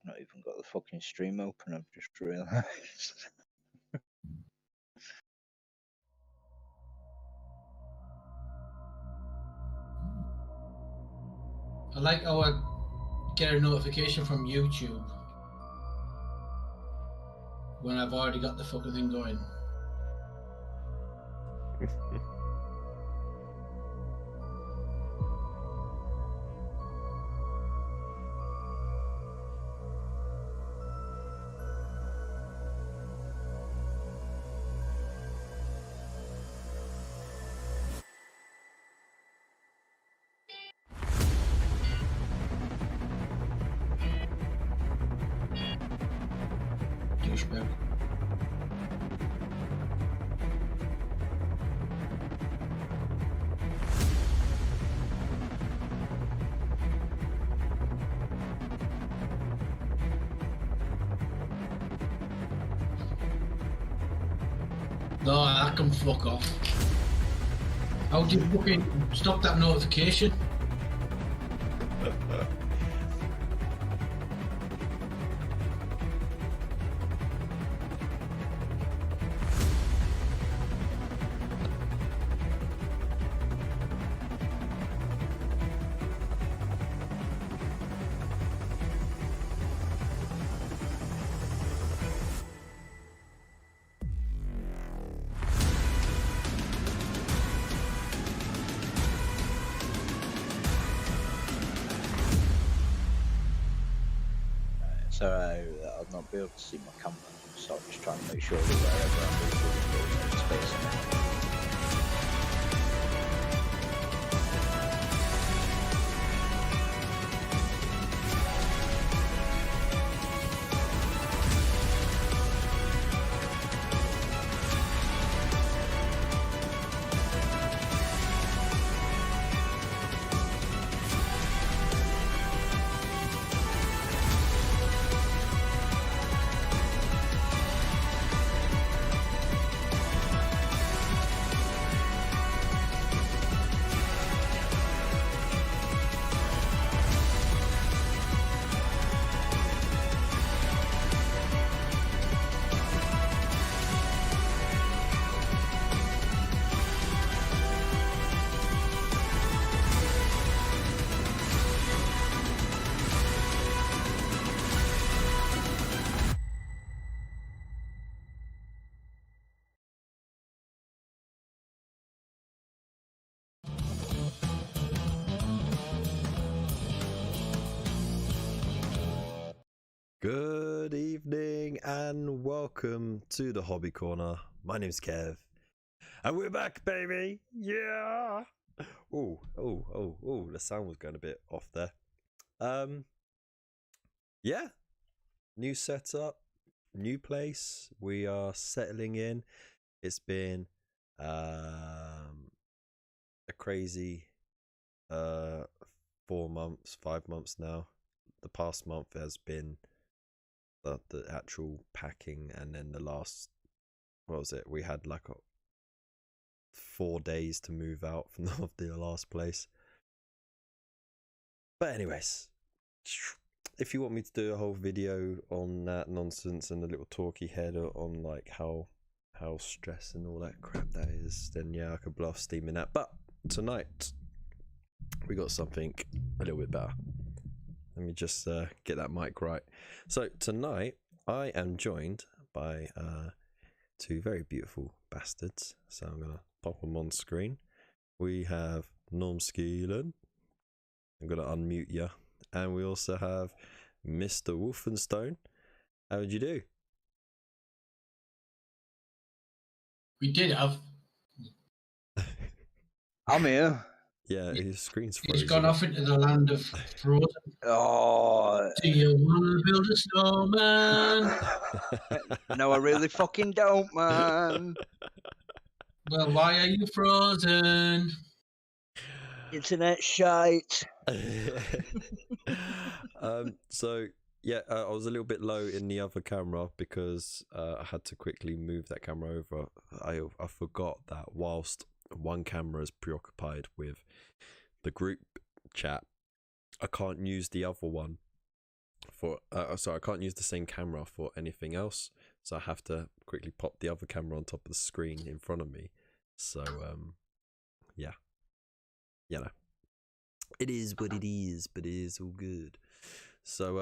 not even got the fucking stream open, I've just realised. I like how I get a notification from YouTube when I've already got the fucking thing going. Douchebag. No, I can fuck off. How do you fucking stop that notification? So I'll not be able to see my camera, so I'm just trying to make sure that wherever I'm moving, there's space in it. Good evening and welcome to the Hobby Corner. My name's Kev and we're back, baby. Yeah. Oh, the sound was going a bit off there. Yeah. New setup, new place. We are settling in. It's been a crazy 4 months, 5 months now. The past month has been the actual packing, and then the last, what was it, we had like 4 days to move out from the last place. But anyways, if you want me to do a whole video on that nonsense and a little talky head on like how stress and all that crap that is, then yeah, I could blow off steam in that. But tonight we got something a little bit better. Let me just get that mic right. So tonight I am joined by 2 very beautiful bastards. So I'm going to pop them on screen. We have Norm Skeelan. I'm going to unmute you. And we also have Mr. Wolfenstone. How would you do? We did have. I'm here. Yeah, his screen's frozen. He's gone off into the land of frozen. Oh. Do you want to build a snowman? No, I really fucking don't, man. Well, why are you frozen? Internet shite. So yeah, I was a little bit low in the other camera because I had to quickly move that camera over. I forgot that whilst one camera is preoccupied with the group chat, I can't use the other one for so I can't use the same camera for anything else, so I have to quickly pop the other camera on top of the screen in front of me. So yeah, you know, it is what it is, but it is all good. So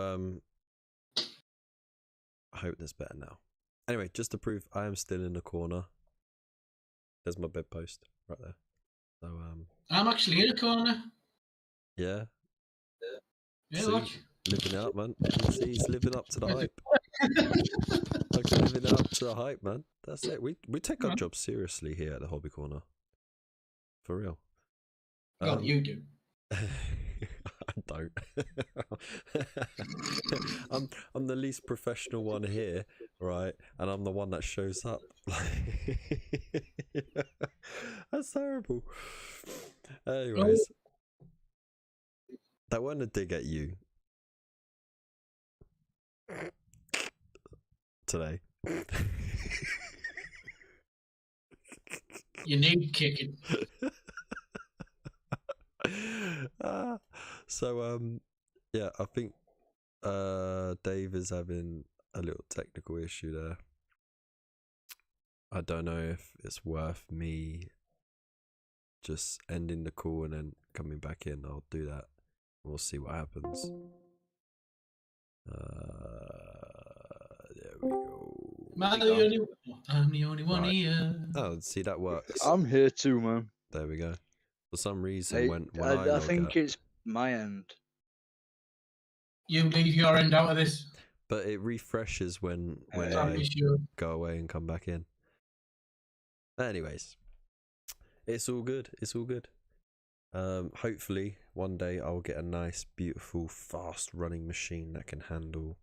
I hope that's better now. Anyway, just to prove I am still in the corner, there's my bedpost right there. So I'm actually in a corner. yeah. Yeah, See, watch. living it up, man. You see, he's living up to the hype. Like living up to the hype, man. That's it. We take our job seriously here at the Hobby Corner. For real. God, you do. I don't. I'm the least professional one here, right? And I'm the one that shows up. That's terrible. Anyways, that wasn't a dig at you today. You need kicking. So yeah, I think Dave is having a little technical issue there. I don't know if it's worth me just ending the call and then coming back in. I'll do that. We'll see what happens. There we go. I'm the only one Right. here. Oh, see, that works. I'm here too, man. There we go. For some reason, when I I log think out, it's my end. You leave your end out of this. but it refreshes when Sorry, I sure. go away and come back in. Anyways, it's all good. It's all good. Hopefully one day I'll get a nice, beautiful, fast running machine that can handle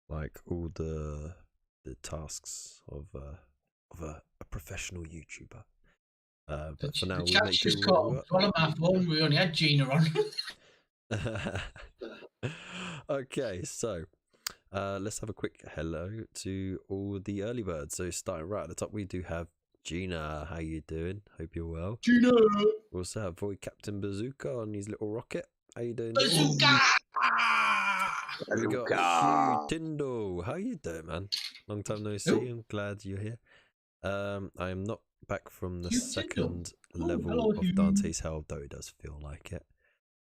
like all the tasks of a professional YouTuber. But for now, The we'll chat's make just do what we got on my phone. We only had Gina on. got. Okay, so let's have a quick hello to all the early birds. So starting right at the top, we do have Gina. How you doing? Hope you're well. Gina! We also have Void Captain Bazooka on his little rocket. How you doing? Bazooka! We got Hugh Tyndall. How you doing, man? Long time no see. I'm glad you're here. I am not back from the Hugh second Tyndall. level Hello, of Hugh. Dante's Hell, though it does feel like it.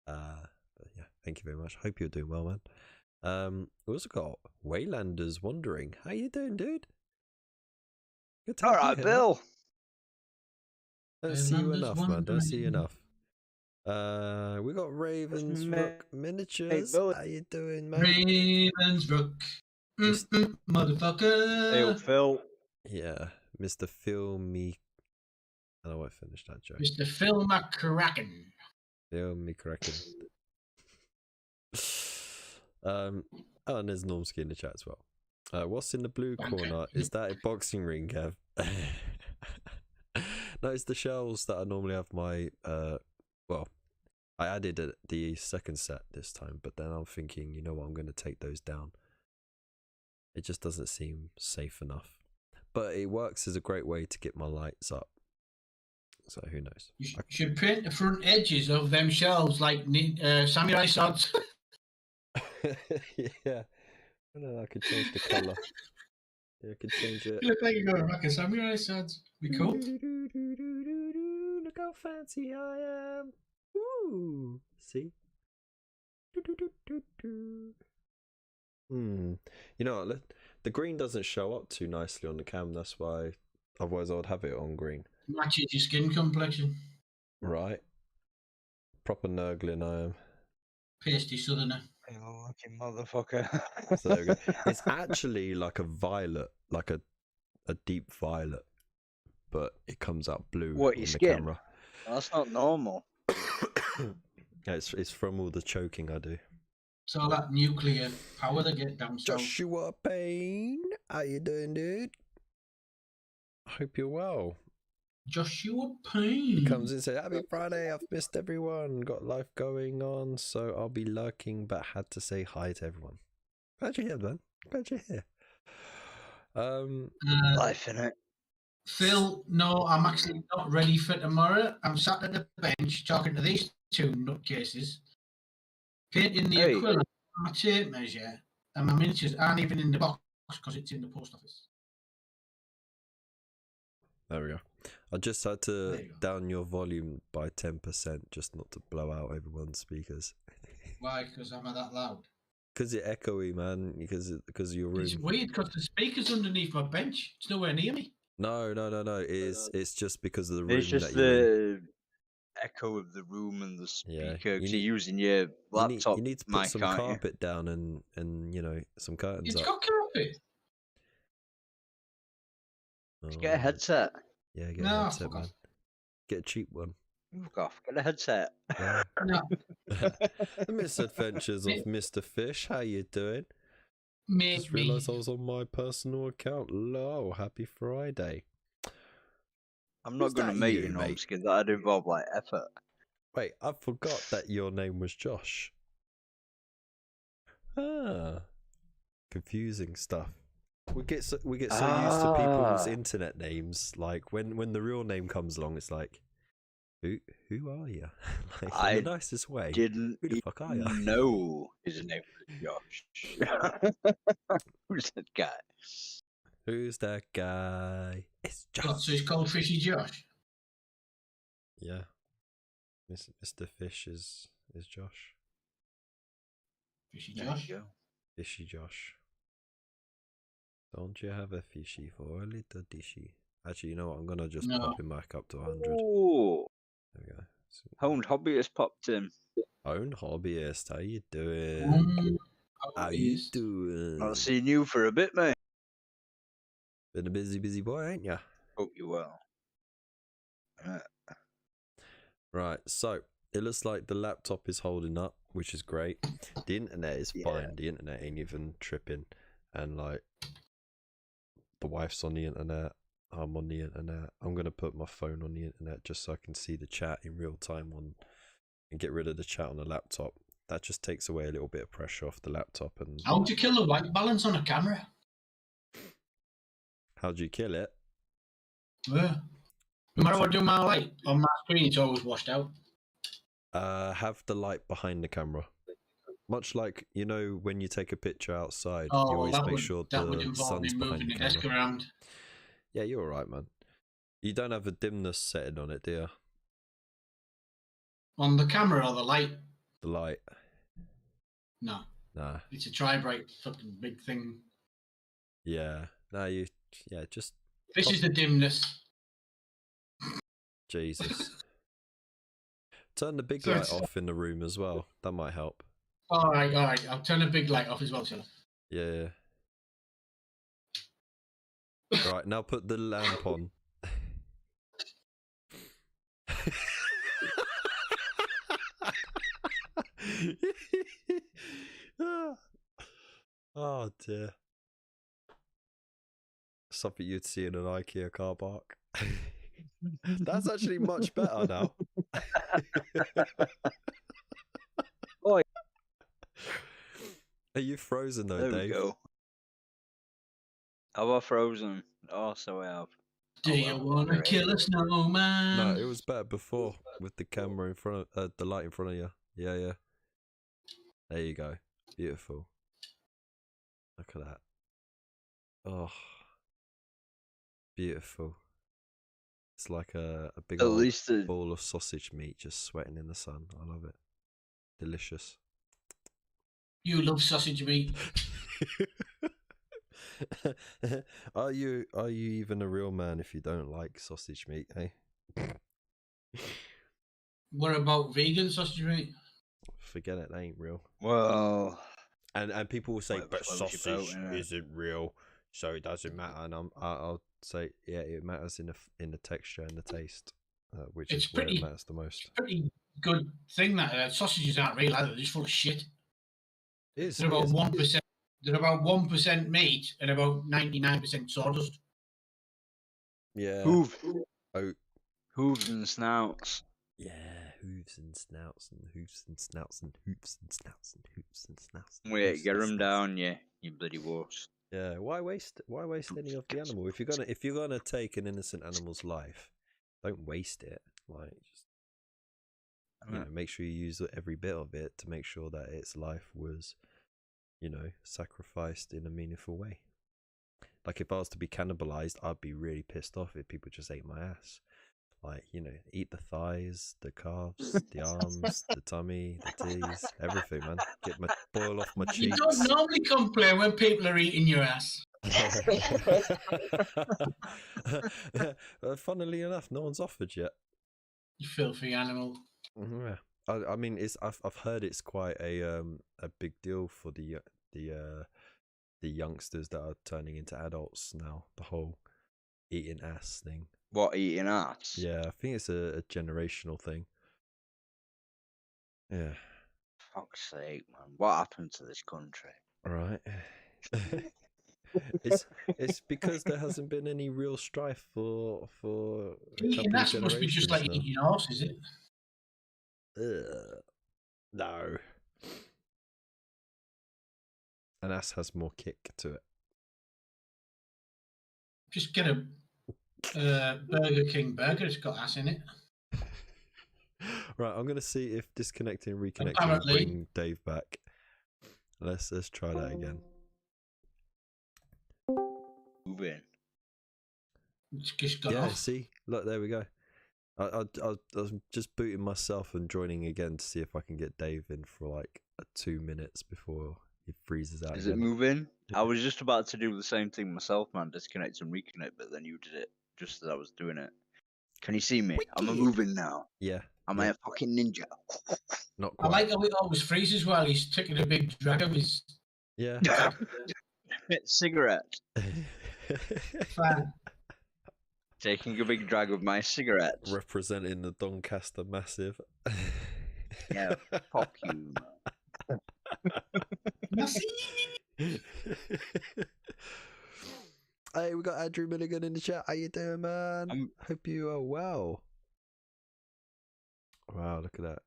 But yeah, thank you very much. Hope you're doing well, man. We also got Waylanders Wandering. How you doing, dude? Good to All have you right, here, Bill. man. Don't see you Waylanders enough, man. Don't see you Wandering. enough. We got Ravens Rook Miniatures. Bill. How you doing, man? Ravensbrook. Motherfucker. Hey, Phil. Yeah, Mr. Phil Me. And I won't finish that joke. Mr. Phil McCracken. Phil Me cracking. Oh, and there's Normski in the chat as well. What's in the blue corner? Is that a boxing ring, Kev? No, it's the shells that I normally have my well, I added the second set this time, but then I'm thinking, you know what, I'm going to take those down. It just doesn't seem safe enough. But it works as a great way to get my lights up. So who knows? You should paint the front edges of them shells like samurai swords. Yeah. I don't know, I could change the colour. Yeah, I could change it. You look like you're going back a samurai swords. Be cool. Look how fancy I am. Ooh. See? You know what? The green doesn't show up too nicely on the cam. That's why. Otherwise, I would have it on green. Matches your skin complexion. Right. Proper nurgling I am. Pasty southerner. You lucky motherfucker. So there we go. It's actually like a violet, like a deep violet, but it comes out blue What, on your the skin? camera. That's not normal. Yeah, it's from all the choking I do. It's all that nuclear power they get down south. Joshua Payne, how you doing, dude? I hope you're well. Joshua Payne. He comes in and says, happy Friday, I've missed everyone, got life going on, so I'll be lurking, but had to say hi to everyone. Glad you're here, man. Glad you're here. Life in it. Phil, no, I'm actually not ready for tomorrow. I'm sat at the bench talking to these two nutcases, painting the Hey. Aquila my tape measure and my miniatures aren't even in the box because it's in the post office. There we go. I just had to There you go. down your volume by 10% just not to blow out everyone's speakers. Why? Because I'm that loud. Because you're echoey, man. Because of your room. It's weird because the speaker's underneath my bench. It's nowhere near me. No. It's just because of the room It's just that you're in. the echo of the room and the Yeah, speaker. you Because need- you're using your laptop You need to put mic, some aren't you? carpet down and you know some curtains It's up. got carpet. Get a headset. Yeah, get a No, headset, fuck man. off. Get a cheap one. Fuck off. Get a headset. Yeah. No, The misadventures of Mr. Fish. How you doing? Just mate me. realised I was on my personal account. Lol, happy Friday. I'm Who's not going to that make you, you know, mate? because that'd involve like effort. Wait, I forgot that your name was Josh. Ah, confusing stuff. We get so used to people's internet names. Like when the real name comes along, it's like, who are you? Like in the nicest way. Didn't Who the fuck are you? know his name was Josh. Who's that guy? Who's that guy? It's God, Josh. so he's called Fishy Josh. Yeah, Mr. Fish is Josh. Fishy There Josh. you go. Fishy Josh. Don't you have a fishy for a little dishy? Actually, you know what? I'm gonna just No. pop him back up to 100. Oh, There we go. So, Honed Hobbyist popped in. own hobbyist, how you doing? How Oh, you yes. doing? Not seen you for a bit, mate. Been a busy boy, ain't ya? Hope you well. Right, so it looks like the laptop is holding up, which is great. The internet is Yeah. fine. The internet ain't even tripping, and like the wife's on the internet. I'm on the internet. I'm gonna put my phone on the internet just so I can see the chat in real time on, and get rid of the chat on the laptop. That just takes away a little bit of pressure off the laptop. And How do you kill the white balance on a camera? how do you kill it? Yeah. No matter what I do my light on my screen, it's always washed out. Have the light behind the camera. Much like, you know, when you take a picture outside, you Oh, always that make would, sure that would the involve me sun's behind moving the the desk camera. around. Yeah, you're alright, man. You don't have a dimness setting on it, do you? On the camera or the light? The light. No. Nah. It's a tri-bright fucking big thing. Yeah. No, just This is the dimness. Jesus. Turn the big So light it's- off in the room as well. That might help. All right. I'll turn the big light off as well, sir. Yeah. Right, now put the lamp on. Oh dear. Something you'd see in an IKEA car park. That's actually much better now. Oi. Are you frozen though, There we Dave? go. Have I frozen? Oh, so I have. Do you want to kill a snowman? No, it was better before with the camera in front of the light in front of you. Yeah. There you go. Beautiful. Look at that. Oh, beautiful. It's like a big At old least the ball of sausage meat just sweating in the sun. I love it. Delicious. You love sausage meat. Are you even a real man if you don't like sausage meat, eh? What about vegan sausage meat? Forget it, they ain't real. well, And people will say, Whatever but floats your boat, sausage innit? isn't real, so it doesn't matter. And I'll say, yeah, it matters in the texture and the taste, which It's is where it pretty- matters the most. Pretty good thing that sausages aren't real either. They're just full of shit. It is. They're about 1%. They're about 1% meat and about 99% sawdust. Yeah. hoof, Oh, hooves and snouts. yeah. Hooves and snouts and hoofs and snouts and hoops and snouts and hoops and snouts. And Wait, hoofs get and them snouts. down, you bloody wuss. Yeah. Why waste any of the animal? If you're gonna take an innocent animal's life, don't waste it. Like, just make sure you use every bit of it to make sure that its life was you know, sacrificed in a meaningful way. Like if I was to be cannibalized, I'd be really pissed off if people just ate my ass. Like, you know, eat the thighs, the calves, the arms, the tummy, the titties, everything, man. Get my boil off my You cheeks. don't normally complain when people are eating your ass. Funnily enough, no one's offered yet. You filthy animal. Yeah, I mean, I've heard it's quite a big deal for the youngsters that are turning into adults now. The whole eating ass thing. What, eating ass? Yeah, I think it's a generational thing. Yeah. Fuck's sake, man. What happened to this country? All right. It's because there hasn't been any real strife for a Eating couple of ass must be just like generations now. eating horse, is it? No. An ass has more kick to it. Just get a Burger King burger. It's got ass in it. Right, I'm gonna see if disconnecting and reconnecting Apparently. will bring Dave back. Let's try that again. Move in. It's just got Yeah, off. see, look, there we go. I was just booting myself and joining again to see if I can get Dave in for like 2 minutes before he freezes out. Is it again. moving? I was just about to do the same thing myself, man. Disconnect and reconnect, but then you did it just as I was doing it. Can you see me? I'm a Wicked. moving now. Yeah. Am yeah, I a fucking ninja? Not I quite. like how it always freezes while he's taking a big drag of his Yeah. Cigarette. fan. Taking a big drag of my cigarette. Representing the Doncaster Massive. Yeah, fuck you, man. Merci. Hey, we got Andrew Milligan in the chat. How you doing, man? Hope you are well. Wow, look at that.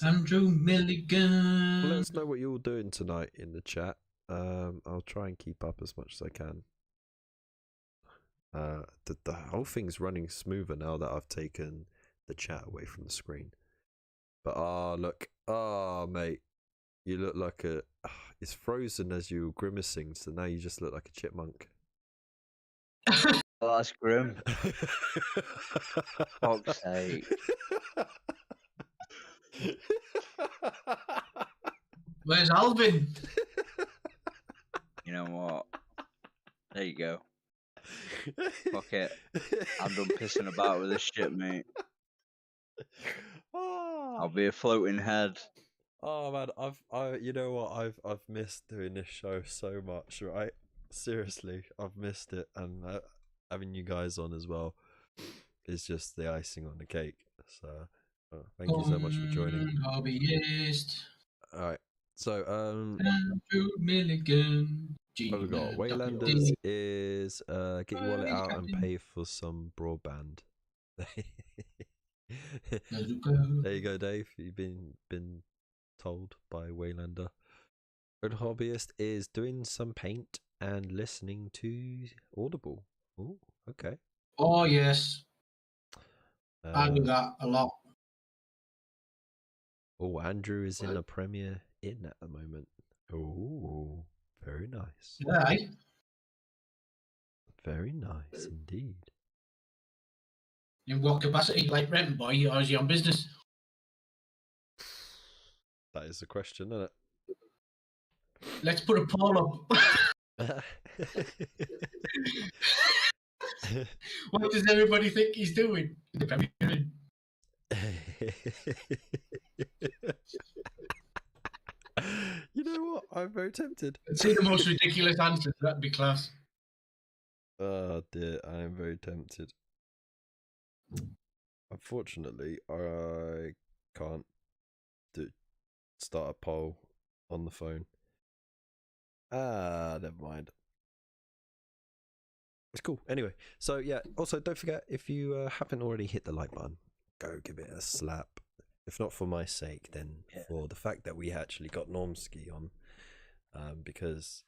Andrew Milligan. Well, let us know what you're all doing tonight in the chat. I'll try and keep up as much as I can. The whole thing's running smoother now that I've taken the chat away from the screen. But look, mate, you look like a. It's frozen as you were grimacing, so now you just look like a chipmunk. Oh, that's grim. Fuck's sake. Where's Alvin? You know what? There you go. Fuck it. I'm done pissing about with this shit, mate. I'll be a floating head. Oh man, you know what? I've missed doing this show so much, right? Seriously, I've missed it, and having you guys on as well is just the icing on the cake. So, thank you so much for joining. Hobbyist. All right, so Andrew Milligan. what we got? Waylanders is get your wallet out and pay for some broadband. There you go, Dave. You've been told by Waylander. Good Hobbyist is doing some paint and listening to Audible. Oh, okay. Oh yes, I do that a lot. Oh, Andrew is in a Premier Inn at the moment. Oh, very nice. Yeah. Very nice indeed. In what capacity, like rent boy, or is he on business? That is the question, isn't it? Let's put a poll up. What does everybody think he's doing? You know what? I'm very tempted. See the most ridiculous answers. That'd be class. Oh dear, I am very tempted. Unfortunately, I can't start a poll on the phone. Never mind. It's cool. Anyway, so yeah, also don't forget, if you haven't already hit the like button, go give it a slap. If not for my sake, then for the fact that we actually got Normski on, because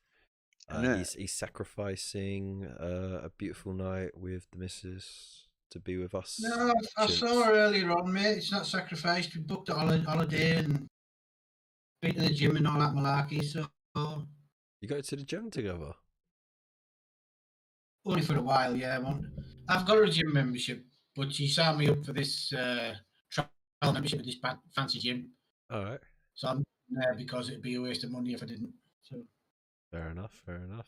he's sacrificing a beautiful night with the missus to be with us. No, I saw her earlier on, mate. It's not sacrificed. We booked a holiday and been to the gym and all that malarkey, so You go to the gym together? only for a while, yeah. I've got a gym membership, but she signed me up for this trial membership at this fancy gym. All right. So I'm there because it'd be a waste of money if I didn't. So. Fair enough. Fair enough.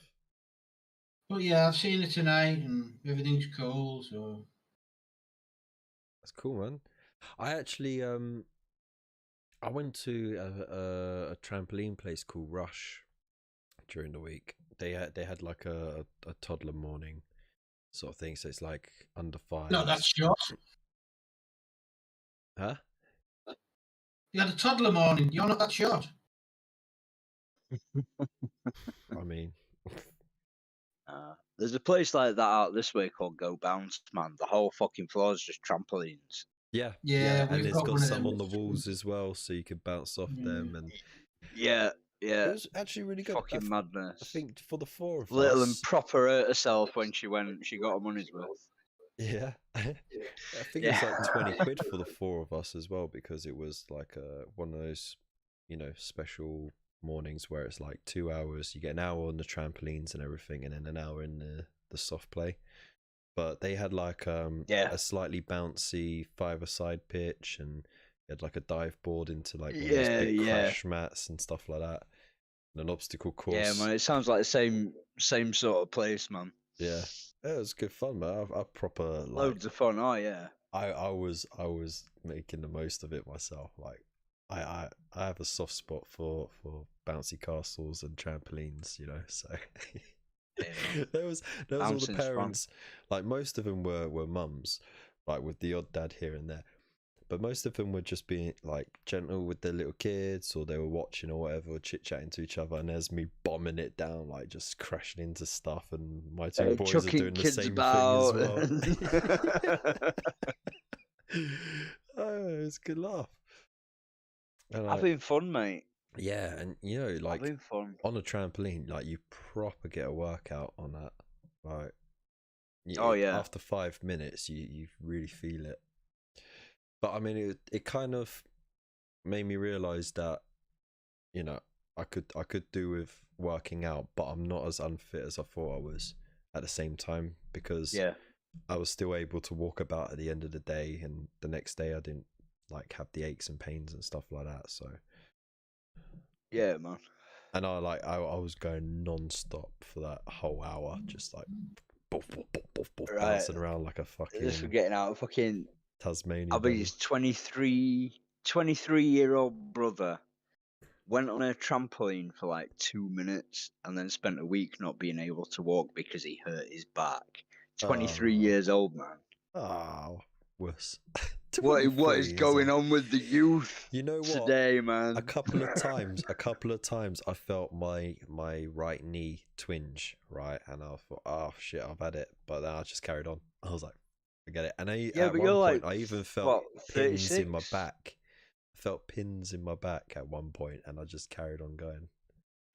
But yeah, I've seen it tonight and everything's cool, so That's cool, man. I actually I went to a trampoline place called Rush during the week. They had like a toddler morning sort of thing, so it's like under 5. no, that's short. Huh? You had a toddler morning. You're not that short. I mean, there's a place like that out this way called Go Bounce, man. The whole fucking floor is just trampolines. yeah, Yeah, and we've it's got got one of some them. on the walls as well, so you could bounce off them. And Yeah. it was actually really good. Fucking madness. I think for the 4 of Little us, and proper hurt herself when she went. She got her money's worth. yeah, I think it was like 20 quid for the 4 of us as well, because it was like one of those, special mornings where it's like 2 hours. You get an hour on the trampolines and everything, and then an hour in the soft play. But they had like a slightly bouncy 5-a-side pitch, and you had like a dive board into like one of those big crash mats and stuff like that, and an obstacle course. Yeah, man, it sounds like the same sort of place, man. Yeah, it was good fun, man. I proper like, loads of fun. Oh yeah. I was making the most of it myself. Like I have a soft spot for bouncy castles and trampolines, so there was all the parents fun. Like most of them were mums, like with the odd dad here and there, but most of them were just being like gentle with their little kids, or they were watching or whatever, or chit-chatting to each other, and there's me bombing it down, like just crashing into stuff, and my 2 boys are doing the same thing as well. Oh, it's a good laugh. And having fun, mate. Yeah, and like having fun on a trampoline, like you proper get a workout on that. Like, after 5 minutes, you really feel it. But I mean, it kind of made me realize that, I could do with working out, but I'm not as unfit as I thought I was at the same time, because I was still able to walk about at the end of the day, and the next day I didn't like have the aches and pains and stuff like that. So yeah, man. And I was going non-stop for that whole hour, just like bouncing around like a fucking. Just forgetting out fucking Tasmanian. I bet his 23-year-old brother went on a trampoline for like 2 minutes and then spent a week not being able to walk because he hurt his back. 23 years old, man. Oh, worse. What is going on with the youth? You know what? Today, man. A couple of times, I felt my right knee twinge, right, and I thought, oh shit, I've had it. But then I just carried on. I was like, forget it. And at one point, I even felt pins in my back. I felt pins in my back at one point, and I just carried on going.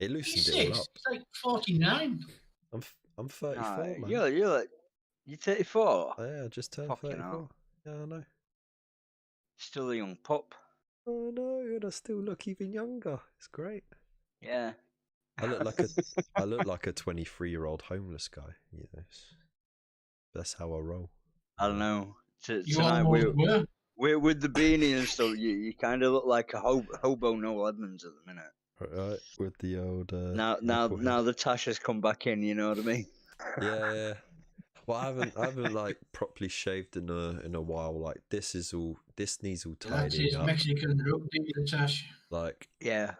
It loosened it all up. It's like 49. I'm 34, man. You're 34. Yeah, I just turned 34. Yeah, I know. Still a young pup. Oh no, and I still look even younger. It's great. Yeah. I look like a 23-year-old homeless guy. That's how I roll. I don't know. Tonight we're with the beanie and stuff. You kind of look like a hobo Noel Edmonds at the minute. Right, with the old. Now the Tash has come back in. You know what I mean? Yeah. Well, I haven't like properly shaved in a while. Like this needs all tidying up. Mexican drug dealer, Tash. Like I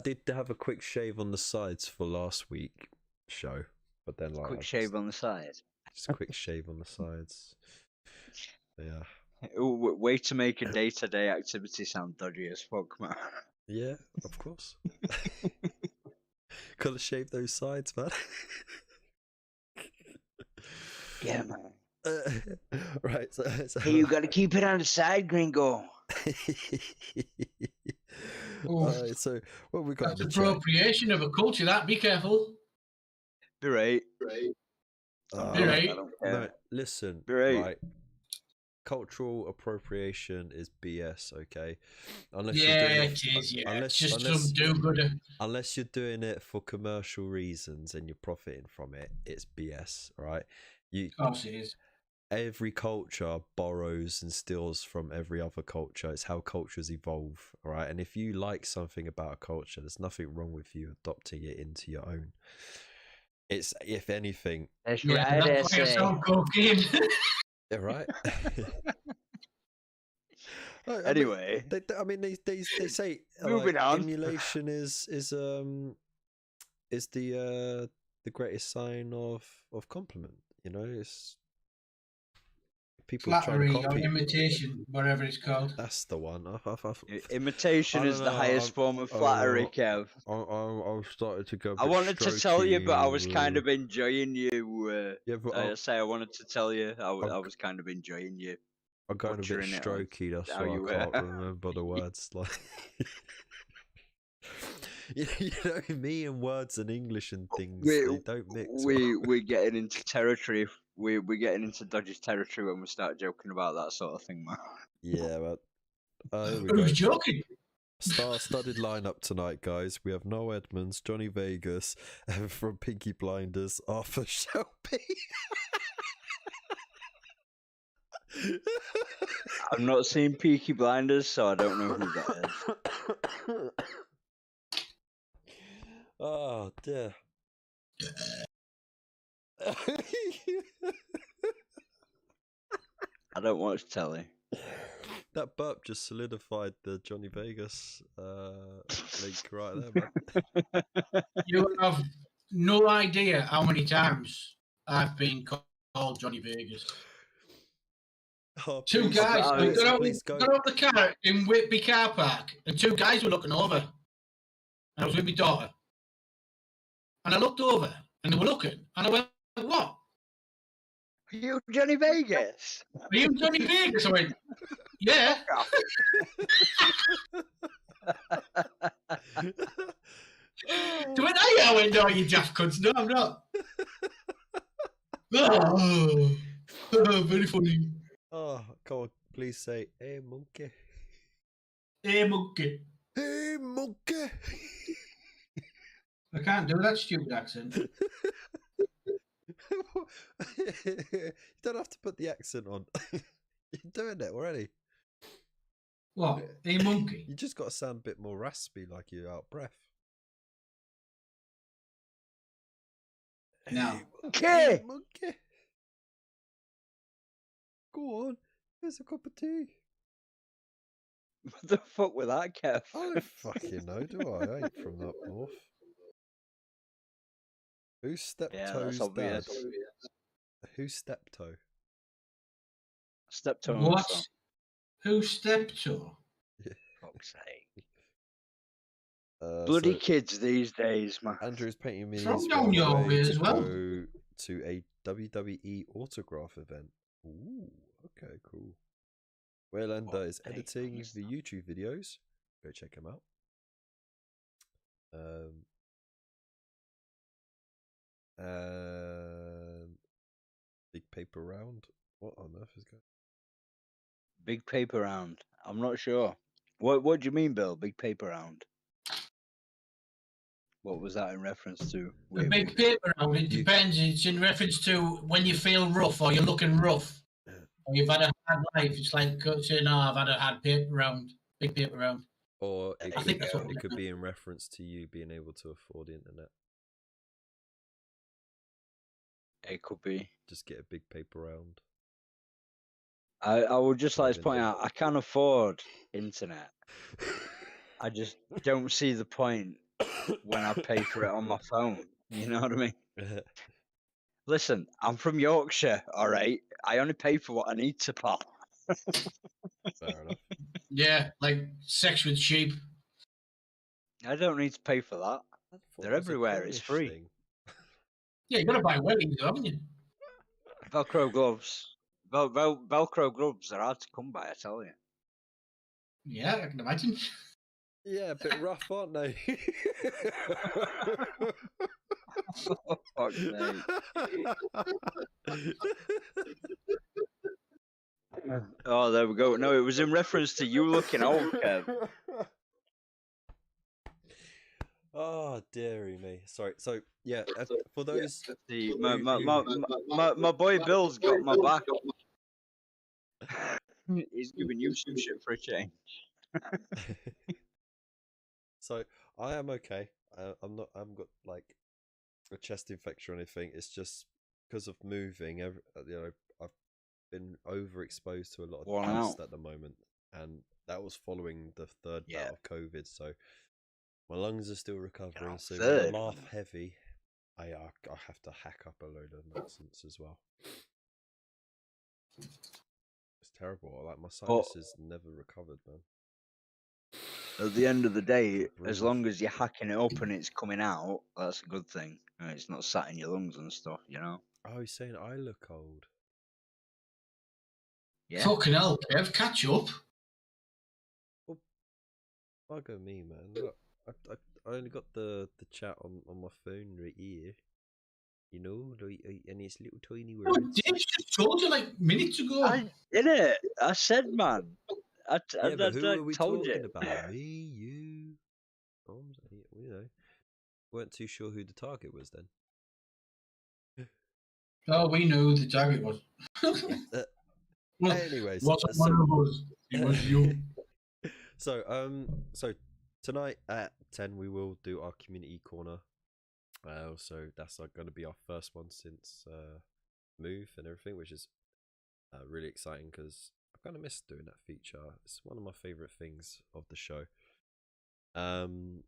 did have a quick shave on the sides for last week show, but then like shave on the sides. Just a quick shave on the sides. Yeah. Way to make a day-to-day activity sound dodgy as fuck, man. Yeah, of course. Gotta shave those sides, man. Yeah, man. Right. So hey, you gotta keep it on the side, gringo. Alright, so what we got? That's appropriation of a culture. That be careful. Be right. Be right. No, listen. Be right. cultural appropriation is BS. Okay, unless it is. Yeah, it's just some do-gooder. Unless you're doing it for commercial reasons and you're profiting from it, it's BS. Right? Of course, it is. Every culture borrows and steals from every other culture. It's how cultures evolve, all right? And if you like something about a culture, there's nothing wrong with you adopting it into your own. It's, if anything... That's right, that's why I sound cocaine. Yeah, right? Anyway. They say moving on. Emulation is the greatest sign of compliment, you know? It's... People flattery or imitation, whatever it's called. That's the one. Imitation is the highest form of flattery, Kev. I started to go. I wanted to tell you, but I was kind of enjoying you. I wanted to tell you, I was kind of enjoying you. I'm going a bit strokey. That's why I can't remember the words. Like, you know, me and words and English and things, they don't mix. We're getting into territory. We're getting into dodgy territory when we start joking about that sort of thing, man. Yeah, but who's joking? Star-studded lineup tonight, guys. We have Noel Edmonds, Johnny Vegas, and from Pinky Blinders, Arthur Shelby. I've not seen Peaky Blinders, so I don't know who that is. Oh dear. I don't watch telly. That burp just solidified the Johnny Vegas link right there, man. You have no idea how many times I've been called Johnny Vegas. Oh, two guys got out the car in Whitby car park, and two guys were looking over. And I was with my daughter. And I looked over, and they were looking, and I went, what? Are you Johnny Vegas? Are you Johnny Vegas? I went, yeah. They went, oh, yeah. I went, no, you daft cunts. No, I'm not. Very funny. Oh, come on, please say, hey, monkey. Hey, monkey. Hey, monkey. I can't do that stupid accent. You don't have to put the accent on. You're doing it already. What? Hey, monkey? You just got to sound a bit more raspy, like you're out of breath. No. Hey, monkey. Go on. Here's a cup of tea. What the fuck with that, Kev? I don't fucking know, do I? I ain't from up north. Who's Steptoe's dad? Who's Steptoe? Steptoe. What? Who's Steptoe? Yeah. Fuck's sake. Bloody kids these days, man. Andrew's painting me from down your way as well. Go to a WWE autograph event. Ooh, okay, cool. Well, Ender is editing the YouTube videos. Go check him out. And big paper round. What on earth is going? Big paper round. I'm not sure. What do you mean, Bill? Big paper round. What was that in reference to? The big paper round. It depends. It's in reference to when you feel rough or you're looking rough. Or you've had a hard life. It's like saying, "Oh, I've had a hard paper round, big paper round." Or it it could be in reference to you being able to afford the internet. It could be. Just get a big paper round. I would just like to point out, I can't afford internet. I just don't see the point when I pay for it on my phone. You know what I mean? Listen, I'm from Yorkshire, all right? I only pay for what I need to, pal. Fair enough. Yeah, like sex with sheep. I don't need to pay for that. They're everywhere. It's free. Thing. Yeah, you got to buy wellies, haven't you? Velcro gloves. Velcro gloves are hard to come by, I tell you. Yeah, I can imagine. Yeah, a bit rough, aren't they? Oh, fuck's sake. we go. No, it was in reference to you looking old, Kev. Oh, dearie me. Sorry. So yeah, for those, See, my boy Bill's got my back. He's giving you some shit for a change. So I am okay. I'm not. I haven't got like a chest infection or anything. It's just because of moving. You know, I've been overexposed to a lot of dust at the moment, and that was following the third bout of COVID. So my lungs are still recovering. So when I laugh heavy, I have to hack up a load of nonsense as well. It's terrible. Like my sinuses never recovered, man. At the end of the day, as long as you're hacking it up and it's coming out, that's a good thing. It's not sat in your lungs and stuff, you know. Oh, he's saying I look old. Yeah. Fucking hell, Kev, catch up. Well, bugger me, man. Look, I only got the chat on my phone right here. You know, and it's little tiny words. Oh, Dave just told you like minutes ago. I said, man. But who are we talking about? Me, you, you know. Weren't too sure who the target was then. Oh, we knew who the target was. Anyways, wasn't one of us. It was you. So tonight at 10 we will do our community corner. So that's going to be our first one since move and everything, which is really exciting because I kind of missed doing that feature. It's one of my favorite things of the show. And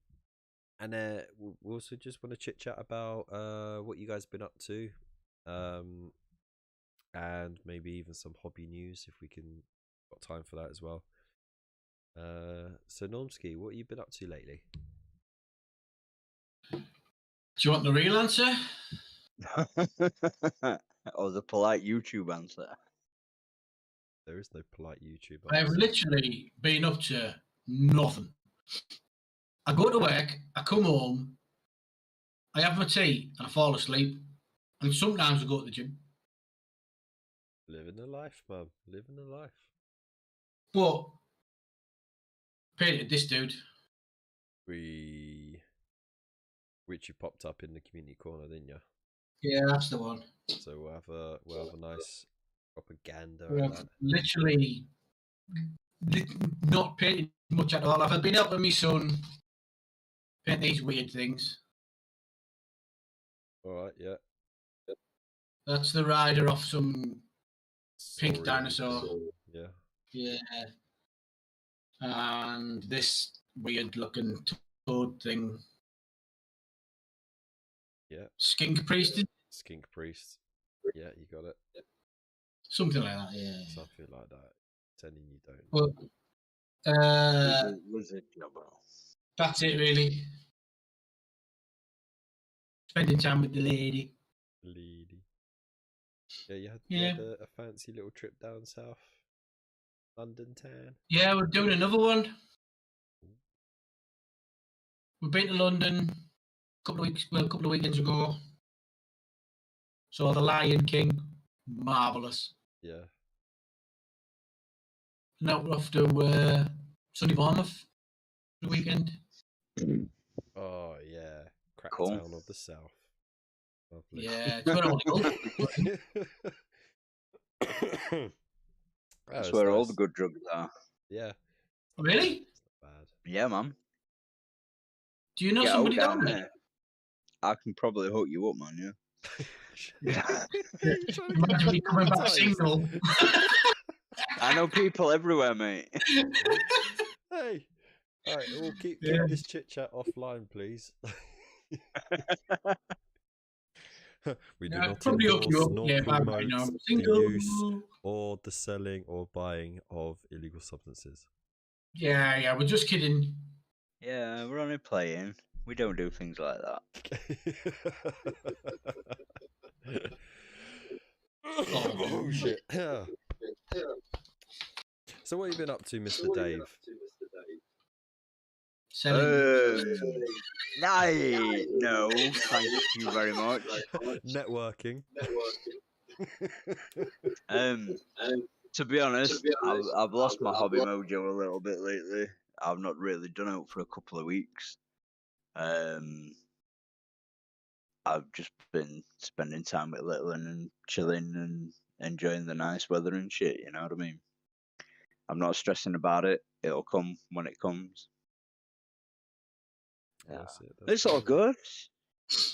we also just want to chit chat about what you guys have been up to, and maybe even some hobby news if we can got time for that as well. So Normski, what have you been up to lately? Do you want the real answer? Or the polite YouTube answer? There is no polite YouTube answer. I have literally been up to nothing. I go to work, I come home, I have my tea, and I fall asleep. And sometimes I go to the gym. Living the life, mum. Living the life. But painted this dude. Which you popped up in the community corner, didn't you? Yeah, that's the one. So we'll have a nice propaganda. Literally not painted much at all. I've been helping my son paint these weird things. All right, yeah. That's the rider off some pink dinosaur. Yeah. Yeah. And this weird looking toad thing. Yeah. Skink priest. Skink priest. Yeah, you got it. Something like that, yeah. Something like that. Telling you don't. Well, Lizard. that's it really. Spending time with the lady. Yeah, you had a fancy little trip down south. London town. Yeah, we're doing another one. We've been to London a couple of weekends ago. Saw The Lion King. Marvellous. Yeah. Now we're off to Sunny Bournemouth for the weekend. Oh, yeah. Crackdown of the South. Lovely. Yeah, it's where all the That's where all the good drugs are. Yeah. Really? It's not bad. Yeah, man. Do you know somebody down there? I can probably hook you up, man, yeah. Imagine me coming back single. I know people everywhere, mate. Hey. All right, we'll keep this chit-chat offline, please. We do not endorse nor promote the use or the selling or buying of illegal substances. Yeah, we're just kidding. Yeah, we're only playing. We don't do things like that. Oh shit. So what have you been up to, Mr. Dave? No, thank you very much. Networking. To be honest, I've lost my hobby mojo a little bit lately. I've not really done it for a couple of weeks. I've just been spending time with Littlin and chilling and enjoying the nice weather and shit. You know what I mean? I'm not stressing about it. It'll come when it comes. Yeah. It's all good.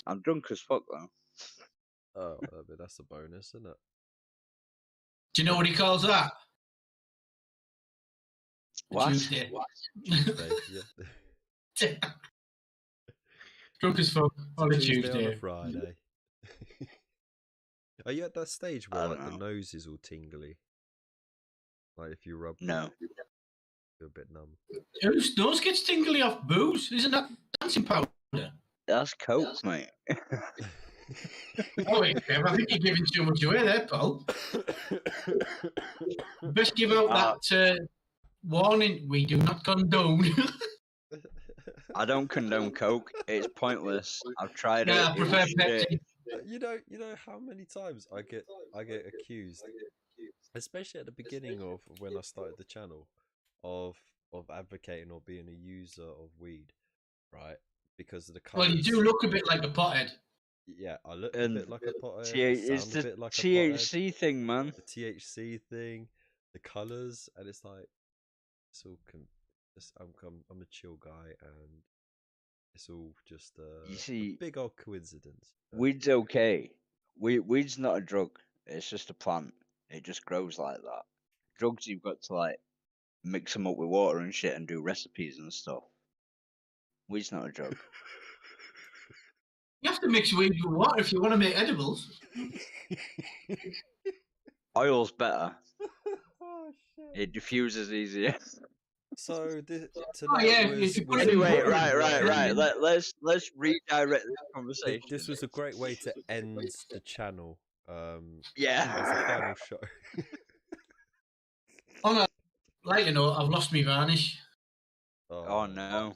I'm drunk as fuck though. Oh, that's a bonus, isn't it? Do you know what he calls that? What? Tuesday. Yeah. Drunk as fuck on a Tuesday. On a Friday. Are you at that stage where like the nose is all tingly? Like if you rub No. You're a bit numb. Whose nose gets tingly off booze? Isn't that dancing powder? That's coke, mate. Oh, I think you're giving too much away there, Paul. Best give out that warning. We do not condone. I don't condone coke. It's pointless. I've tried it. I prefer Pepsi. You know how many times I get accused, especially at the beginning of when I started the channel, of advocating or being a user of weed, right? Because of the colours. Well, you do look a bit like a pothead. Yeah, I look a bit like a pothead. It's the bit like THC thing, man. The THC thing, the colours, and it's like it's all. I'm a chill guy, and it's all just a big old coincidence. Weed's okay. Weed's not a drug. It's just a plant. It just grows like that. Drugs, you've got to like mix them up with water and shit and do recipes and stuff. Weed's not a drug. You have to mix weed with water if you want to make edibles. Oil's better. Oh, shit. It diffuses easier. So anyway, right. Let's redirect this conversation. This was a great way to end the channel. Yeah. As a final show. On a lighter note, I've lost my varnish. Oh no.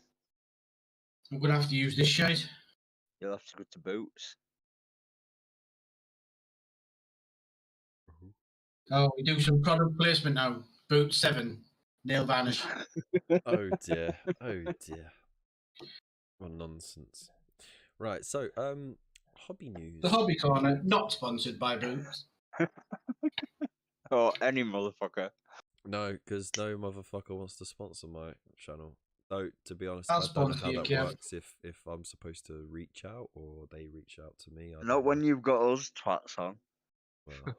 I'm gonna have to use this shite. You'll have to go to Boots. Oh, we do some product placement now. Boots 7. Nail varnish. Oh dear. What nonsense. Right, so hobby news. The Hobby Corner, not sponsored by Boots. Or any motherfucker. No, because no motherfucker wants to sponsor my channel. Though, to be honest, I don't know how that works. If I'm supposed to reach out or they reach out to me. Not when you've got us twats on. Well,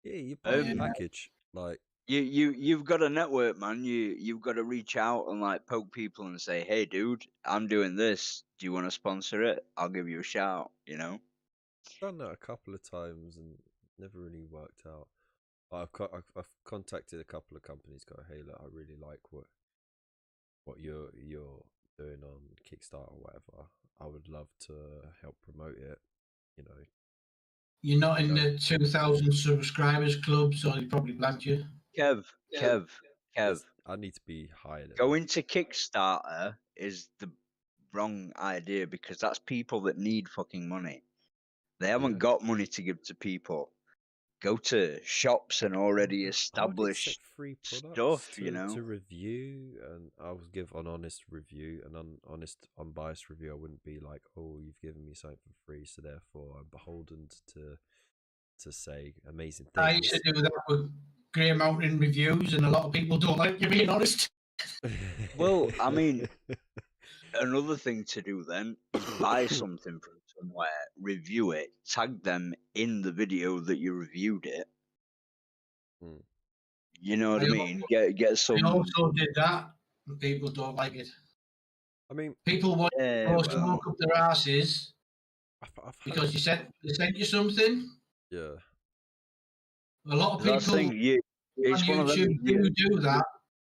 yeah, you buy a package. Like you've got a network, man. You've got to reach out and like poke people and say, "Hey, dude, I'm doing this. Do you want to sponsor it? I'll give you a shout." You know. I've done that a couple of times and never really worked out. I've contacted a couple of companies. Go, hey, look, I really like what you're doing on Kickstarter or whatever. I would love to help promote it. You know. You're not in the 2,000 subscribers club, so they probably blanked you. Kev. I need to be higher. Going to Kickstarter is the wrong idea because that's people that need fucking money. They haven't got money to give to people. Go to shops and already established free stuff, you know. To review, and I'll give an honest review, an honest, unbiased review. I wouldn't be like, "Oh, you've given me something for free, so therefore I'm beholden to say amazing things." I used to do that with Grey Mountain reviews, and a lot of people don't like you being honest. Well, I mean, another thing to do then is buy something from somewhere, review it, tag them in the video that you reviewed it. You know what I mean? Get some. I also did that, and people don't like it. I mean, people want to smoke up their asses because they sent you something. Yeah. A lot of people on YouTube do that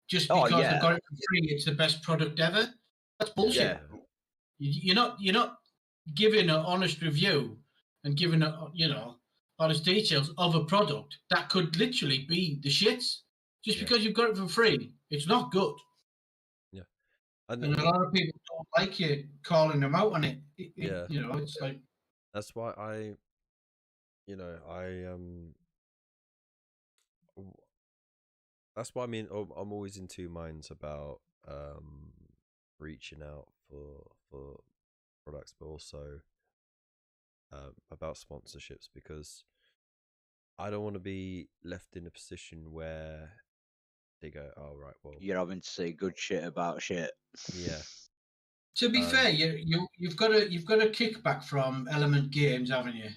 just because they've got it for free. It's the best product ever. That's bullshit. Yeah. You're not giving an honest review and giving honest details of a product that could literally be the shits. Just because you've got it for free, it's not good. Yeah. And a lot of people don't like you calling them out on it. It's like that's why That's why I mean I'm always in two minds about reaching out for products, but also about sponsorships, because I don't want to be left in a position where they go, "Oh right, well, you're having to say good shit about shit." yeah." To be fair, you've got a kickback from Element Games, haven't you?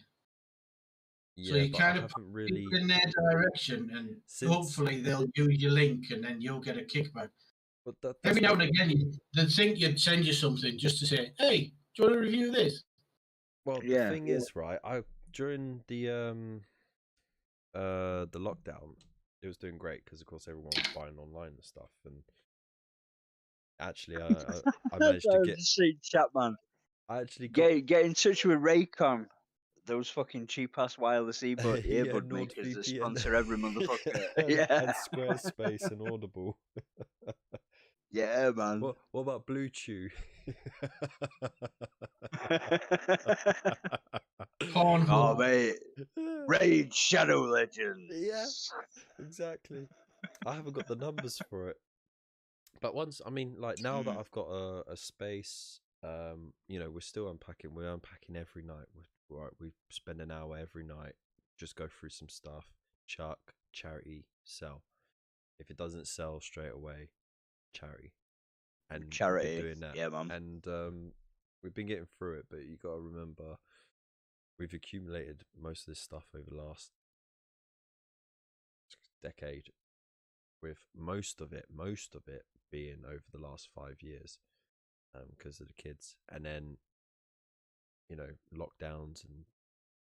So Yeah, you but kind I of haven't put really in their direction, and hopefully they'll use your link, and then you'll get a kickback. But that's Every now and again, they'd think you'd send you something just to say, "Hey, do you want to review this?" Well, the thing is, right? During the lockdown, it was doing great because of course everyone was buying online and stuff, and actually I managed to get chat, man. I actually got Get in touch with Raycon, those fucking cheap ass wireless earbud makers that NordVPN sponsor every motherfucker. and Squarespace and Audible. Yeah, man. What about Bluetooth? Oh mate, Raid Shadow Legends. Yeah, exactly. I haven't got the numbers for it, but once, I mean, like now that I've got a space, you know, we're still unpacking. We're unpacking every night. We spend an hour every night, just go through some stuff, chuck, charity, sell. If it doesn't sell straight away, charity. And charity, we've been doing that. Yeah, man. And we've been getting through it, but you got to remember, we've accumulated most of this stuff over the last decade, with most of it being over the last 5 years, because of the kids, and then, you know, lockdowns and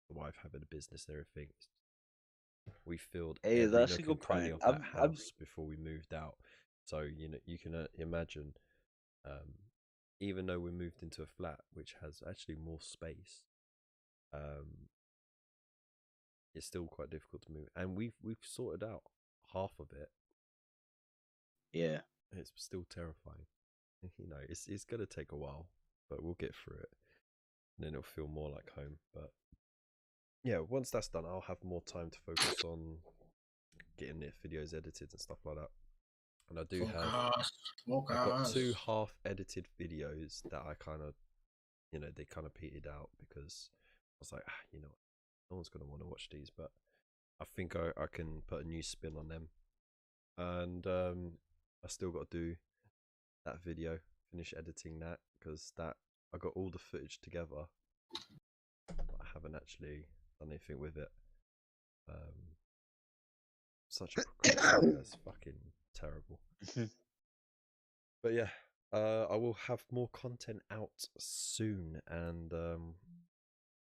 the wife having a business and everything. We filled every that's nook a and good cranny point. of that house before we moved out. So you know, you can imagine, even though we moved into a flat which has actually more space, it's still quite difficult to move, and we've sorted out half of it. Yeah, it's still terrifying. You know, it's gonna take a while, but we'll get through it, and then it'll feel more like home. But yeah, once that's done, I'll have more time to focus on getting the videos edited and stuff like that. And I do I've got 2 half-edited videos that I kind of, you know, they kind of petered out because I was like, you know, no one's gonna want to watch these, but I think I can put a new spin on them. And I still got to do that video, finish editing that, because that I got all the footage together, but I haven't actually done anything with it. Such a procrastinator. It's fucking terrible. But yeah, I will have more content out soon, and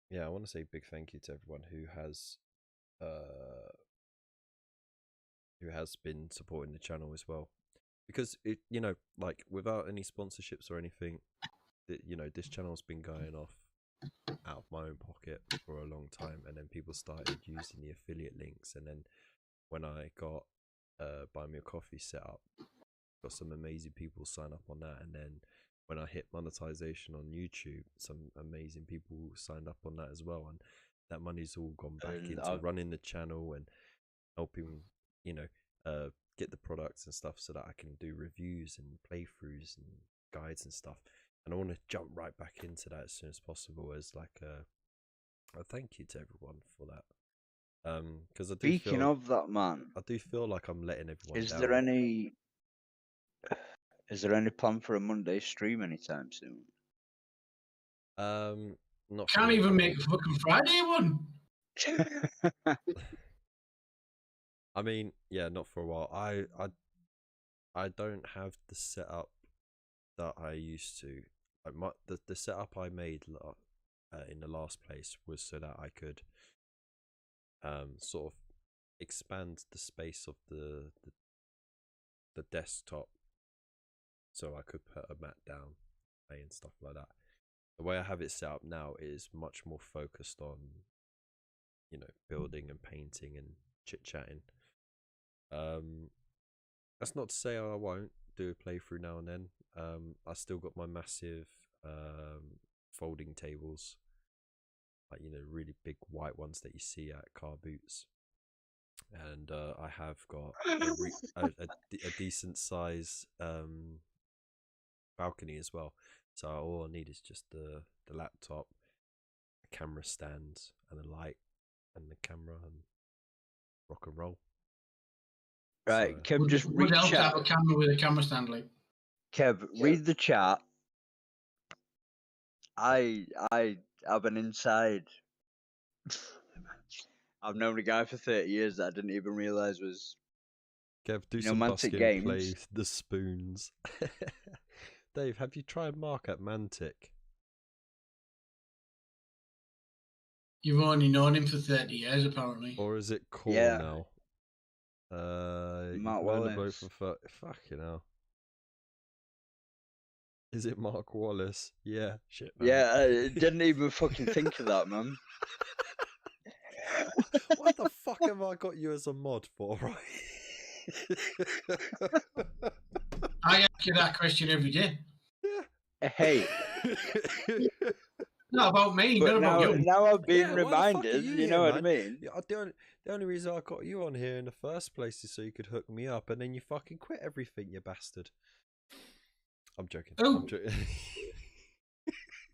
yeah, I want to say a big thank you to everyone who has been supporting the channel as well, because it, you know, like without any sponsorships or anything, that, you know, this channel's been going off out of my own pocket for a long time, and then people started using the affiliate links, and then when I got Buy Me a Coffee set up, got some amazing people sign up on that, and then when I hit monetization on YouTube, some amazing people signed up on that as well, and that money's all gone back into running the channel and helping, you know, get the products and stuff so that I can do reviews and playthroughs and guides and stuff. And I want to jump right back into that as soon as possible, as like a thank you to everyone for that. Because I do Speaking of that, man, I do feel like I'm letting everyone down. Is there any plan for a Monday stream anytime soon? Not Can't even make a fucking Friday one. I mean, yeah, not for a while. I don't have the setup that I used to. Like the setup I made in the last place was so that I could sort of expand the space of the desktop, so I could put a mat down, play and stuff like that. The way I have it set up now is much more focused on, you know, building and painting and chit-chatting. That's not to say I won't do a playthrough now and then. I still got my massive folding tables, like, you know, really big white ones that you see at car boots. and I have got a decent size balcony as well. So all I need is just the laptop, a camera stand, and a light, and the camera, and rock and roll. Right, So, Kev, just read chat. chat. Have a camera with a camera stand, like. Kev, read the chat. I have an inside. I've known a guy for 30 years that I didn't even realise was. Kev, do You know, some Mantic busking, Games. play the spoons. Dave, have you tried Mark at Mantic? You've only known him for 30 years, apparently. Or is it cool Yeah. now? Mark you've known the bloke Wallace. for fucking hell. Is it Mark Wallace? Yeah, shit, man. Yeah, I didn't even fucking think of that, man. What the fuck have I got you as a mod for, right? I ask you that question every day. Yeah. Hey. Not about me, But not about you. now I've been Yeah, why the fuck are reminded, you you here, know what I man? mean? Yeah, the only reason I got you on here in the first place is so you could hook me up, and then you fucking quit everything, you bastard. I'm joking. Oh. I'm joking.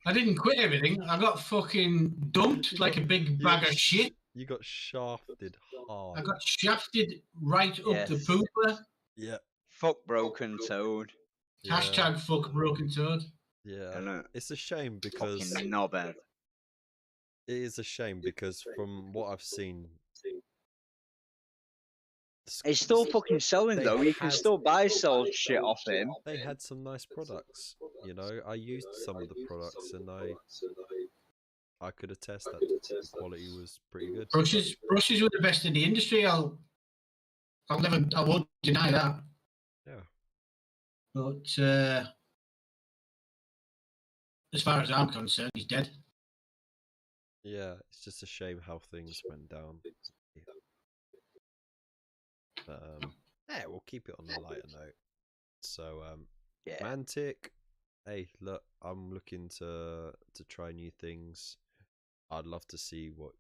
I didn't quit everything. I got fucking dumped like a big bag of shit. You got shafted hard. I got shafted right up the Yes. pooper. Yeah. Fuck Broken Toad. Hashtag fuck Broken Toad. Yeah. It's a shame because Fucking knobhead. it is a shame because from what I've seen, It's still fucking selling though. You can still sell shit off him. They had some nice products. You know, I used some of the products and I could attest that the quality was pretty good. Brushes were the best in the industry. I won't deny that. Yeah. But as far as I'm concerned, he's dead. Yeah, it's just a shame how things went down. Yeah, we'll keep it on a lighter note. So, Yeah. Mantic, hey, look, I'm looking to try new things. I'd love to see what.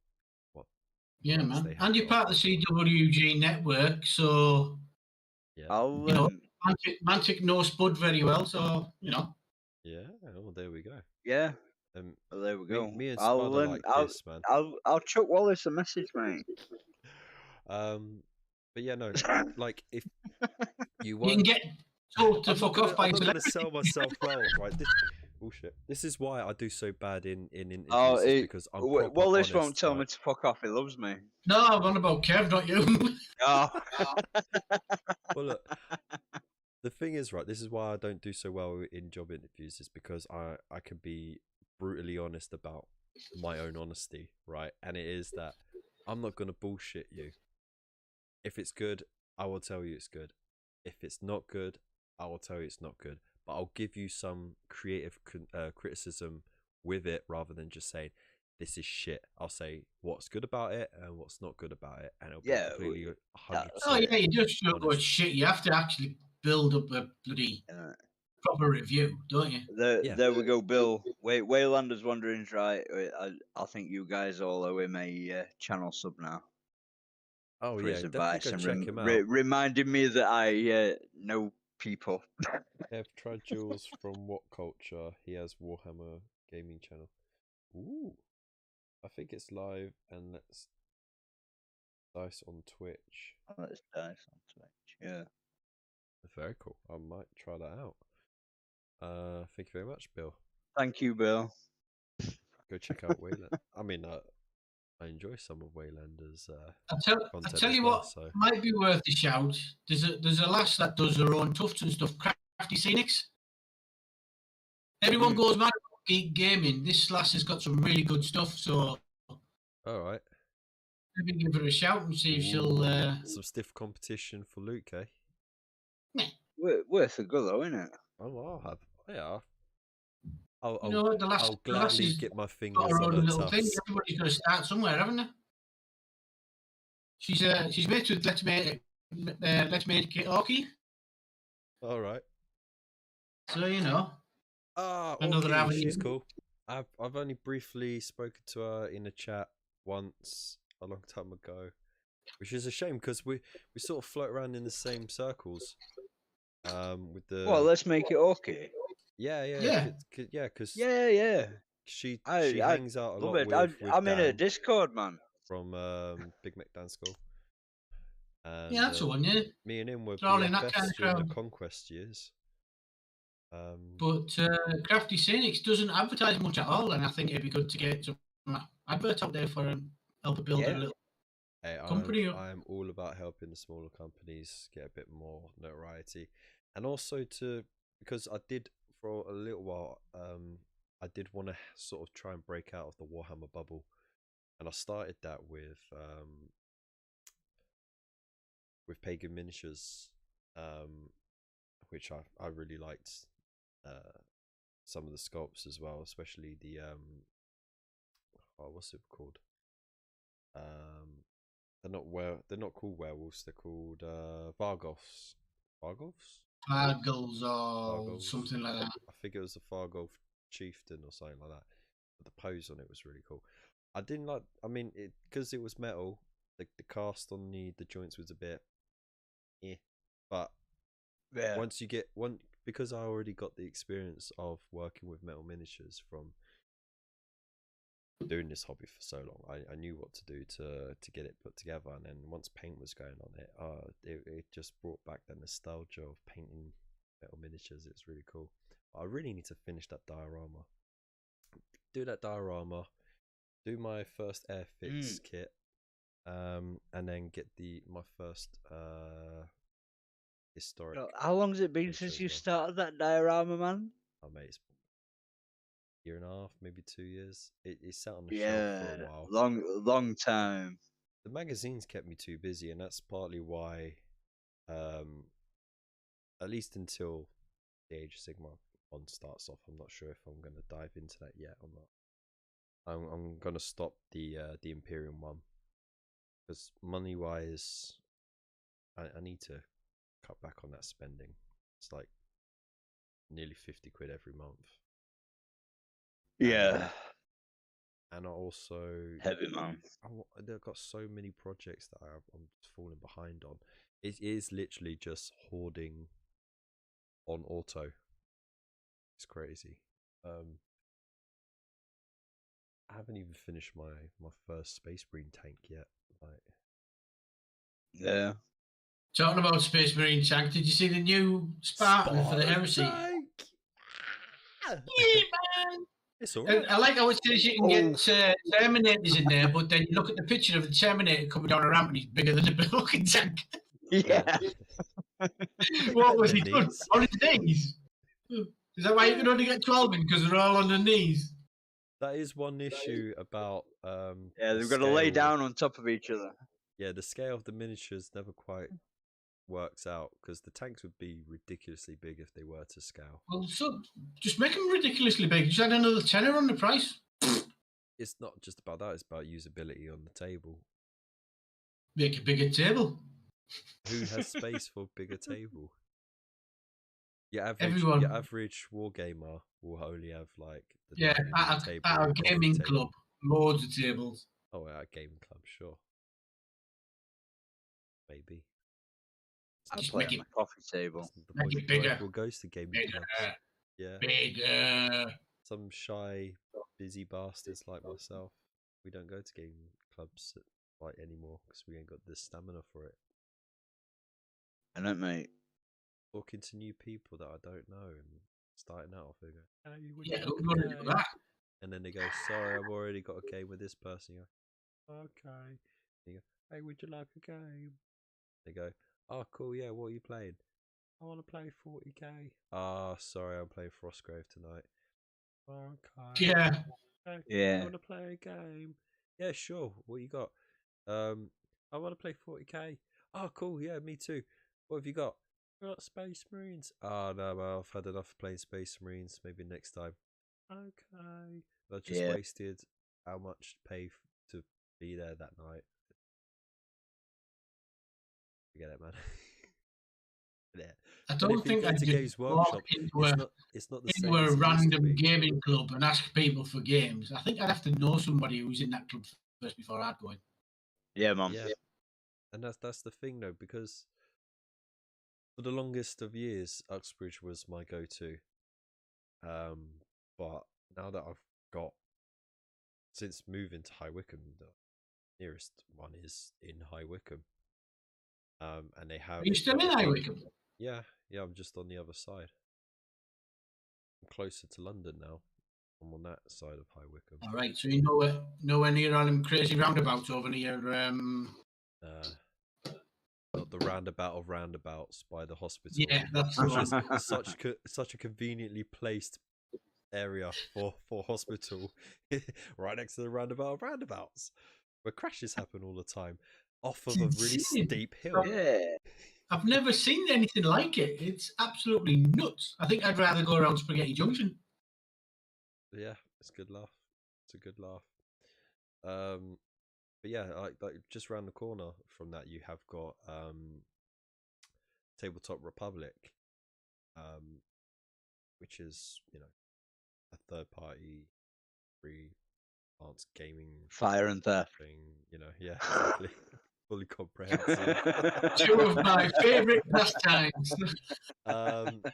Yeah, man. And you're part of the CWG network, so yeah, you know, Mantic knows Spud very well, so you know. Yeah, well, there we go. Yeah. Well, there we go. Me and Spud are like this, man. I'll chuck Wallace a message, mate. But yeah, no, like if you can get told to fuck off by I'm not going to sell myself well, right? Bullshit. This is why I do so bad in interviews, because I'm Wallace honest, won't tell right? me to fuck off. He loves me. No, I'm on about Kev, not you. Oh. Well, look, the thing is, right, this is why I don't do so well in job interviews, is because I can be brutally honest about my own honesty, right? And it is that I'm not going to bullshit you. If it's good, I will tell you it's good. If it's not good, I will tell you it's not good. But I'll give you some creative criticism with it, rather than just saying this is shit. I'll say what's good about it and what's not good about it, and it'll be completely 100%. Oh yeah, you just don't go shit. You have to actually build up a bloody proper review, don't you? There we go, Bill. Waylander's Wandering's right. I think you guys all owe him a channel sub now. Oh for yeah, his definitely advice go and check him out. reminding me that I know people. Kev, try Jules from What Culture. He has Warhammer gaming channel. Ooh, I think it's live, and let's dice on Twitch. Oh, let's dice on Twitch. Yeah. Very cool. I might try that out. Thank you very much, Bill. Thank you, Bill. Go check out Wayland. I mean, I enjoy some of Waylander's I tell you what, might be worth a shout. There's a lass that does her own tufts and stuff, Crafty Scenics. Everyone goes mad about geek gaming. This lass has got some really good stuff, so all right. Maybe give her a shout and see if she'll some stiff competition for Luke, eh? Worth a go though, isn't it? Oh, I'll have. Yeah. I'll gladly get my fingers got her on own her little thing. tufts. Everybody's got to start somewhere, haven't they? She's mates with Let's Make It Orky. All right. So you know. Another avenue. She's cool. I've only briefly spoken to her in a chat once a long time ago. Which is a shame because we sort of float around in the same circles. With the Well, let's make it okay. Yeah. She hangs out a lot with I'm Dan in a Discord, man. from Big Mac Dan School. And, yeah, that's the one. Yeah, me and him were all in that BFFs kind of during the crowd. Conquest years. But Crafty Cynics doesn't advertise much at all, and I think it'd be good to get some advert out there for him, help build a little company. I'm all about helping the smaller companies get a bit more notoriety, and also because I did for a little while. I did want to sort of try and break out of the Warhammer bubble, and I started that with Pagan Miniatures, which I really liked. Some of the sculpts as well, especially the what's it called? They're not called werewolves. They're called Vargolfs. Vargals or something like that. I think it was the Vargolf chieftain or something like that. But the pose on it was really cool. I didn't like. I mean, because it was metal. The cast on the joints was a bit, but once you get because I already got the experience of working with metal miniatures from doing this hobby for so long, I knew what to do to get it put together. And then once paint was going on it just brought back the nostalgia of painting metal miniatures. It's really cool. I really need to finish that diorama. Do that diorama. Do my first Airfix kit. And then get my first historic. How long has it been since you started that diorama, man? Oh, mate, it's a year and a half, maybe 2 years. It sat on the shelf for a while. Long time. The magazines kept me too busy, and that's partly why, at least until the Age of Sigmar one starts off, I'm not sure if I'm going to dive into that yet or not. I'm going to stop the Imperium one. Because money-wise, I need to cut back on that spending. It's like nearly 50 quid every month. Yeah. And I also... Heavy, man. I've got so many projects that I'm falling behind on. It is literally just hoarding on auto. It's crazy. I haven't even finished my first Space Marine tank yet. Yeah. Talking about Space Marine tank, did you see the new Spartan for the Heresy? Tank. Yeah, man. It's alright. I like how it says you can get Terminators in there, but then you look at the picture of the Terminator coming down a ramp and he's bigger than the fucking tank. Yeah. What was he doing? On his knees? Is that why you can only get 12 in? Because they're all on their knees? That is one issue about they've got to lay down on top of each other. Yeah, the scale of the miniatures never quite works out because the tanks would be ridiculously big if they were to scale. Well, so just make them ridiculously big. Just add another tenner on the price. It's not just about that, it's about usability on the table. Make a bigger table. Who has space for a bigger table? Your average wargamer will only have like at a gaming club, loads of tables. Oh, at a gaming club, sure. Maybe. I'll play on my coffee table. Make it bigger. We'll go to gaming clubs. Yeah. Bigger. Some shy, busy bastards like myself. We don't go to gaming clubs like anymore because we ain't got the stamina for it. I don't, mate. Talking to new people that I don't know and starting out off, they go, "Hey, who's going to do that?" And then they go, "Sorry, I've already got a game with this person." You go, "Okay." And you go, "Hey, would you like a game?" They go, "Oh, cool, yeah, what are you playing?" "I want to play 40k." "Ah, sorry, I'm playing Frostgrave tonight." "Okay." Yeah. Yeah. "I want to play a game." "Yeah, sure, what you got?" "I want to play 40k." "Oh, cool, yeah, me too. What have you got?" "I got Space Marines." "Oh, no, well, I've had enough playing Space Marines, maybe next time." "Okay." I just wasted how much to pay to be there that night. Forget it, man. Yeah. I don't think I'd just walk into a random gaming club and ask people for games. I think I'd have to know somebody who's in that club first before I'd go in. Yeah, man. Yeah. And that's the thing though, because for the longest of years, Uxbridge was my go-to. But now that I've got, since moving to High Wycombe, the nearest one is in High Wycombe. And they have. Are you still in High Wycombe? Yeah, I'm just on the other side. I'm closer to London now. I'm on that side of High Wycombe. All right, so you nowhere near all them crazy roundabouts over near. Not the roundabout of roundabouts by the hospital. Yeah, that's which is such a conveniently placed area for hospital, right next to the roundabout of roundabouts, where crashes happen all the time off of a really steep hill. Yeah. I've never seen anything like it. It's absolutely nuts. I think I'd rather go around Spaghetti Junction. Yeah, it's a good laugh. It's a good laugh. But yeah, like just around the corner from that, you have got Tabletop Republic, which is, you know, a third-party freelance gaming Fire and theft thing. You know, yeah, exactly. Fully comprehensive. Two of my favourite pastimes. And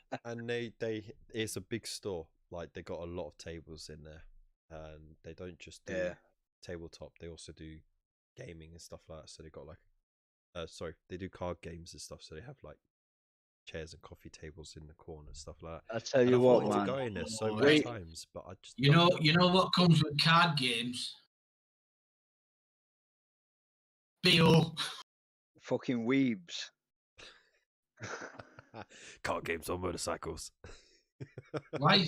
it's a big store. Like, they got a lot of tables in there, and they don't just do tabletop. They also do gaming and stuff like that. So they got like, they do card games and stuff. So they have like chairs and coffee tables in the corner and stuff like that. I tell you what, man. To go in there so many times, but I just you know what comes with card games? BO. Fucking weebs. Card games on motorcycles. Why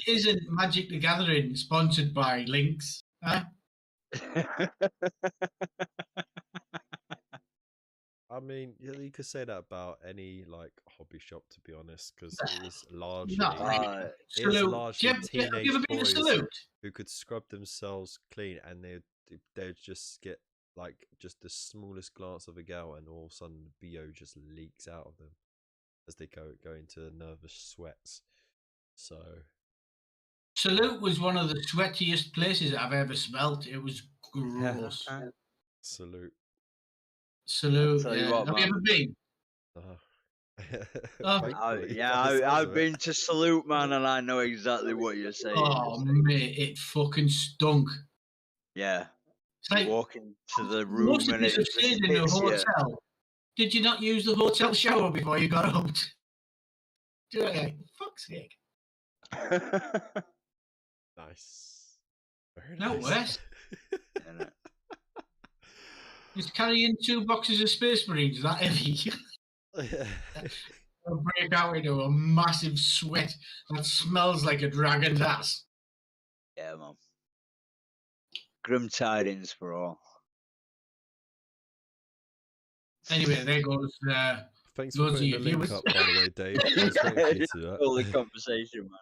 isn't Magic the Gathering sponsored by Lynx? Huh? I mean, you could say that about any like hobby shop, to be honest, because it is largely teenage boys who could scrub themselves clean, and they just get like just the smallest glance of a girl, and all of a sudden the BO just leaks out of them as they go into nervous sweats. So Salute was one of the sweatiest places I've ever smelt. It was gross. Salute. Yeah. What, have you ever been? I've been to Salute, man, and I know exactly what you're saying. Oh, mate, it fucking stunk. Yeah. It's like, walk into the room most and of us have stayed in a hotel. Did you not use the hotel shower before you got out? Fuck's sake. Nice. Very no nice. worse. Just carrying 2 boxes of Space Marines that heavy. I'll break out into a massive sweat that smells like a dragon's ass. Yeah, man. Grim tidings for all. Anyway, there goes. Thanks for putting the link up, by the way, Dave. I was waiting for that. All the conversation, man.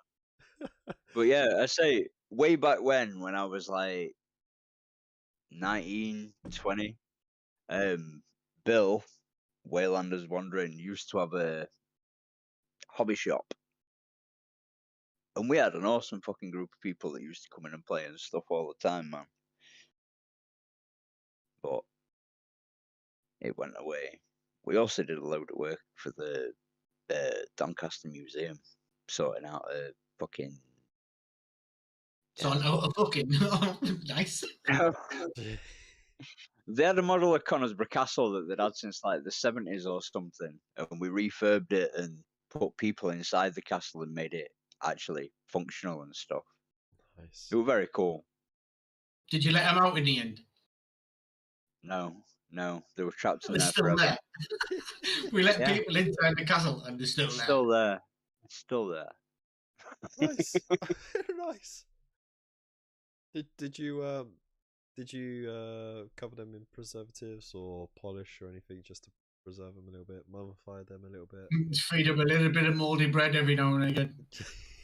But yeah, I say way back when I was like 19, 20, Bill, Waylanders Wandering, used to have a hobby shop. And we had an awesome fucking group of people that used to come in and play and stuff all the time, man. But it went away. We also did a load of work for the Doncaster Museum, sorting out a fucking... Nice. They had a model of Conisbrough Castle that they'd had since like the 70s or something, and we refurbed it and put people inside the castle and made it actually functional and stuff. Nice. It was very cool. Did you let them out in the end? No, they were trapped in they're there still forever. There. We let people inside the castle and they're still there. Still there. Nice. Nice. Did you cover them in preservatives or polish or anything just to preserve them a little bit, mummify them a little bit? Just feed them a little bit of mouldy bread every now and again.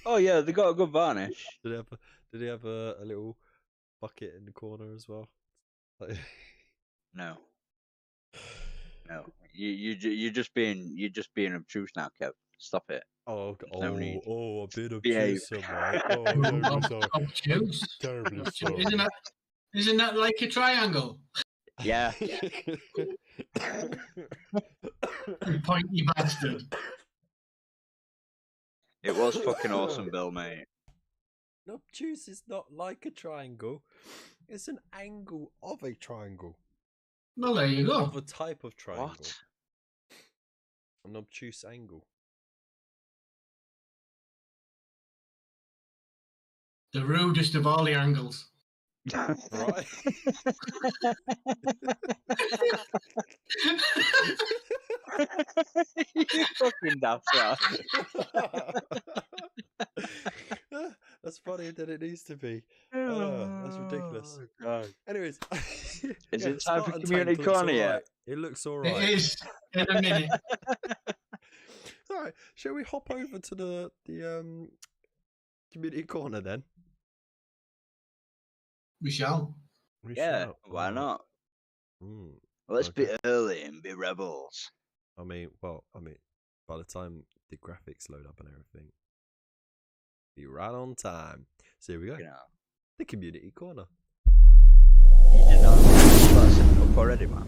Oh yeah, they got a good varnish. Did they have a little bucket in the corner as well? No. You're just being obtuse now, Kev. Stop it. Oh, no need. A bit obtuse. Obtuse. Terribly sorry. Isn't that like a triangle? Yeah. You pointy bastard. It was fucking awesome, Bill, mate. An obtuse is not like a triangle. It's an angle of a triangle. Well, there you Of go. a type of triangle. What? An obtuse angle. The rudest of all the angles. Right? You fucking daft rat. That's funnier than it needs to be. That's ridiculous. God. Anyways, Is it time for Spartan community Tank looks corner yet? alright. It looks alright. It is in a minute. Alright, shall we hop over to the community corner then? We shall. We Yeah, shall. why Alright. not? Mm. Let's be Okay. early and be rebels. I mean, by the time the graphics load up and everything, be right on time. So here we go. You know. The community corner. You did not start setting up already, man.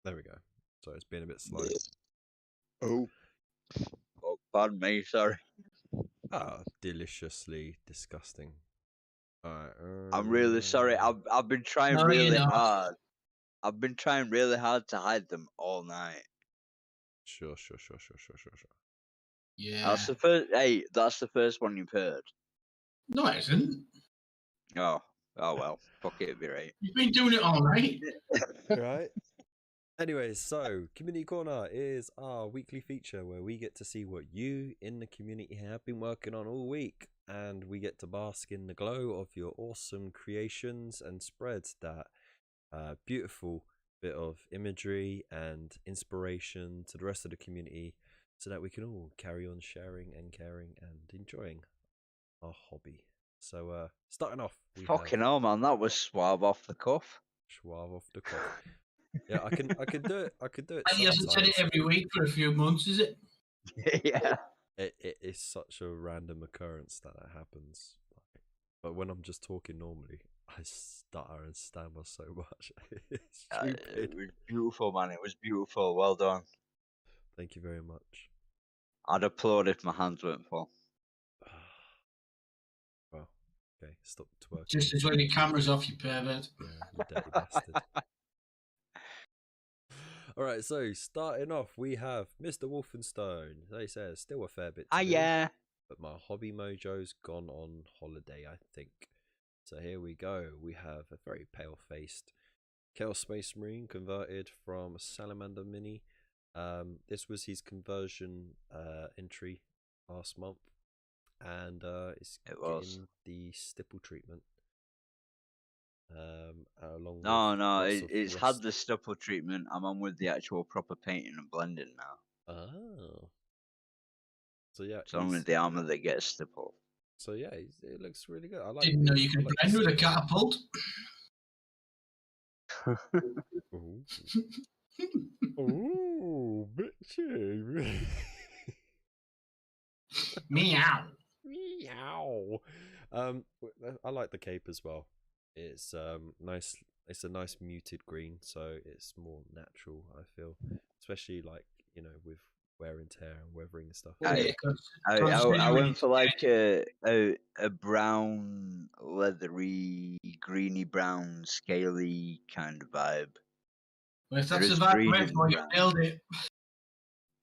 There we go. Sorry, it's been a bit slow. Oh, pardon me, sorry. Ah, deliciously disgusting. Alright. I'm really sorry. I've been trying No, you're really not. hard. I've been trying really hard to hide them all night. Sure. Yeah. That's the first. Hey, that's the first one you've heard. No, it isn't. Oh well. Fuck it, it'd be right. You've been doing it all night. Right. Anyways, so Community Corner is our weekly feature where we get to see what you in the community have been working on all week, and we get to bask in the glow of your awesome creations and spread that beautiful bit of imagery and inspiration to the rest of the community so that we can all carry on sharing and caring and enjoying our hobby. So starting off, we Fucking have hell, man, that was suave off the cuff. Schwab off the cuff. Yeah, I can do it. I could do it. And he hasn't said it sometimes. every week for a few months, is it? Yeah. It is such a random occurrence that happens. But when I'm just talking normally, I stutter and stammer so much. It's stupid. It was beautiful, man. It was beautiful. Well done. Thank you very much. I'd applaud if my hands weren't full. Well, okay, stop twerking. Just as when your camera's off, you pervert. Yeah, you dirty bastard. Alright, so starting off, we have Mr. Wolfenstone. They say still a fair bit to do, Yeah. but my hobby mojo's gone on holiday, I think. So here we go. We have a very pale-faced Chaos Space Marine converted from Salamander Mini. This was his conversion entry last month, and it's getting the stipple treatment. Along No, with lots of it's rust. had the stipple treatment. I'm on with the actual proper painting and blending now. Oh. So yeah, It's only the armor that gets stipple. so yeah, it looks really good. I like. Didn't know you could I like blend the with a stipple. catapult. Ooh. Ooh, bitchy. Meow. Meow. I like the cape as well. It's nice. It's a nice muted green, so it's more natural. I feel, especially like with wear and tear and weathering and stuff. Well, yeah, 'cause I considering went for like a brown, leathery, greeny brown, scaly kind of vibe. well, if There that's the is vibe you green went in for, you've brown. nailed it.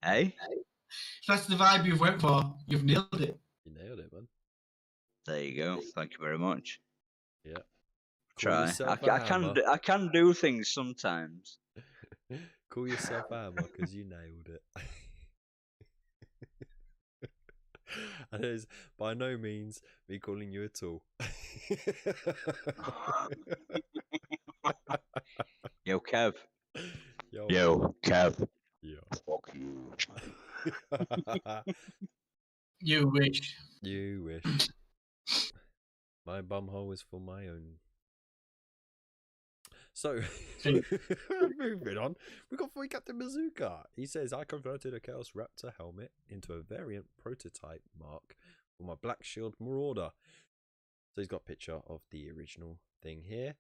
Hey, If that's the vibe you've went for, you've nailed it. You nailed it, man. there you go. Thank you very much. Yeah. Try. Call I, yourself I a can hammer. do, I can do things sometimes. Call yourself a hammer because you nailed it. And it is by no means me calling you a tool. Yo, Kev. Yo, Kev. yo. Fuck you. You wish. You wish. My bumhole is for my own. So, moving on, we got Boy Captain Bazooka. He says, I converted a Chaos Raptor helmet into a variant prototype mark for my Black Shield Marauder. So he's got a picture of the original thing here.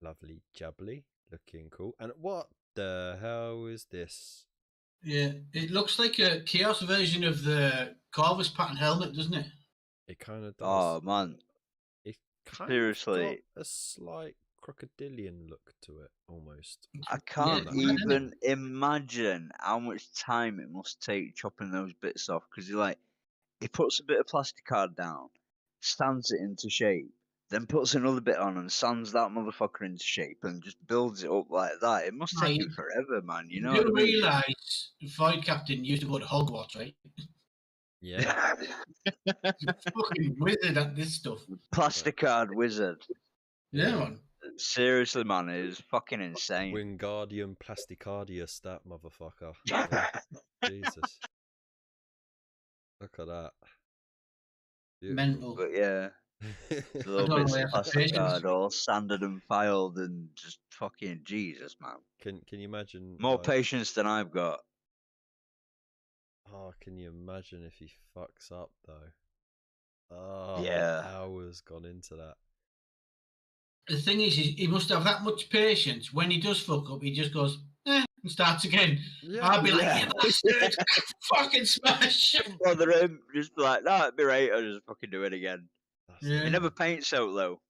Lovely jubbly, looking cool. And what the hell is this? Yeah, it looks like a Chaos version of the Corvus pattern helmet, doesn't it? It kind of does. Oh man, It kind seriously, of got a slight crocodilian look to it, almost. I can't even imagine how much time it must take chopping those bits off. Because he puts a bit of plastic card down, stands it into shape, then puts another bit on and sands that motherfucker into shape and just builds it up like that. It must take him forever, man. You know You what I mean? realise Void Captain used to go to Hogwarts, right? Yeah. Fucking wizard at this stuff. Plastic card wizard. Yeah, man. Seriously, man, it is fucking insane. Wingardium Plasticardius, that motherfucker. Yeah. Jesus. Look at that. Beautiful. Mental. But yeah, little bits of plastic card all sanded and filed and just fucking Jesus, man. Can you imagine? More patience than I've got. Oh, can you imagine if he fucks up though? Oh, yeah. Hours gone into that. The thing is, he must have that much patience. When he does fuck up, he just goes, and starts again. Yeah. I'll be like, you bastard, fucking smash. Don't bother him. Just be like, no, it'd be right. I'll just fucking do it again. Yeah. He never paints out though.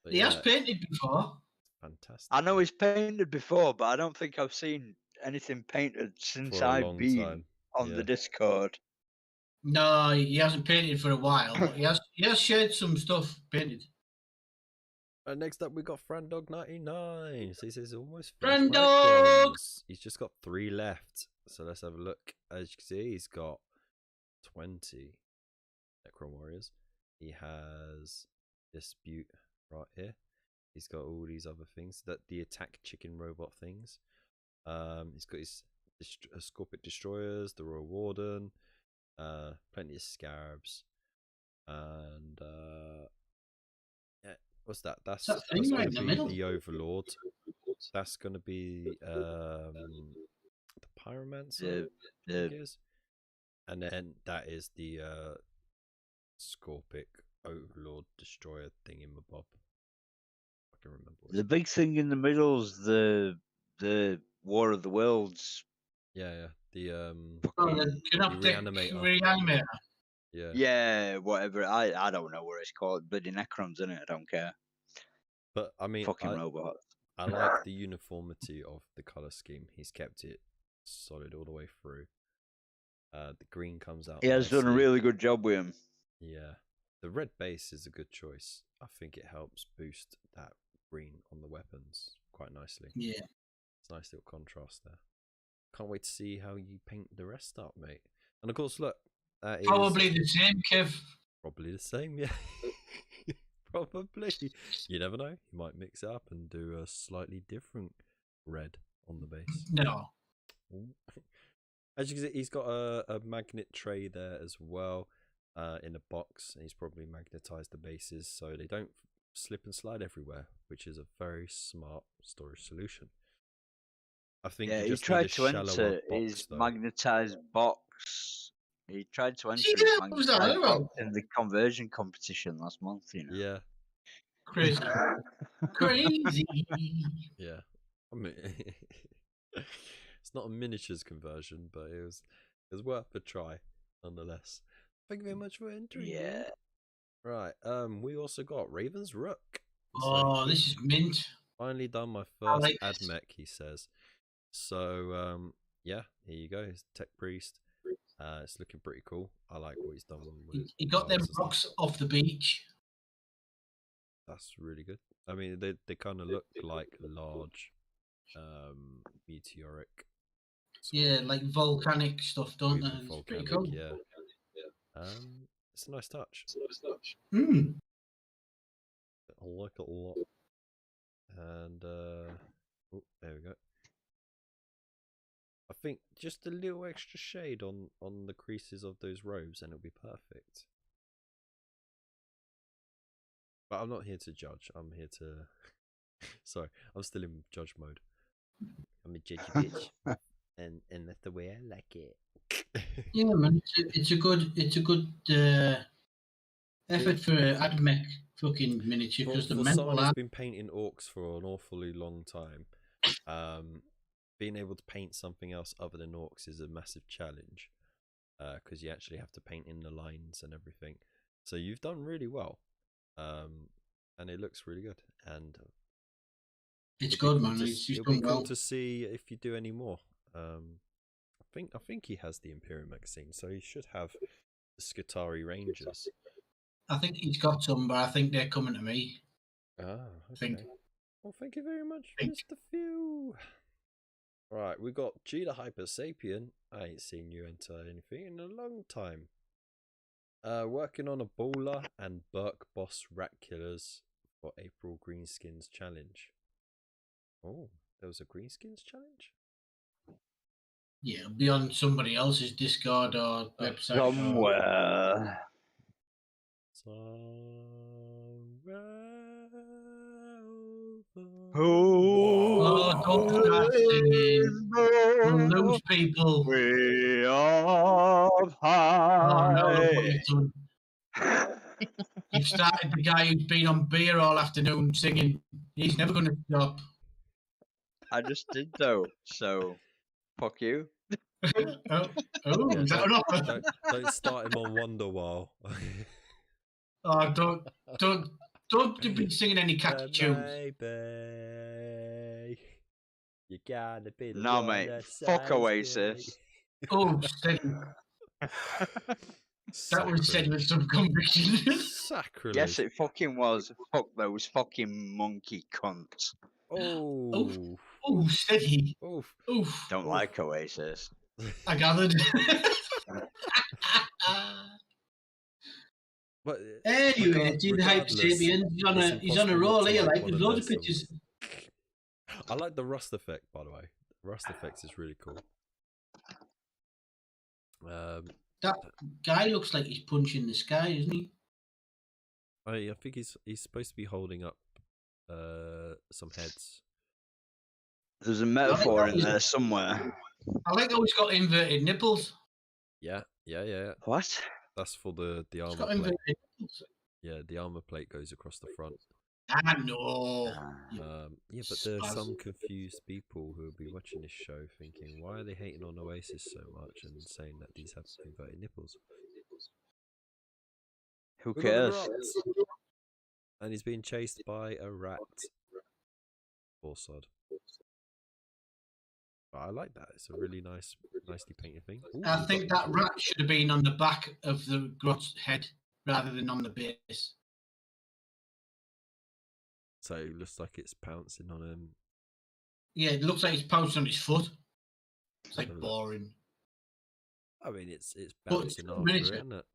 He has painted before. Fantastic. I know he's painted before, but I don't think I've seen anything painted since I've been on the Discord. No, he hasn't painted for a while, but he has shared some stuff painted. Next up, we got Frandog99. So he says almost Frandog! He's just got 3 left. So let's have a look. As you can see, he's got 20 Necron Warriors. He has Dispute right here. He's got all these other things. The attack chicken robot things. He's got his Scorpic Destroyers, the Royal Warden, plenty of Scarabs, and yeah, what's that? That's going to be the Overlord. That's going to be the Pyromancer, and then that is the Scorpic Overlord Destroyer thing in my bob. I can remember. The big thing in the middle is the War of the Worlds. Yeah. The reanimator. Yeah, whatever. I don't know what it's called. Bloody Necrons, innit? I don't care. But I mean, fucking robots. I like the uniformity of the color scheme. He's kept it solid all the way through. The green comes out. He has done a really good job with him. Yeah, the red base is a good choice. I think it helps boost that green on the weapons quite nicely. Yeah, it's a nice little contrast there. Can't wait to see how you paint the rest up, mate. And of course, look, that probably the same, Kev. Probably the same, yeah. Probably. You never know. You might mix it up and do a slightly different red on the base. No. As you can see, he's got a magnet tray there as well, in a box. He's probably magnetized the bases so they don't slip and slide everywhere, which is a very smart storage solution. I think he tried to enter his magnetized box. He tried to enter his magnetized box in the conversion competition last month, you know. Yeah. Crazy. Crazy. Yeah. I mean, it's not a miniatures conversion, but it was worth a try nonetheless. Thank you very much for entering. Yeah. Right. We also got Raven's Rook. Oh, this is mint. Finally done my first AdMech, he says. So yeah, here you go. It's Tech Priest. It's looking pretty cool. I like what he's done with he got them rocks off the beach. That's really good. I mean, they kind of look like large meteoric. Yeah, like volcanic stuff, don't they? It's pretty cool. Yeah. It's a nice touch. I like it a lot. And oh, there we go. I think just a little extra shade on the creases of those robes and it'll be perfect. But I'm not here to judge. I'm here to... Sorry, I'm still in judge mode. I'm a judgy bitch. and that's the way I like it. Yeah, man. It's a good effort for AdMech fucking miniature because the for mental someone who's been painting orcs for an awfully long time, being able to paint something else other than orcs is a massive challenge, because you actually have to paint in the lines and everything. So you've done really well, and it looks really good. And it's good, man. It'll be cool to see if you do any more. I think he has the Imperial magazine, so he should have the Skitarii Rangers. I think he's got some, but I think they're coming to me. Ah, okay. Well, thank you very much, Mr. Few. Right, we got G the Hyper Sapien. I ain't seen you enter anything in a long time. Working on a Bowler and Burke Boss Rat Killers for April Greenskins Challenge. Oh, there was a Greenskins Challenge? Yeah, it'll be on somebody else's Discord or website. Somewhere. Oh, don't start singing. We'll lose people. We are high. Oh, no, look what you've done. You've started the guy who's been on beer all afternoon singing. He's never going to stop. I just did though, so fuck you. Yeah, is that an offer? Don't start him on Wonderwall. Oh, don't be singing any catchy tunes. Baby, you gotta be the No, one mate. that Fuck says Oasis. Oh, steady. That was said with some conviction. Sacrilege. Yes, it fucking was. Fuck those fucking monkey cunts. Oh. Oh, steady. Oof. Oof. Don't like Oasis. I gathered. But anyway, G Hype Sapien, he's on a roll here, like with loads of pictures. I like the rust effect, by the way. The rust effect is really cool. That guy looks like he's punching the sky, isn't he? I think he's supposed to be holding up some heads. There's a metaphor in there somewhere. I like how he's got inverted nipples. Yeah. What? That's for the armor got plate. inverted nipples. Yeah, the armor plate goes across the front. I know. Yeah, but there are some confused people who will be watching this show thinking, why are they hating on Oasis so much and saying that these have inverted nipples? Who cares? And he's being chased by a rat. Poor sod. But I like that. It's a really nicely painted thing. Ooh, I think that rat should have been on the back of the grot's head rather than on the base. So it looks like it's pouncing on him. Yeah, it looks like it's pouncing on his foot. It's like boring. I mean, it's bouncing after it, isn't it?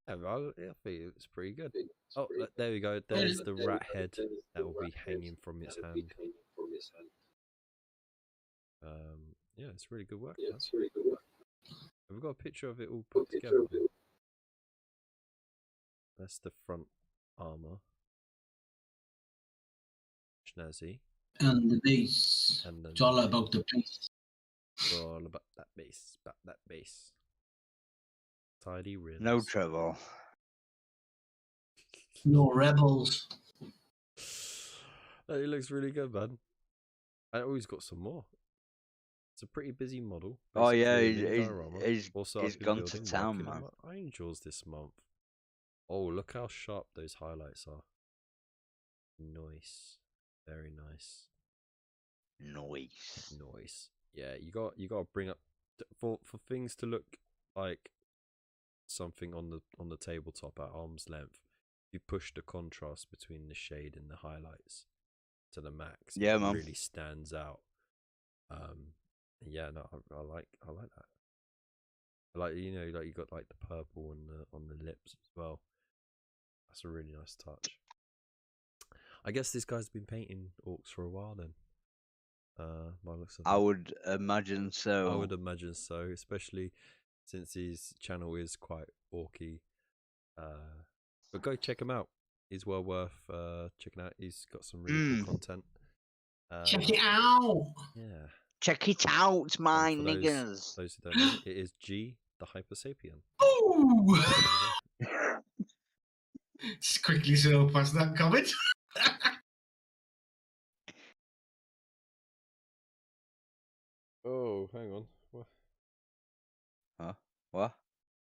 Yeah, I think it's pretty good. Oh, there we go. There's the rat head that will be hanging from its hand. Yeah, it's really good work. Have we got a picture of it all put together? That's the front armor. Snazzy. And the base. It's all about the base. All about that base. Tidy rims. No trouble. No rebels. It looks really good, man. I always got some more. It's a pretty busy model. Oh yeah, he's gone to town, man. Angels this month. Oh, look how sharp those highlights are. Nice. Very nice. Nice. Yeah, you got to bring up for things to look like something on the tabletop at arm's length. You push the contrast between the shade and the highlights to the max. Yeah, it man. Really stands out. Yeah, no, I like that. I like, you know, like you got like the purple on the lips as well. That's a really nice touch. I guess this guy's been painting orcs for a while then. By looks of I would imagine so. I would imagine so, especially since his channel is quite orky. But go check him out. He's well worth checking out. He's got some really cool content. Check it out. Yeah. Check it out, my niggas. Those who don't know, it is G the Hyper Sapien. Ooh. quickly sail past that comment. Oh, hang on. What? Huh? What?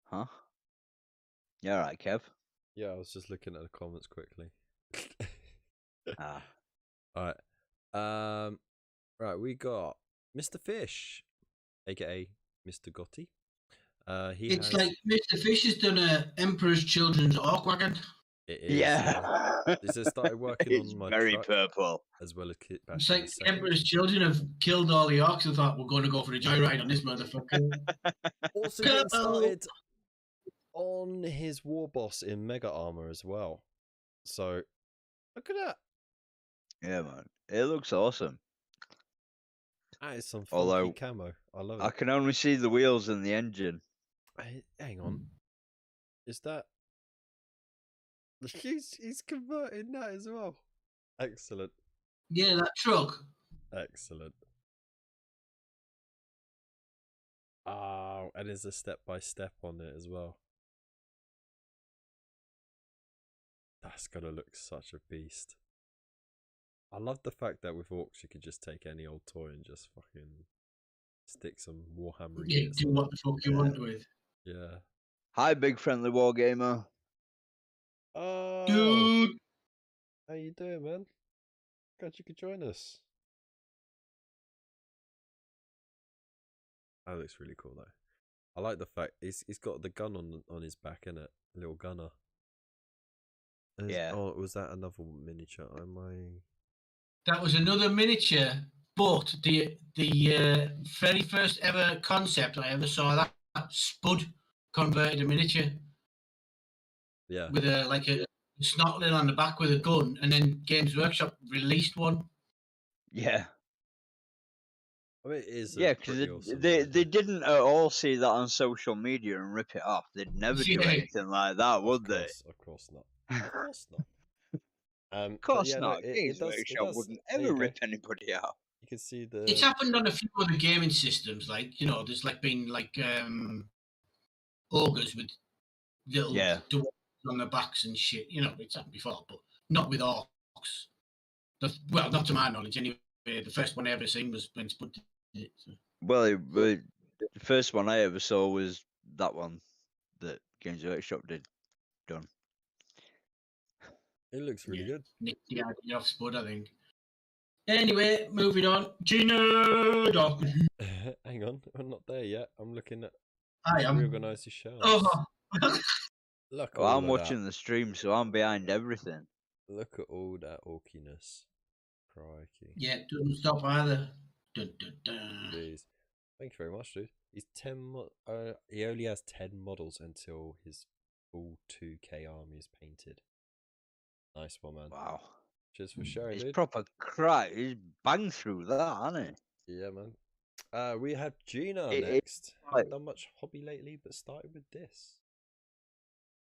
Huh? You alright, Kev? Yeah, I was just looking at the comments quickly. Ah. Alright. Right, we got Mr. Fish, aka Mr. Gotti. It's like Mr. Fish has done a Emperor's Children's Orc Wagon. It is. Yeah. This has started working It's on my very truck purple. as well as Kit It's Bashing like the second. Emperor's Children have killed all the orcs and thought, we're going to go for a joyride on this motherfucker. Also getting started on his war boss in Mega Armor as well. So, look at that. Yeah, man. It looks awesome. That is some Although, funky camo. I love I it. can only see the wheels and the engine. Hang on. Is that... He's converting that as well. Excellent. Yeah, that truck. Excellent. Oh, and there's a step-by-step on it as well. That's gonna look such a beast. I love the fact that with Orcs you could just take any old toy and just fucking stick some Warhammer. Yeah, do what the fuck you want with. Yeah. Hi, big friendly wargamer. Oh, Dude. how you doing, man? Glad you could join us. That looks really cool though. I like the fact he's got the gun on his back, innit? Little gunner. Yeah. Oh, was that another miniature? That was another miniature, but the very first ever concept I ever saw that Spud converted a miniature. Yeah. With a snorkeling on the back with a gun, and then Games Workshop released one. Yeah. I mean, it is. Yeah, because awesome they didn't at all see that on social media and rip it off. They'd never do anything like that, would they? Of course not. Of course not. Of course yeah, not. No, Games Workshop wouldn't ever rip anybody off. You can see the. It's happened on a few other gaming systems, like there's been ogres with little doors on their backs and shit. It's happened before, but not with orcs. Well, not to my knowledge, anyway. The first one I ever seen was when Spud did it. So. Well, the first one I ever saw was that one that Games Workshop did. Done. It looks really good. Nicked the idea off Spud, I think. Anyway, moving on. Gino! Hang on, I'm not there yet. I'm looking at. I am. Reorganise your shelves. Oh. Look. Well, I'm watching the stream, so I'm behind everything. Look at all that orkiness. Crikey. Yeah, it doesn't stop either. Dun, dun, dun. Jeez. Thank you very much, dude. He's 10. He only has 10 models until his full 2K army is painted. Nice one, man. Wow. Cheers for sharing, He's dude. proper crack. He's banged through that, hasn't he? Yeah, man. We have Gina next. Haven't done much hobby lately, but started with this.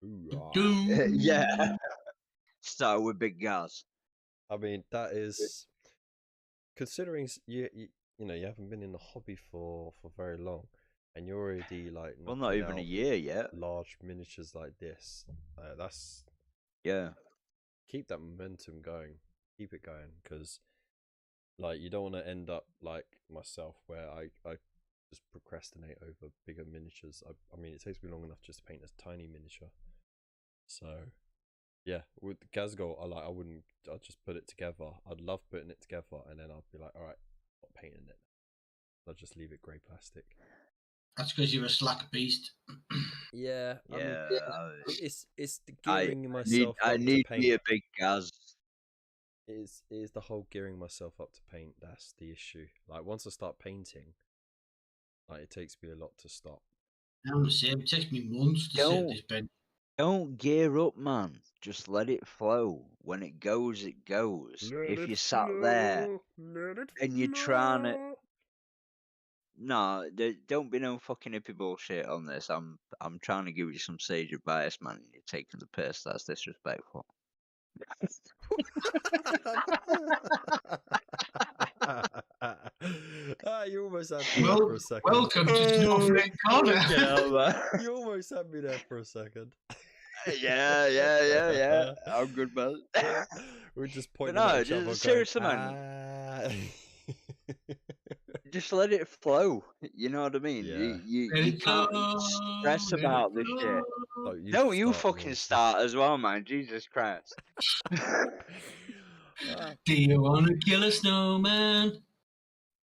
Yeah. Started with big gas. I mean, that is considering you haven't been in the hobby for very long, and you're already like not even a year yet. Large miniatures like this, that's keep that momentum going, keep it going, because like you don't want to end up like myself where I just procrastinate over bigger miniatures. I mean, it takes me long enough just to paint a tiny miniature, so. Yeah, with Gazgol, I'd just put it together. I'd love putting it together, and then I'd be like, all right, not painting it. I'll just leave it grey plastic. That's because you're a slack beast. Yeah, yeah. I mean, it's the gearing myself. I need to be a big Gaz. It is the whole gearing myself up to paint. That's the issue. Like once I start painting, like it takes me a lot to stop. I'm the same. It takes me months to set this bed. Don't gear up, man. Just let it flow. When it goes, it goes. If you sat there and you're trying to... No, don't be no fucking hippie bullshit on this. I'm trying to give you some sage advice, man. You're taking the piss. That's disrespectful. You almost had me there for a second. Welcome to Snowflake Corner. You almost had me there for a second. Yeah. I'm good, man. We're just pointing no, at each other, seriously, going, man. Just let it flow. You know what I mean? Yeah. You can't stress about this shit. No, you fucking start as well, man. Jesus Christ. Do you want to kill a snowman?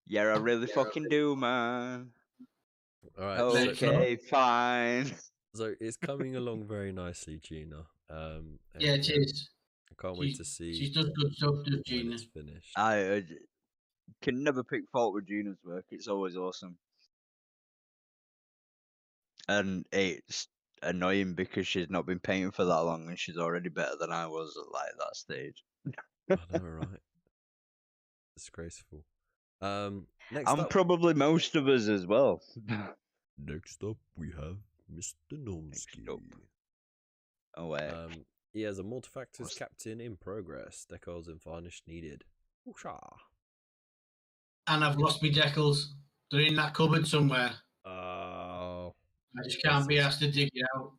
Yeah, I really fucking do, man. All right. Okay, fine. So it's coming along very nicely, Gina. Yeah, it is. I can't wait to see. She does good stuff, does when Gina? it's finished. I can never pick fault with Gina's work. It's always awesome. And it's annoying because she's not been painting for that long and she's already better than I was at like that stage. I know, right? Disgraceful. Next I'm up, probably most of us as well. Next up, we have Mr. Nomsky. Oh wait. He has a multi-factors captain in progress. Decals and varnish needed. Whoosha. And I've lost my decals. They're in that cupboard somewhere. Oh. I just can't be asked to dig it out.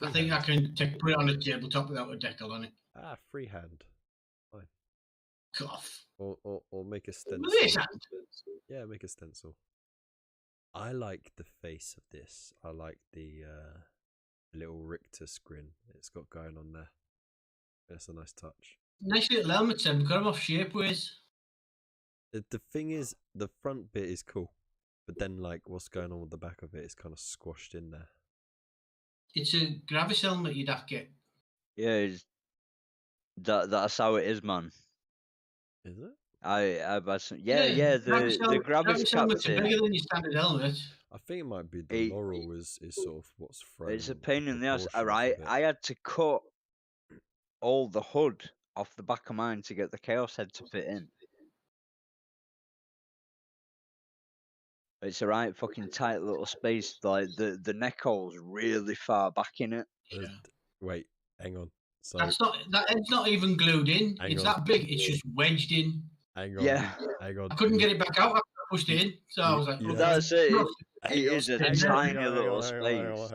I think I can put it on a tabletop without a decal on it. Freehand. Fine. Cough. Or make a stencil. With this hand? Yeah, make a stencil. I like the face of this. I like the little rictus grin it's got going on there. That's a nice touch. Nice little helmet, Sam. Got them off Shapeways. The thing is, the front bit is cool, but then like what's going on with the back of it is kind of squashed in there. It's a Gravis helmet you'd have to get. Yeah, that's how it is, man. Is it? I've had some. Yeah. The Gravis helmet's bigger than your standard helmet. I think it might be the laurel is sort of what's thrown. It's a pain in the ass. Alright, I had to cut all the hood off the back of mine to get the Chaos head to fit in. It's a right fucking tight little space. Like the neck hole's really far back in it. Yeah. Wait, hang on. So that head's not even glued in. It's that big. It's just wedged in. Hang on. Yeah. Hang on. I couldn't get it back out after I pushed it in, so I was like, well, that's it. It is a tiny little space.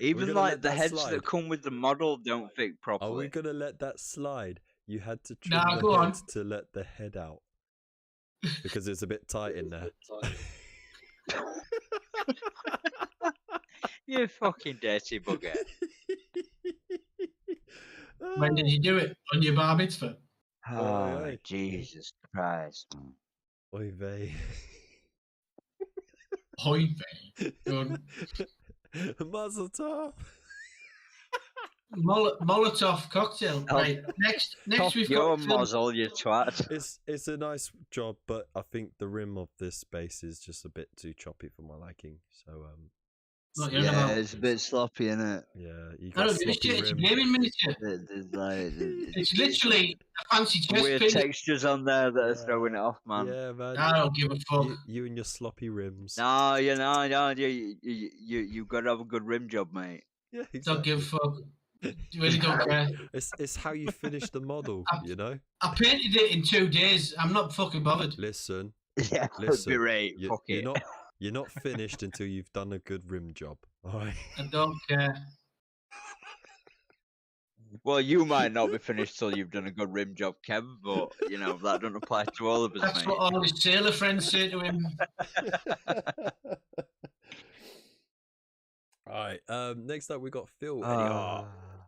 Even like the heads that come with the model don't fit properly. Are we gonna let that slide? You had to trim the head to let the head out because it's a bit tight in there. You fucking dirty bugger. When did you do it? On your bar mitzvah? Oh, Jesus Christ, man. Oy vey. Oy vey. Good. Mazel tov. Molotov cocktail. Right. Next we've your got muzzle, you twat. It's a nice job, but I think the rim of this space is just a bit too choppy for my liking. So yeah, it's a bit sloppy, isn't it? Yeah, you got sloppy rim. It's a gaming miniature. It's literally a fancy chest weird pin. Textures on there that are throwing it off, man. Yeah, man. I don't give a fuck. You and your sloppy rims. No, you got to have a good rim job, mate. Yeah, exactly. Don't give a fuck. Really don't care. It's how you finish the model, you know. I painted it in 2 days. I'm not fucking bothered. Listen. Yeah, listen. Be right. Fuck it. You're not finished until you've done a good rim job. All right. I don't care. Well, you might not be finished till you've done a good rim job, Kev, but you know that doesn't apply to all of us. That's mate. what all his sailor friends say to him. Alright, next up we got Phil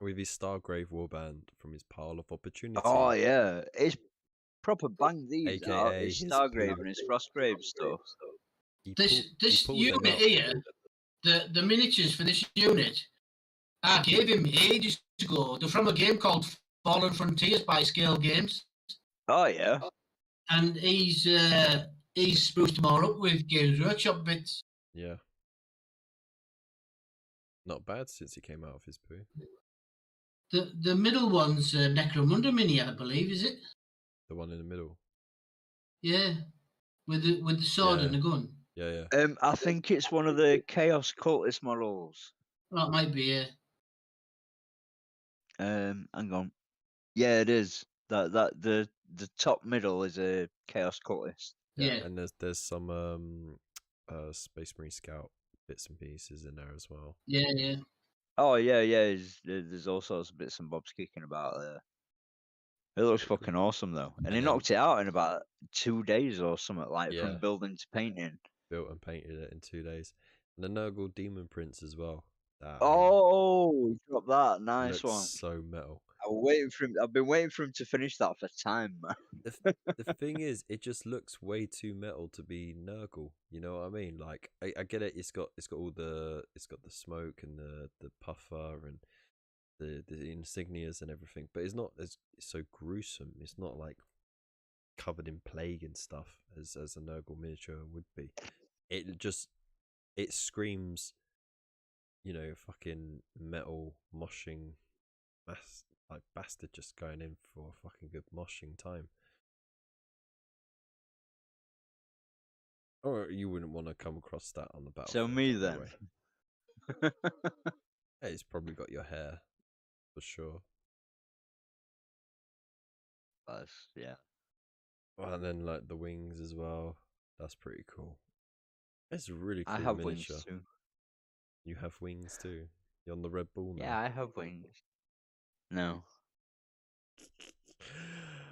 with his Stargrave warband from his pile of opportunity. Oh yeah, it's proper bang these out. AKA It's Stargrave and his Frostgrave stuff. This unit here, the miniatures for this unit, I gave him ages ago. They're from a game called Fallen Frontiers by Scale Games. Oh yeah. And he's spruced them all up with Games Workshop bits. Yeah. Not bad since he came out of his poo. The middle one's Necromunda mini, I believe, is it? The one in the middle. Yeah, with the sword and the gun. Yeah. I think it's one of the Chaos Cultist models. Well, it might be. Yeah. Hang on. Yeah, it is. That the top middle is a Chaos Cultist. Yeah. And there's some Space Marine Scout bits and pieces in there as well. Yeah. Oh yeah, yeah. There's all sorts of bits and bobs kicking about there. It looks fucking awesome though, and he knocked it out in about 2 days or something, like from building to painting. Built and painted it in 2 days, and the Nurgle Demon Prince as well. Oh, drop that, nice looks one. so metal. I've been waiting for him to finish that for time, man. The thing is, it just looks way too metal to be Nurgle. You know what I mean? Like, I get it. It's got the smoke and the puffer and the insignias and everything, but it's not it's so gruesome. It's not like covered in plague and stuff as a Nurgle miniature would be. It screams, you know, fucking metal moshing like bastard just going in for a fucking good moshing time. Or you wouldn't want to come across that on the battlefield. So me then. Hey, it's probably got your hair, for sure. Yeah. Well, and then like the wings as well. That's pretty cool. It's a really cool I have miniature. wings too. You have wings too. You're on the Red Bull now. Yeah, I have wings. No.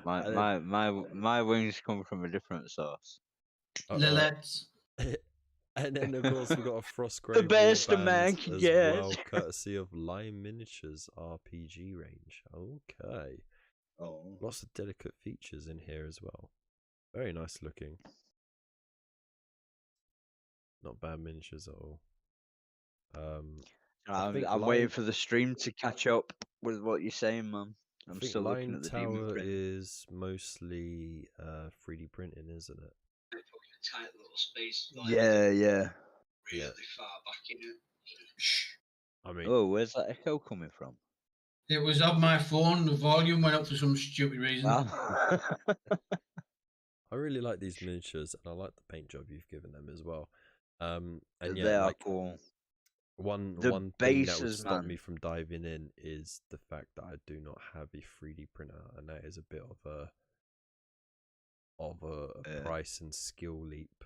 My wings come from a different source. Lilets. And then of course we've got a Frostgrave The best a man warband can as get. well, courtesy of Lime Miniatures RPG range. Okay. Oh. Lots of delicate features in here as well. Very nice looking. Not bad miniatures at all. I'm waiting for the stream to catch up with what you're saying, man. I'm still looking at the Tower demon print. is mostly 3D printing, isn't it? Tight little space. Yeah. Really far back in it. I mean, Oh, where's that echo coming from? It was on my phone. The volume went up for some stupid reason. Ah. I really like these miniatures, and I like the paint job you've given them as well. And yeah, they are like cool. one thing that would stop me from diving in is the fact that I do not have a 3D printer, and that is a bit of a price and skill leap,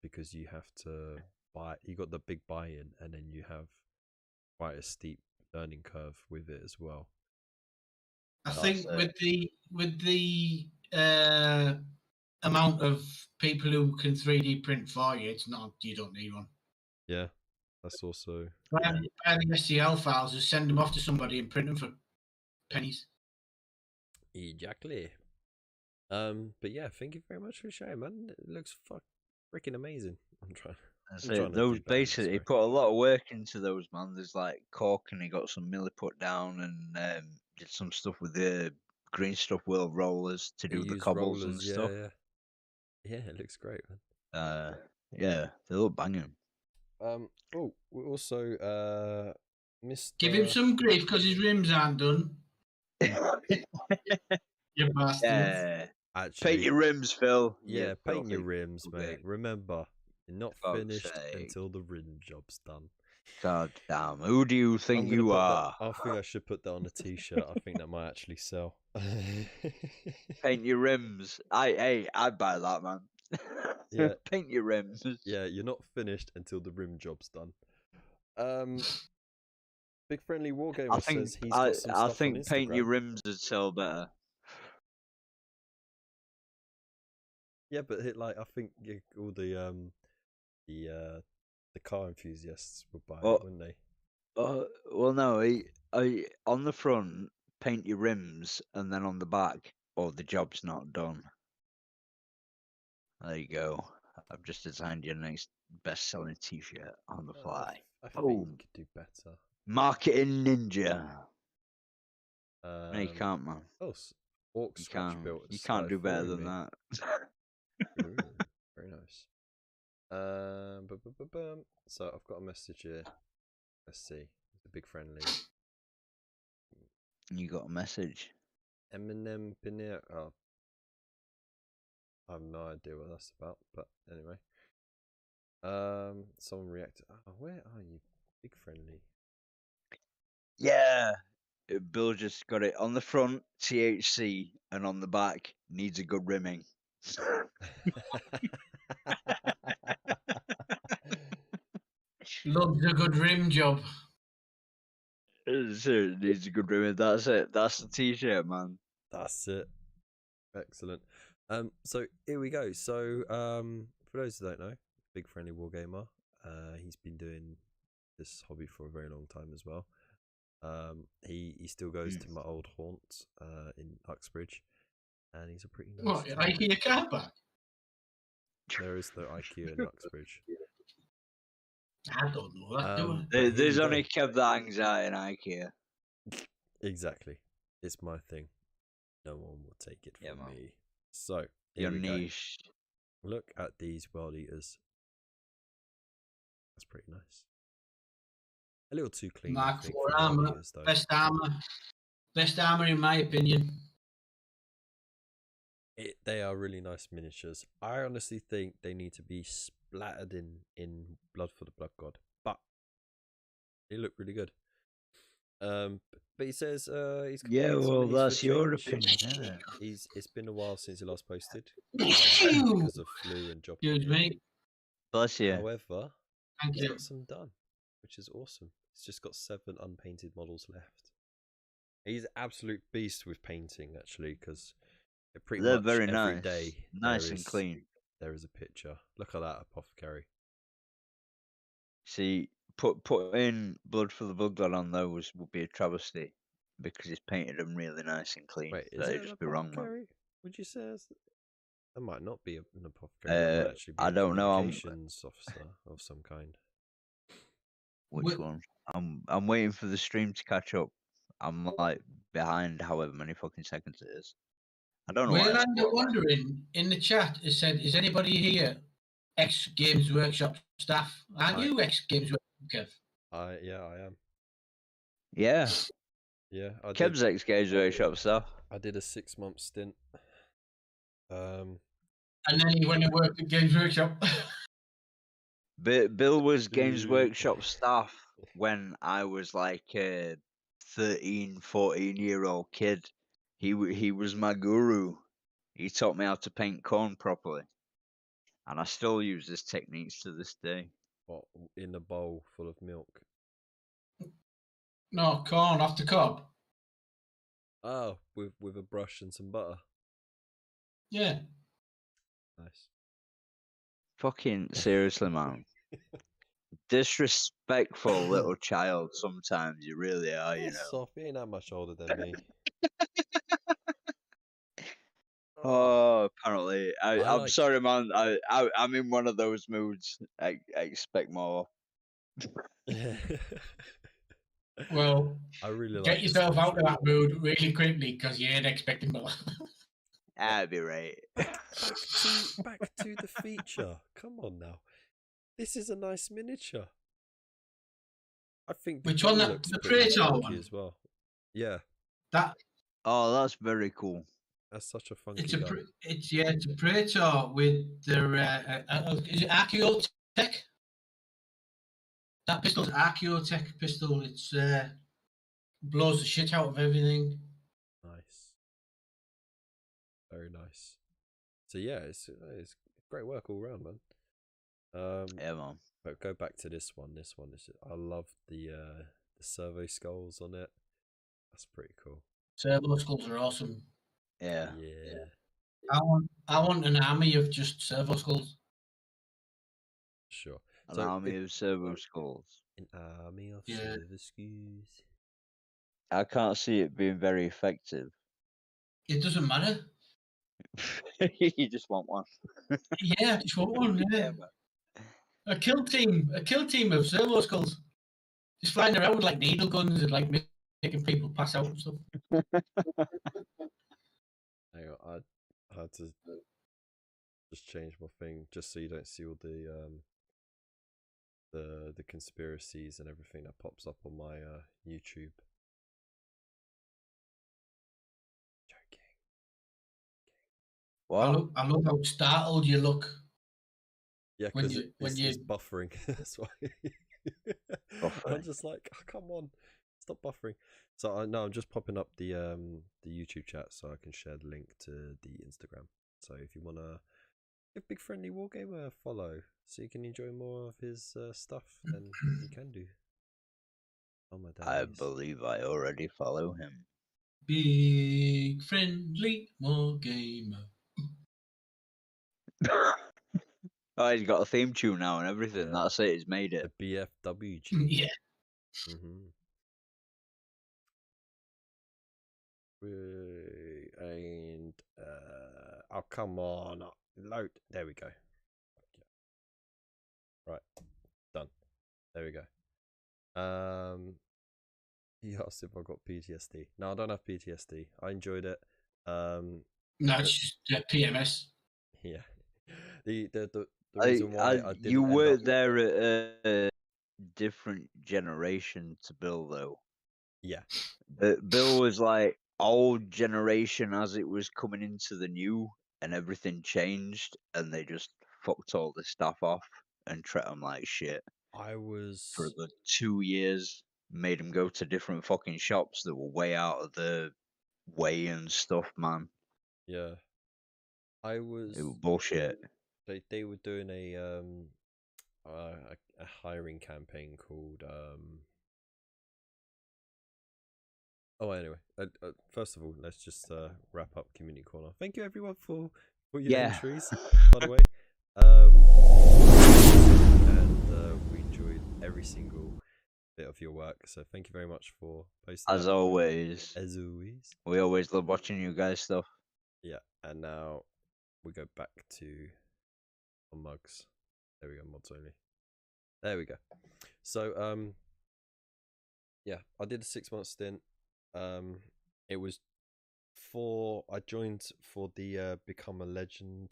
because you have to buy. You got the big buy-in, and then you have quite a steep learning curve with it as well. I think with the amount of people who can 3D print for you, it's not. You don't need one. Yeah, that's also. Buy the STL files, just send them off to somebody and print them for pennies. Exactly. But yeah, thank you very much for sharing, man. It looks freaking amazing. I'm trying those basically, he put a lot of work into those, man. There's like cork, and he got some milli put down, and did some stuff with the green stuff wheel rollers to do the cobbles and stuff. Yeah, it looks great, man. Yeah, they look banging. Oh, we also Mr. Give him some grief because his rims aren't done. You bastard. Yeah. Actually, paint your rims, Phil. Yeah, paint your rims, mate. Remember, you're not finished sake. until the rim job's done. God damn, who do you think you are? I think I should put that on a t-shirt. I think that might actually sell. Paint your rims. I'd buy that, man. Yeah. Paint your rims. Yeah, you're not finished until the rim job's done. Big Friendly Wargamer says he's got some stuff I think on paint Instagram. your rims would sell better. Yeah, but I think all the car enthusiasts would buy it, wouldn't they? Well, no. On the front, paint your rims, and then on the back, the job's not done. There you go. I've just designed your next best-selling T-shirt on the fly. I think you could do better. Marketing ninja. No, you Um, can't, man. Orc You Scratch can't. built You can't do better than me. that. Ooh, very nice. So I've got a message here. Let's see. The Big Friendly. You got a message. Eminem Pinero. Oh, I have no idea what that's about, but anyway. Someone reacted. Oh, where are you, Big Friendly? Yeah. Bill just got it on the front, THC, and on the back, needs a good rimming. Loves a good rim job. It needs a good remake. That's it. That's the t-shirt, man. That's it. Excellent. So here we go. So for those who don't know, Big Friendly Wargamer, he's been doing this hobby for a very long time as well. He still goes to my old haunt in Uxbridge, and he's a pretty nice. What, IKEA car park? There is no IKEA in Uxbridge. I don't know that, do I? There's only Kev that hangs out in IKEA. Exactly. It's my thing. No one will take it from man. me. So, Your niche. Look at these world eaters. That's pretty nice. A little too clean. Mark I think, IV for world armor. eaters, though. Best armor in my opinion. They are really nice miniatures. I honestly think they need to be splattered in Blood for the Blood God, but they look really good. But he says he's that's your opinion, isn't it? It's been a while since he last posted because of flu and job. Excuse me. Bless you. However, Thank he's you. got some done, which is awesome. He's just got 7 unpainted models left. He's an absolute beast with painting, actually, because They're much very every nice. day Nice and clean. There is a picture. Look at that apothecary. See, put in Blood for the Blood God on those would be a travesty because he's painted them really nice and clean. Wait, is That'd it an just be wrong, man. apothecary? Would you say that might not be an apothecary? That might actually be I a don't know. communications officer of some kind. Which one? I'm waiting for the stream to catch up. I'm like behind however many fucking seconds it is. I don't know. Waylander Wondering in the chat has said, "Is anybody here ex Games Workshop staff? Aren't you ex Games Workshop, Kev?" Yeah, I am. Yeah. Yeah, Kev's ex Games Workshop stuff. I did a 6-month stint. And then he went and worked at Games Workshop. Bill was Games Workshop staff when I was like a 13, 14-year-old kid. He was my guru. He taught me how to paint corn properly. And I still use his techniques to this day. What, in a bowl full of milk? No, corn off the cob. Oh, with a brush and some butter. Yeah. Nice. Fucking seriously, man. Disrespectful little child sometimes you really are, you know. Soft, he ain't that much older than me. Oh, apparently. I'm like... sorry, man. I'm in one of those moods. I expect more. Well, I really get yourself out of that mood really quickly because you ain't expecting more. That'd be right. Back to the feature. Come on now. This is a nice miniature. I think which one? The Praetor one as well. Yeah. That. Oh, that's very cool. That's such a funky it's a gun. it's a Praetor with the is it Archaeotech? That pistol's Archaeotech pistol. It's blows the shit out of everything. Nice. Very nice. So yeah, it's great work all around, man. Yeah, man. But go back to this one. This one is. I love the servo skulls on it. That's pretty cool. Servo skulls are awesome. Yeah. Yeah. I want an army of just servo skulls. Sure. An army of servo skulls. An army of servo skulls. I can't see it being very effective. It doesn't matter. You just want one. Yeah, I just want one. Yeah. A kill team of servo skulls, just flying around with like needle guns and like making people pass out and stuff. Hang on, I had to just change my thing just so you don't see all the conspiracies and everything that pops up on my YouTube. Joking. What? I love how startled you look. Yeah, because it's buffering. That's why. I'm just like, oh, come on, stop buffering. So I'm just popping up the YouTube chat so I can share the link to the Instagram. So if you wanna give Big Friendly Wargamer a follow so you can enjoy more of his stuff, then you can do. Oh my days. I believe I already follow him. Big friendly wargamer. Oh, he's got a theme tune now and everything. Yeah. That's it. He's made it. The BFWG. Yeah. And oh come on, load. There we go. Right, done. There we go. He asked if I got PTSD. No, I don't have PTSD. I enjoyed it. No, it's just PMS. Yeah. The reason why I didn't you end were up... there at a different generation to Bill, though. Yeah. Bill was like old generation as it was coming into the new, and everything changed, and they just fucked all this stuff off and treat them like shit. I was for the 2 years, made him go to different fucking shops that were way out of the way and stuff, man. Yeah. I was... It was bullshit. They were doing a hiring campaign called Oh, anyway, first of all, let's just wrap up Community Corner. Thank you everyone for your entries, by the way. And we enjoyed every single bit of your work, so thank you very much for posting. As always. As always. We always love watching you guys stuff. Yeah, and now we go back to mugs. There we go, mods only. There we go. So, yeah, I did a 6-month stint. It was I joined for the Become a Legend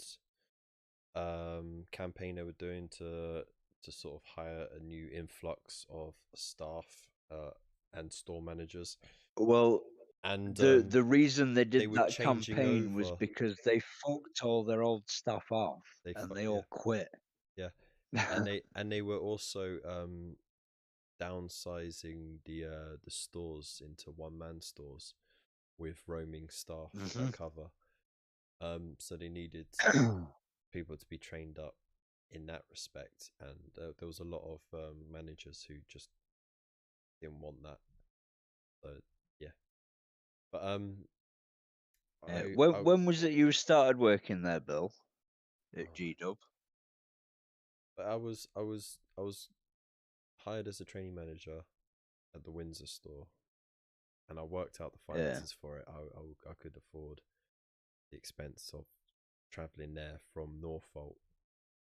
campaign they were doing to sort of hire a new influx of staff and store managers. Well, and the reason they did that changing campaign was over. because they fucked all their old stuff off and they all quit. Yeah. and they were also downsizing the stores into one-man stores with roaming staff per cover. So they needed people to be trained up in that respect, and there was a lot of managers who just didn't want that. So yeah, but when was it you started working there, Bill? At G-Dub? But I was hired as a training manager at the Windsor store, and I worked out the finances for it. I could afford the expense of traveling there from Norfolk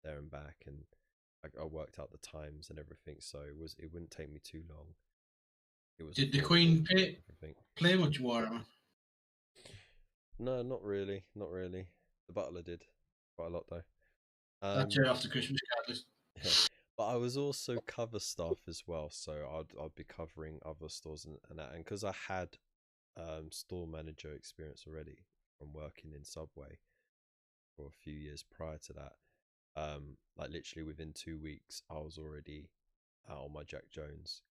there and back, and I worked out the times and everything, so it wouldn't take me too long. Did the Queen play much Warhammer? No, not really. The Butler did quite a lot though. That's off the Christmas card list. Yeah. But I was also cover staff as well, so I'd be covering other stores and that, and because I had store manager experience already from working in Subway for a few years prior to that, like literally within 2 weeks I was already out on my Jack Jones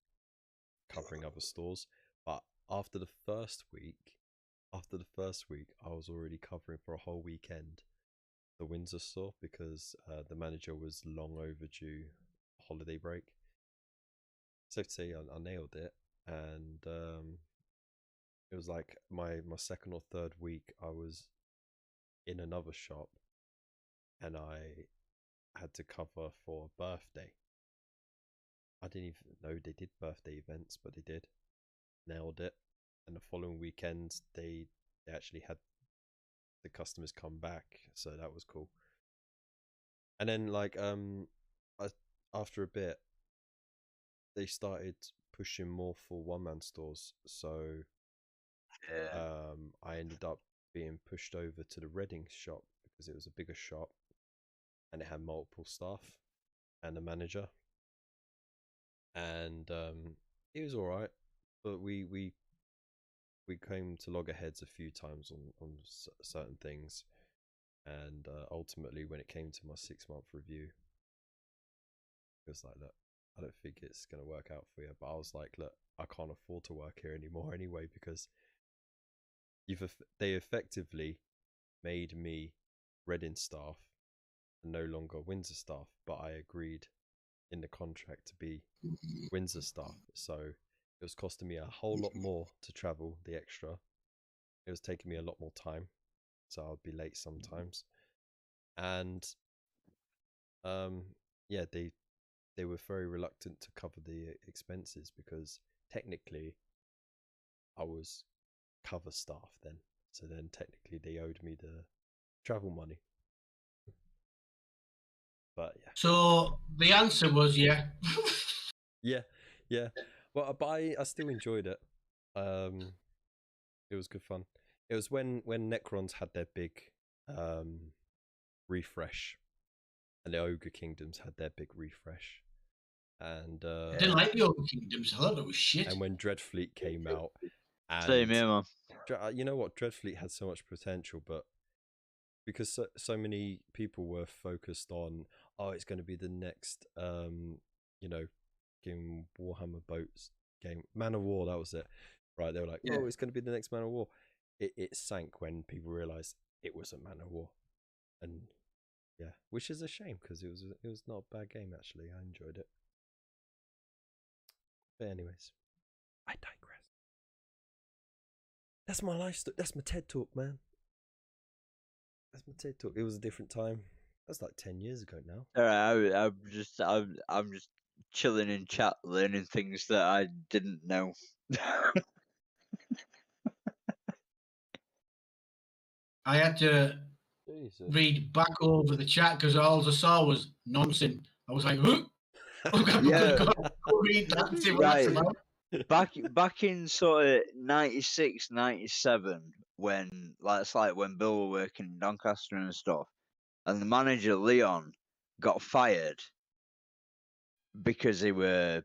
covering other stores. But after the first week I was already covering for a whole weekend the Windsor store, because the manager was long overdue holiday break. So to say, I nailed it, and it was like my second or third week I was in another shop, and I had to cover for a birthday. I didn't even know they did birthday events, but they did. Nailed it. And the following weekend they actually had the customers come back, so that was cool. And then like after a bit they started pushing more for one-man stores, so I ended up being pushed over to the Reading shop because it was a bigger shop and it had multiple staff and a manager, and it was all right, but we came to loggerheads a few times on certain things, and ultimately when it came to my 6-month review, it was like, look, I don't think it's going to work out for you. But I was like, look, I can't afford to work here anymore anyway, because they effectively made me Reading staff and no longer Windsor staff, but I agreed in the contract to be Windsor staff. So it was costing me a whole lot more to travel the extra. It was taking me a lot more time, so I'd be late sometimes. And yeah, they were very reluctant to cover the expenses because technically I was cover staff then. So then technically they owed me the travel money. But yeah. So the answer was yeah. yeah. Well, but I still enjoyed it. It was good fun. It was when Necrons had their big refresh, and the Ogre Kingdoms had their big refresh, and I didn't like the Ogre Kingdoms. I thought it was shit. And when Dreadfleet came out, and same here, man. You know what? Dreadfleet had so much potential, but because so many people were focused on, oh, it's going to be the next, game Warhammer boats game, Man of War. That was it, right? They were like, oh, it's going to be the next Man of War. It sank when people realized it wasn't Man of War, and yeah, which is a shame because it was not a bad game actually. I enjoyed it. But anyways, I digress. That's my life story. That's my TED talk, man. That's my TED talk. It was a different time. That's like 10 years ago now. All right, I'm just chilling in chat, learning things that I didn't know. I had to read back over the chat because all I saw was nonsense. I was like, huh? Yeah. Go read that and see what that's about. Back in sort of 96, 97, when when Bill were working in Doncaster and stuff, and the manager Leon got fired because they were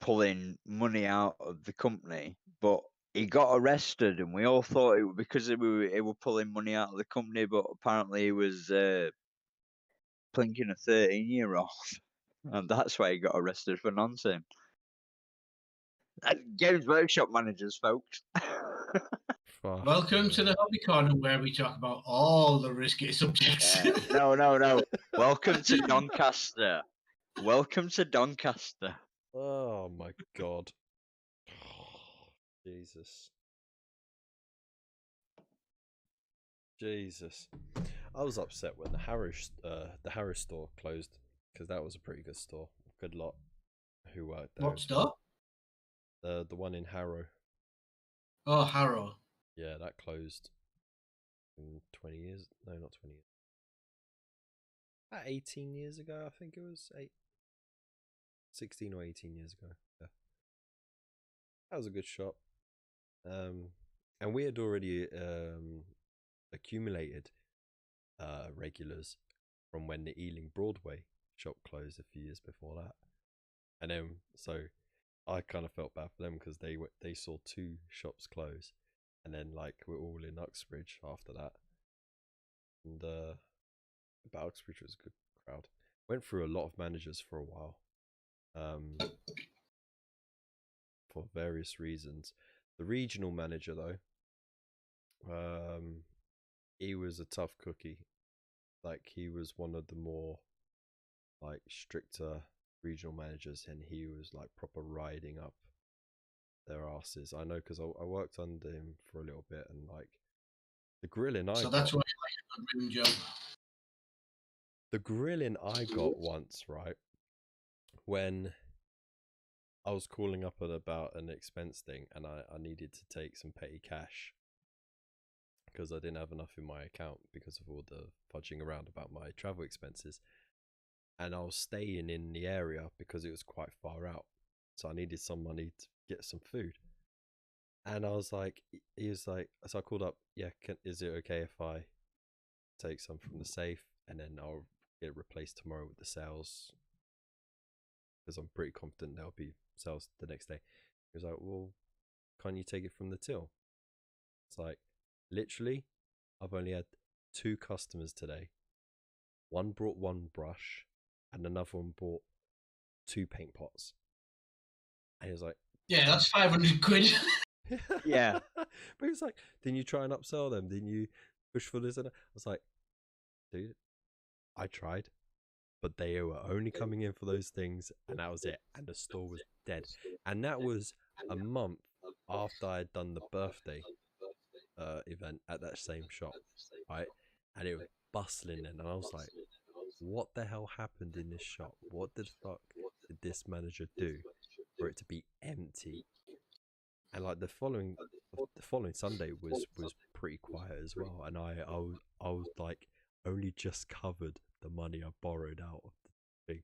pulling money out of the company, but he got arrested, and we all thought it was because they were pulling money out of the company, but apparently he was plinking a 13-year-old, and that's why he got arrested for nonsense. Games Workshop managers, folks. Welcome to the Hobby Corner, where we talk about all the risky subjects. No. Welcome to Doncaster. Welcome to Doncaster. Oh my god. Jesus. I was upset when the Harrow store closed because that was a pretty good store. Good lot who worked there. What store? The one in Harrow. Oh, Harrow. Yeah, that closed in 20 years. No, not 20 years. About 18 years ago, I think it was 16 or 18 years ago. Yeah. That was a good shop. And we had already accumulated regulars from when the Ealing Broadway shop closed a few years before that. And then, so I kind of felt bad for them because they saw 2 shops close. And then, like, we're all in Uxbridge after that. And but Uxbridge was a good crowd. Went through a lot of managers for a while. For various reasons. The regional manager, though, he was a tough cookie. Like, he was one of the more, like, stricter regional managers, and he was, like, proper riding up their asses. I know because I worked under him for a little bit, and like the grilling I got. So that's why you like a good rim job. The grilling I got once, right, when I was calling up about an expense thing, and I needed to take some petty cash because I didn't have enough in my account because of all the fudging around about my travel expenses, and I was staying in the area because it was quite far out, so I needed some money to get some food. And I was like, he was like, so I called up, yeah, is it okay if I take some from the safe and then I'll get it replaced tomorrow with the sales? Because I'm pretty confident there'll be sales the next day. He was like, well, can't you take it from the till? It's like, literally, I've only had 2 customers today. One brought 1 brush and another one bought 2 paint pots. And he was like, yeah, that's 500 quid. Yeah. But he was like, didn't you try and upsell them? Didn't you push for this? And I was like, dude, I tried. but they were only coming in for those things, and that was it. And the store was dead. And that was a month after I had done the birthday event at that same shop, right? And it was bustling then, and I was like, what the hell happened in this shop? What the fuck did this manager do for it to be empty? And like the following Sunday was pretty quiet as well, and I was like only just covered the money I borrowed out of the thing.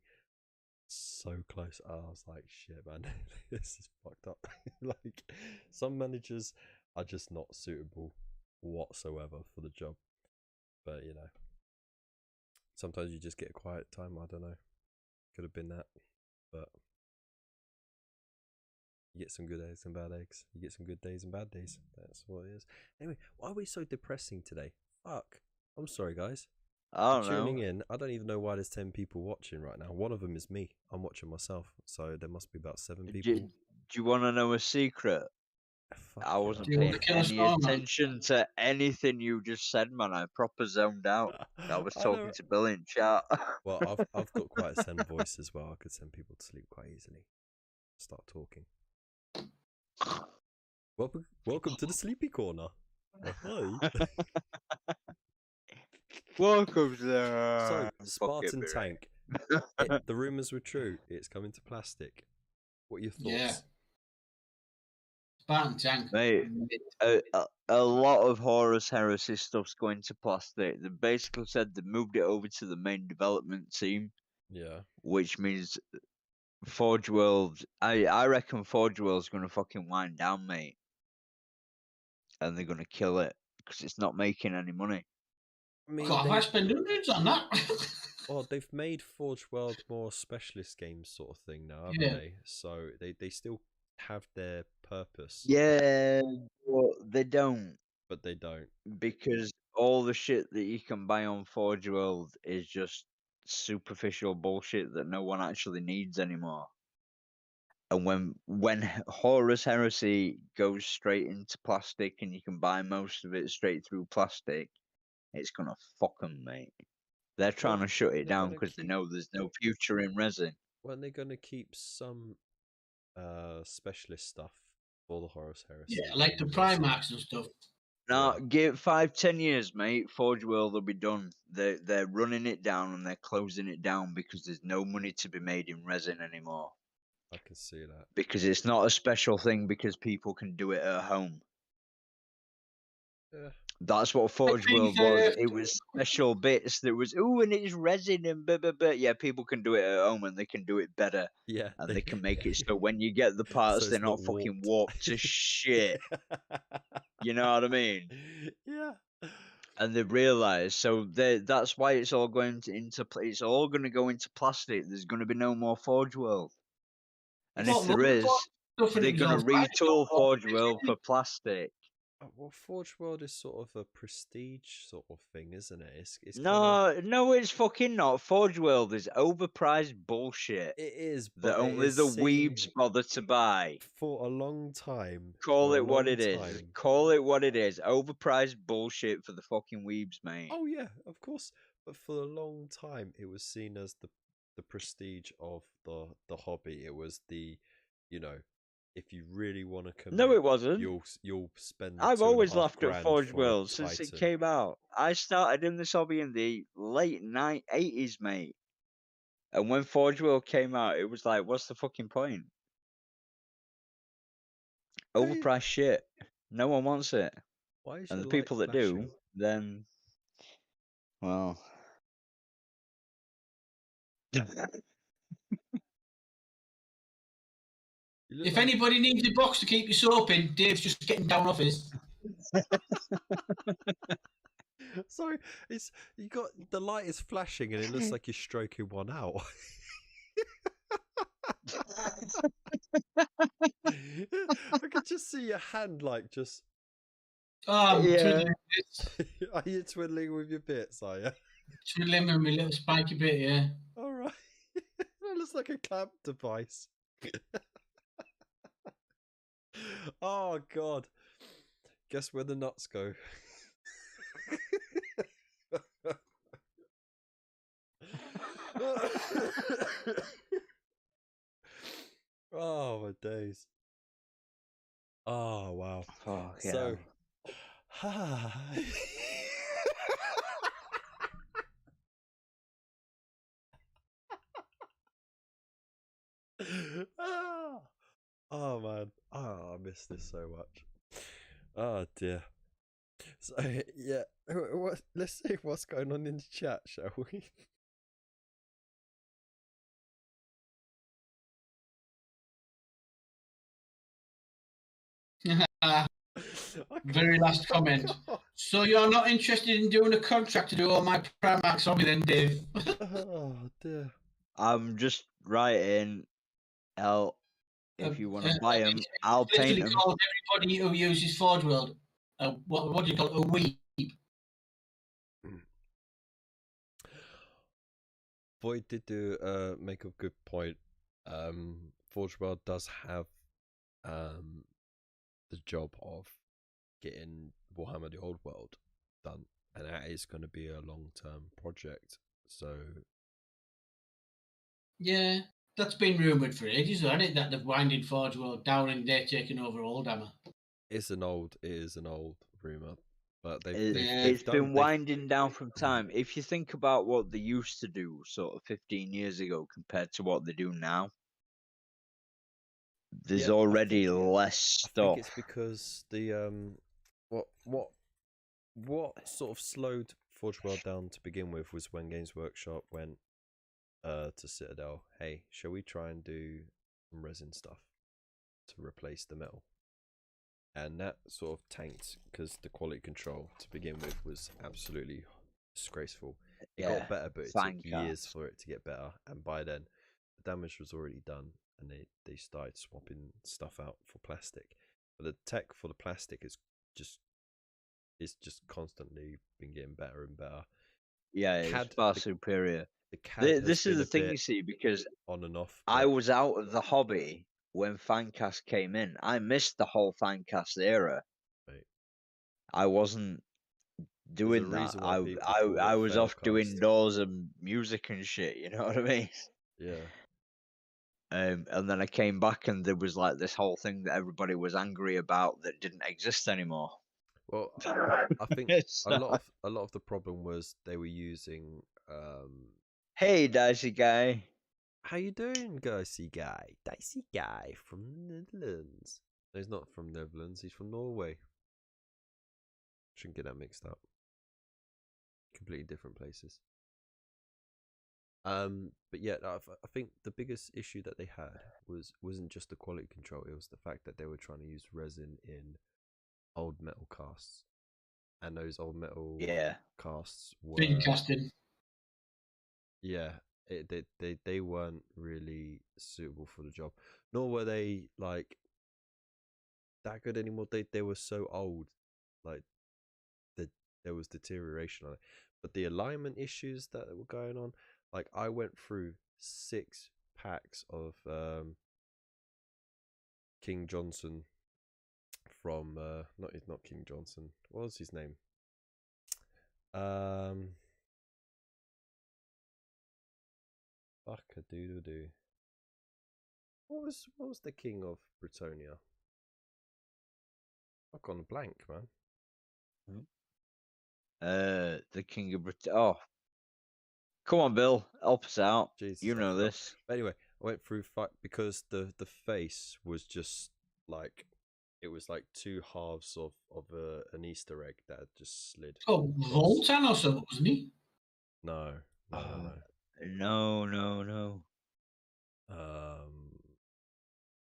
So close. I was like, shit, man, this is fucked up. Like, some managers are just not suitable whatsoever for the job. But you know, sometimes you just get a quiet time. I don't know. Could have been that, but you get some good eggs and bad eggs. You get some good days and bad days. That's what it is. Anyway, why are we so depressing today? Fuck. I'm sorry, guys. I don't tuning know. in. I don't even know why there's 10 people watching right now. One of them is me. I'm watching myself. So there must be about 7 people. Do you want to know a secret? Fuck I yeah. wasn't paying any attention to anything you just said, man. I proper zoned out. I was talking to Billy in chat. Well, I've got quite a zen voice as well. I could send people to sleep quite easily. Start talking. Welcome to the Sleepy Corner. Oh, hi. Welcome to the Spartan Tank. The rumours were true. It's coming to plastic. What are your thoughts? Yeah. Spartan Tank. Mate, a lot of Horus Heresy stuff's going to plastic. They basically said they moved it over to the main development team. Yeah. Which means Forge World, I reckon Forge World's going to fucking wind down, mate. And they're going to kill it because it's not making any money. I mean, God, I spent millions on that. Well, they've made Forge World more specialist games sort of thing now, haven't they? So they still have their purpose. Yeah, but they don't. But they don't. Because all the shit that you can buy on Forge World is just superficial bullshit that no one actually needs anymore. And when Horus Heresy goes straight into plastic and you can buy most of it straight through plastic, it's gonna fuck them, mate. They're trying to shut it down because they know there's no future in resin. When they're gonna keep some specialist stuff for the Horus Heresy. Yeah, like the Primarchs and stuff. No, give 5-10 years, mate. Forge World will be done. They're running it down and they're closing it down because there's no money to be made in resin anymore. I can see that. Because it's not a special thing because people can do it at home. Yeah. That's what Forge World was. It was special bits. There was, and it's resin and blah, blah, blah. Yeah, people can do it at home and they can do it better. Yeah. And they can make it so when you get the parts, so they're not fucking warped to shit. You know what I mean? Yeah. And they've realised, so that's why it's all going it's all going to go into plastic. There's going to be no more Forge World. And if there is, they're going to retool Forge World for plastic. Well, Forge World is sort of a prestige sort of thing, isn't it? It's no, it's fucking not. Forge World is overpriced bullshit. It is, that only the weebs bother to buy. For a long time. Call it what it is. Call it what it is. Overpriced bullshit for the fucking weebs, mate. Oh yeah, of course. But for a long time, it was seen as the prestige of the hobby. It was the, you know, if you really want to commit, no, it wasn't. You'll spend. I've always laughed at Forge World since it came out. I started in this hobby in the late 80s, mate. And when Forge World came out, it was like, what's the fucking point? Overpriced shit. No one wants it. Why is and the people that do, then, well. If anybody needs a box to keep your soap in, Dave's just getting down off his. Sorry, you got the light is flashing and it looks like you're stroking one out. I could just see your hand like just. Yeah. Are you twiddling with your bits? Are you? Twiddling with my little spiky bit, yeah. All right. That looks like a clamp device. Oh God! Guess where the nuts go? Oh my days. Oh wow. Oh, So oh man. Oh, I miss this so much. Oh dear. So yeah, let's see what's going on in the chat, shall we? Very last comment. So you're not interested in doing a contract to do all my Primarchs on me then, Dave? Oh dear. I'm just writing, L. If you want to buy them, I'll paint them. Called everybody who uses Forge World, what do you call it? A weep. Void did do make a good point. Forge World does have the job of getting Warhammer the Old World done, and that is going to be a long-term project. So yeah, that's been rumoured for ages, hasn't it? That they're winding Forge World down and they're taking over Oldhammer. it is an old rumor, but it's been winding down from time. If you think about what they used to do, sort of 15 years ago, compared to what they do now, there's already less stuff. I think it's because the what sort of slowed Forge World down to begin with was when Games Workshop went to Citadel. Hey, shall we try and do some resin stuff to replace the metal? And that sort of tanked because the quality control to begin with was absolutely disgraceful. It got better, but it took years for it to get better. And by then, the damage was already done, and they started swapping stuff out for plastic. But the tech for the plastic is just constantly been getting better and better. Yeah, it's far superior. This is the thing, you see, because on and off. I was out of the hobby when Fancast came in. I missed the whole Fancast era. Right. I wasn't doing that. I was off doing doors and music and shit. You know what I mean? Yeah. And then I came back and there was like this whole thing that everybody was angry about that didn't exist anymore. Well, I think a lot of the problem was they were using. Hey, Dicey Guy. How you doing, Dicey Guy? Dicey Guy from the Netherlands. No, he's not from Netherlands. He's from Norway. Shouldn't get that mixed up. Completely different places. But yeah, I think the biggest issue that they had wasn't just the quality control. It was the fact that they were trying to use resin in old metal casts, and those old metal casts were casting. Yeah, they weren't really suitable for the job, nor were they like that good anymore. They were so old, like there was deterioration on it. But the alignment issues that were going on, like I went through 6 packs of King Johnson from not King Johnson. What was his name? Fuck a doodle doo. What was the king of Britonia? I've gone blank, man. The king of Britain. Oh, come on, Bill, help us out. Jesus, you know this. But anyway, I went through because the face was just like it was like 2 halves of an Easter egg that had just slid. Oh, Voltan or something, wasn't he? No. No.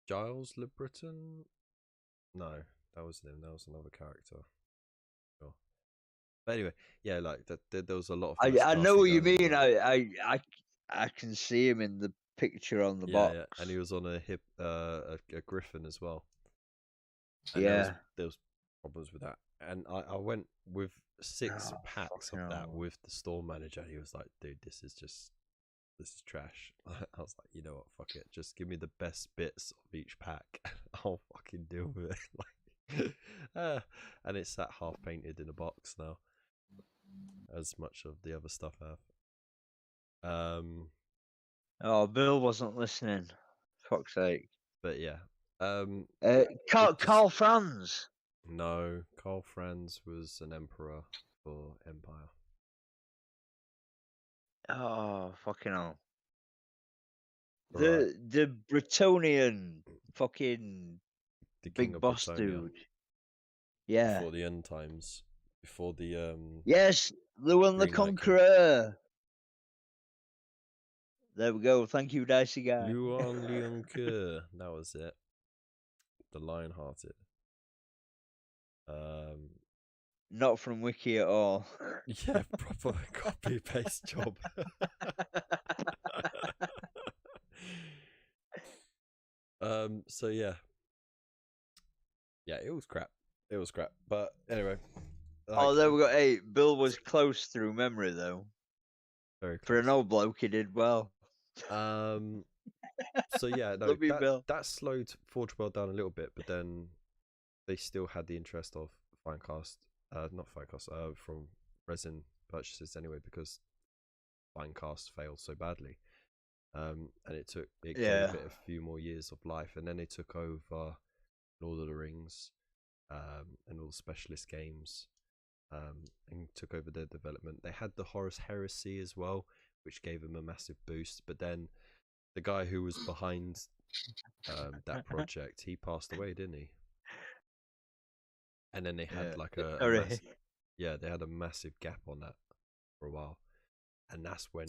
Giles Le Breton? No, that wasn't him. That was another character. Sure. But anyway, yeah, like that. There was a lot of. I know what you mean. I can see him in the picture on the box. Yeah, and he was on a griffin as well. And there was problems with that, and I went with 6 packs of that with the store manager. And he was like, "Dude, this is trash." I was like, "You know what? Fuck it. Just give me the best bits of each pack. I'll fucking deal with it." And it's sat half painted in a box now, as much of the other stuff have. Oh, Bill wasn't listening. Fuck's sake. But yeah. Carl Franz. No, Karl Franz was an emperor for Empire. Oh, fucking hell. Right. The Bretonian fucking The King big of boss Bretonia. dude. Yeah. Before the end times. Before the Yes, Lewin the Green Knight came. Conqueror. There we go. Thank you, Dicey guy. Luang Liangke. That was it. The Lionhearted. Not from Wiki at all. Yeah, proper copy paste job. So yeah. Yeah, it was crap. It was crap. But anyway. Oh, there we go. Hey, Bill was close through memory though. Very close. For an old bloke, he did well. So yeah, no, Love you, Bill. that slowed Forge World down a little bit, but then they still had the interest of from resin purchases anyway, because Finecast failed so badly. And it gave it a few more years of life, and then they took over Lord of the Rings, and all the specialist games, and took over their development. They had the Horus Heresy as well, which gave them a massive boost, but then the guy who was behind that project, he passed away, didn't he? And then they had like they had a massive gap on that for a while, and that's when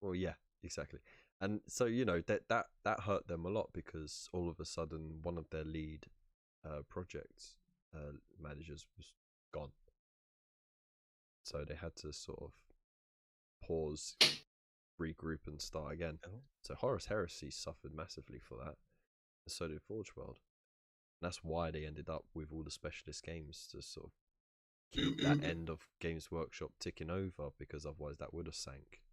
well, yeah, exactly. And so that hurt them a lot, because all of a sudden one of their lead project managers was gone, so they had to sort of pause, regroup, and start again. So Horus Heresy suffered massively for that, and so did Forge World. And that's why they ended up with all the specialist games, to sort of keep that end of Games Workshop ticking over, because otherwise that would have sank.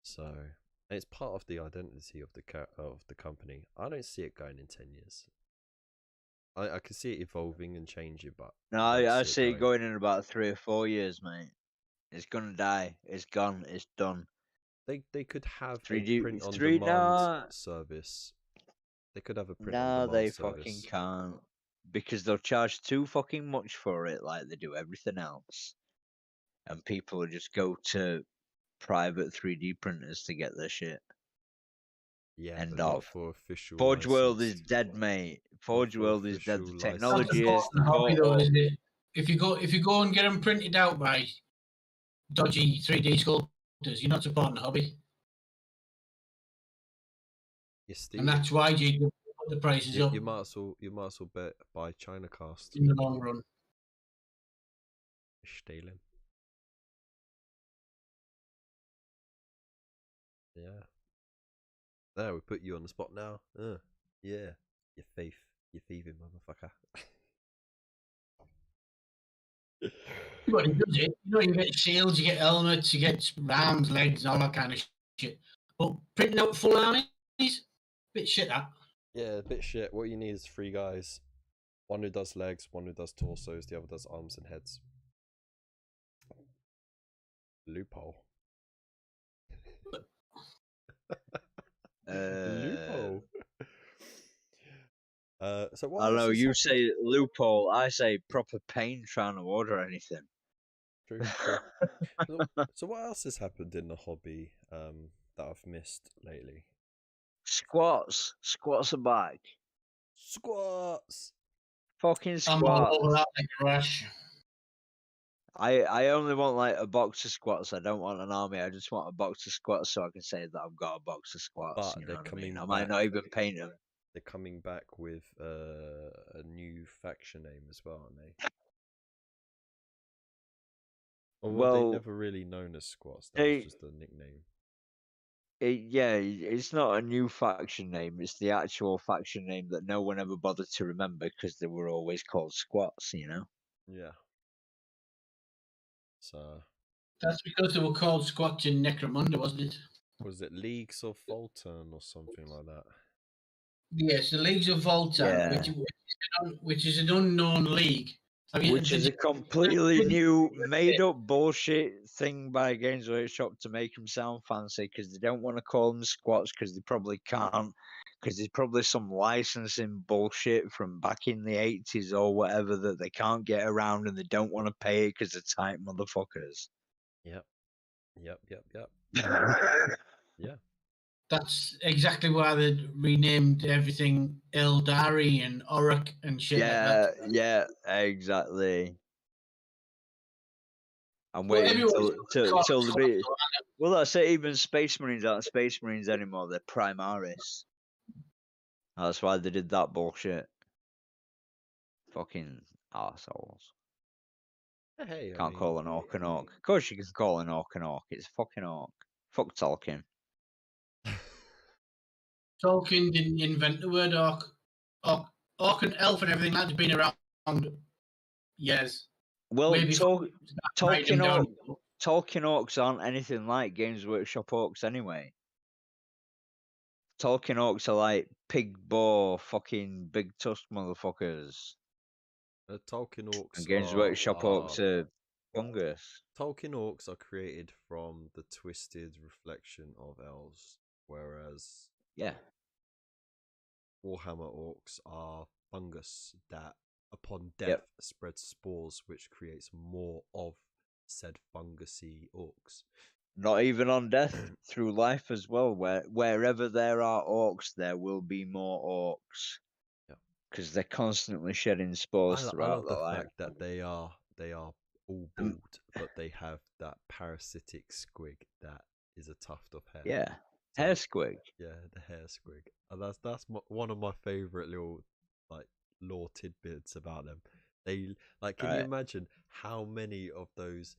So, and it's part of the identity of the company. I don't see it going in 10 years. I can see it evolving and changing, but no, I see it going in about 3 or 4 years, mate. It's gonna die. It's gone. It's done. They could have 3D, a print on demand service. They could have a print on demand service. No, they fucking can't, because they'll charge too fucking much for it, like they do everything else, and people will just go to private 3D printers to get their shit. Yeah, end but of. not for official. Forge World is dead, mate. Forge World is dead. The technology is the hobby, though, isn't it? If you go and get them printed out by dodgy 3D sculptors, you're not supporting the hobby. Yes, and that's why you put the prices up. You might as well bet buy China Cast in the long run. Stealing. Yeah. There, we put you on the spot now. Yeah, you thieving motherfucker. What he does it, you get shields, you get helmets, you get arms, legs, all that kind of shit. But printing out full armies, bit shit that. Yeah, a bit shit. What you need is 3 guys. One who does legs, one who does torsos, the other does arms and heads. Loophole. Loophole. So what? I know you say loophole. I say proper pain trying to order anything. True. So what else has happened in the hobby that I've missed lately? Squats are back. Squats. Fucking squats. I'm all over that like a rush. I only want like a box of squats. I don't want an army. I just want a box of squats so I can say that I've got a box of squats. But you they're know what coming I mean? back. I might not even paint them. They're coming back with a new faction name as well, aren't they? Or were they never really known as squats? That was just a nickname. It's not a new faction name. It's the actual faction name that no one ever bothered to remember because they were always called squats, you know? Yeah. So. That's because they were called squats in Necromunda, wasn't it? Was it Leagues of Volturn or something like that? Yes, the Leagues of Volturn, which is an unknown league Which is a completely new, made-up bullshit thing by Games Workshop to make them sound fancy, because they don't want to call them squats, because they probably can't, because there's probably some licensing bullshit from back in the 80s or whatever that they can't get around, and they don't want to pay it because they're tight motherfuckers. Yep. Yeah. That's exactly why they renamed everything Eldari and Auric and shit like that. Yeah, exactly. I'm waiting till the bit. Well, that's it. Even Space Marines aren't Space Marines anymore. They're Primaris. That's why they did that bullshit. Fucking assholes. Hey, Can't call an orc an orc. Of course you can call an orc an orc. It's a fucking orc. Fuck Tolkien. Tolkien didn't invent the word orc. Orc and elf and everything that's been around years. Well, Tolkien orcs aren't anything like Games Workshop orcs anyway. Tolkien orcs are like pig boar, fucking big tusk motherfuckers. Tolkien orcs and Games Workshop orcs are fungus. Tolkien orcs are created from the twisted reflection of elves, whereas Warhammer orcs are fungus that, upon death, spreads spores, which creates more of said fungusy orcs. Not even on death, through life as well. Wherever there are orcs, there will be more orcs. Because they're constantly shedding spores throughout their life. I love the fact that they are all bald, but they have that parasitic squig that is a tuft of hair. Yeah, hair squig. Yeah, the hair squig. And that's one of my favorite little lore tidbits about them. They can you imagine how many of those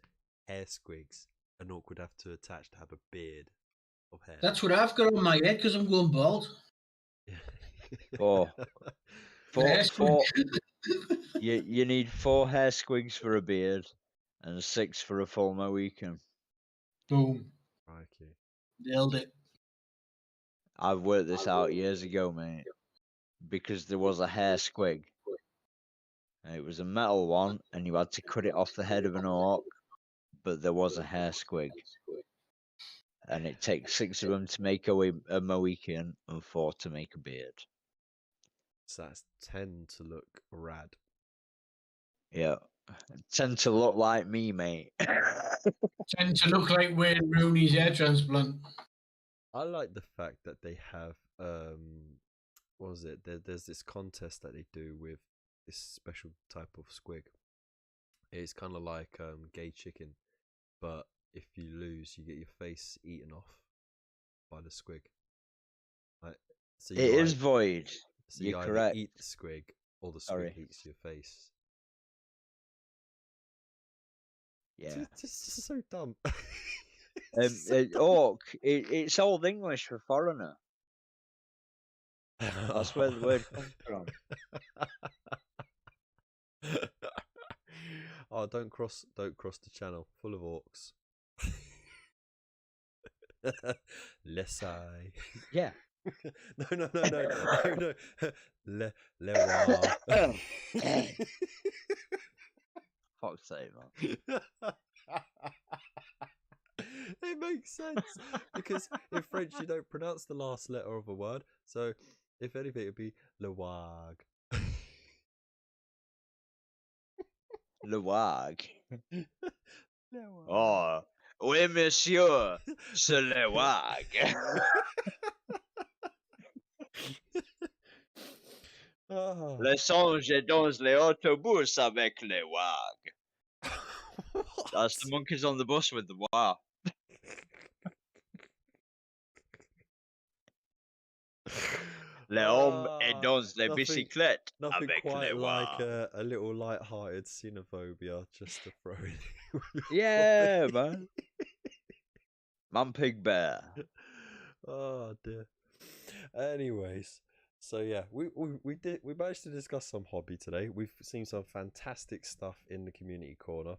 hair squigs an orc would have to attach to have a beard of hair? That's what I've got on my head because I'm going bald. Four. You need 4 hair squigs for a beard and 6 for a full Mohican. Boom. Crikey. Nailed it. I've worked this out years ago, mate. Because there was a hair squig. And it was a metal one, and you had to cut it off the head of an orc. But there was a hair squig. And it takes 6 of them to make a Mohican and 4 to make a beard. So that's 10 to look rad. Yeah. 10 to look like me, mate. 10 to look like Wayne Rooney's hair transplant. I like the fact that they have what was it? There's this contest that they do with this special type of squig. It's kind of like gay chicken, but if you lose, you get your face eaten off by the squig. So it is void. So you're you correct. either eat the squig or the squig eats your face. Yeah. It's so dumb. Orc, it's Old English for foreigner. That's where the word comes from. Oh, don't cross the channel. Full of orcs. Lesai. Yeah. No. Fuck's sake, man. It makes sense because in French you don't pronounce the last letter of a word, so if anything it'd be le wag. Le wag. Oh, oui, monsieur, c'est le wag. Les songes dans les autobus avec les wag. That's the monkeys on the bus with the wag. Les hommes et dans les bicyclettes avec les wag. Like a little light-hearted xenophobia just to throw in. Yeah, man. Man Pig Bear. Oh dear. Anyways, so yeah, we managed to discuss some hobby today. We've seen some fantastic stuff in the community corner,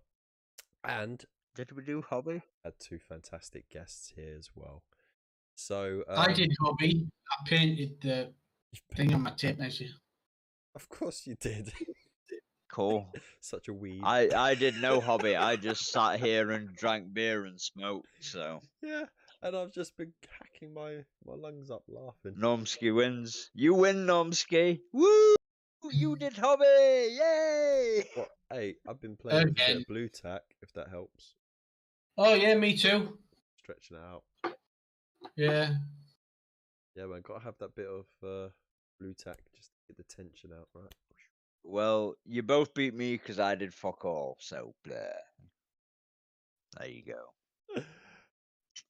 and did we do hobby? Had 2 fantastic guests here as well. So I did hobby. I painted the thing on my tape measure. Of course you did. Of cool. Such a weed. I did no hobby. I just sat here and drank beer and smoked. So yeah, and I've just been hacking my lungs up laughing. Normski wins. You win, Normski. Woo! You did hobby. Yay! Well, hey, I've been playing with a bit Again. of blue tack, if that helps. Oh yeah, me too. Stretching it out. Yeah. Yeah, man, gotta have that bit of blue tack just to get the tension out, right? Well, you both beat me because I did fuck all. So blah. There you go.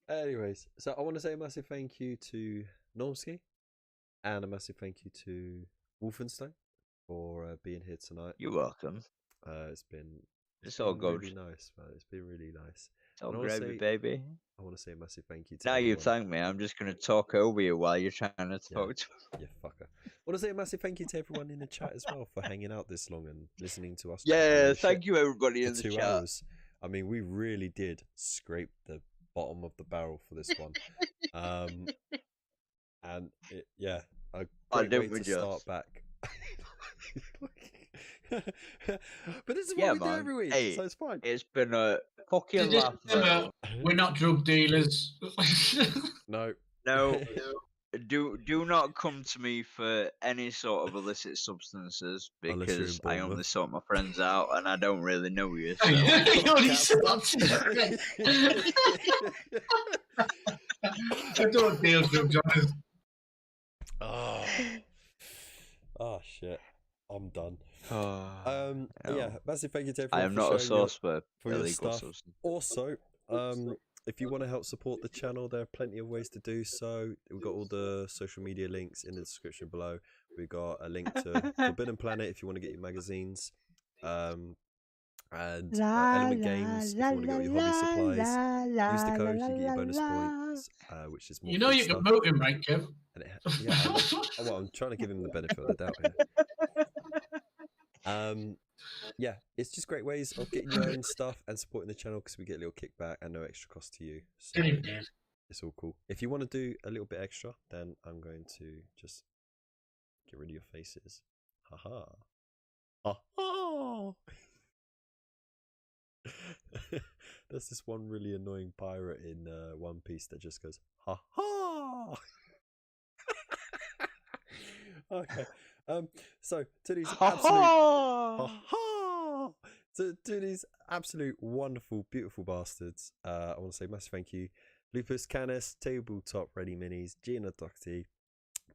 Anyways, so I want to say a massive thank you to Normski and a massive thank you to Wolfenstein for being here tonight. You're welcome. It's all been good. really nice, man. It's been really nice. It's all gravy, baby. I want to say a massive thank you to Now everyone. you thank me. I'm just going to talk over you while you're trying to talk to me. You fucker. I want to say a massive thank you to everyone in the chat as well for hanging out this long and listening to us. Yeah, thank you everybody for in the 2 chat. hours. I mean, we really did scrape the bottom of the barrel for this one. And a great way to start back. But this is what we do every week, so it's fine. It's been a fucking laugh. We're not drug dealers. No. Do not come to me for any sort of illicit substances because I only sort my friends out and I don't really know you. So. I don't deal drugs, honest. Oh shit. I'm done. No. Yeah, massive thank you to everyone. I am not a source for illegal stuff. substance. Also, if you want to help support the channel, there are plenty of ways to do so. We've got all the social media links in the description below. We've got a link to Forbidden Planet if you want to get your magazines. And Element Games if you want to get all your hobby supplies. Use the code, you get your bonus points, which is more. You know you can vote him, right, Kev? And I'm trying to give him the benefit of the doubt here. Yeah, it's just great ways of getting your own stuff and supporting the channel because we get a little kickback and no extra cost to you. So it's all cool. If you want to do a little bit extra, then I'm going to just get rid of your faces. Haha. Ha-ha. There's this one really annoying pirate in One Piece that just goes ha ha. Okay. So to these to these absolute wonderful, beautiful bastards, I want to say massive thank you. Lupus Canis, Tabletop Ready Minis, Gina Doherty,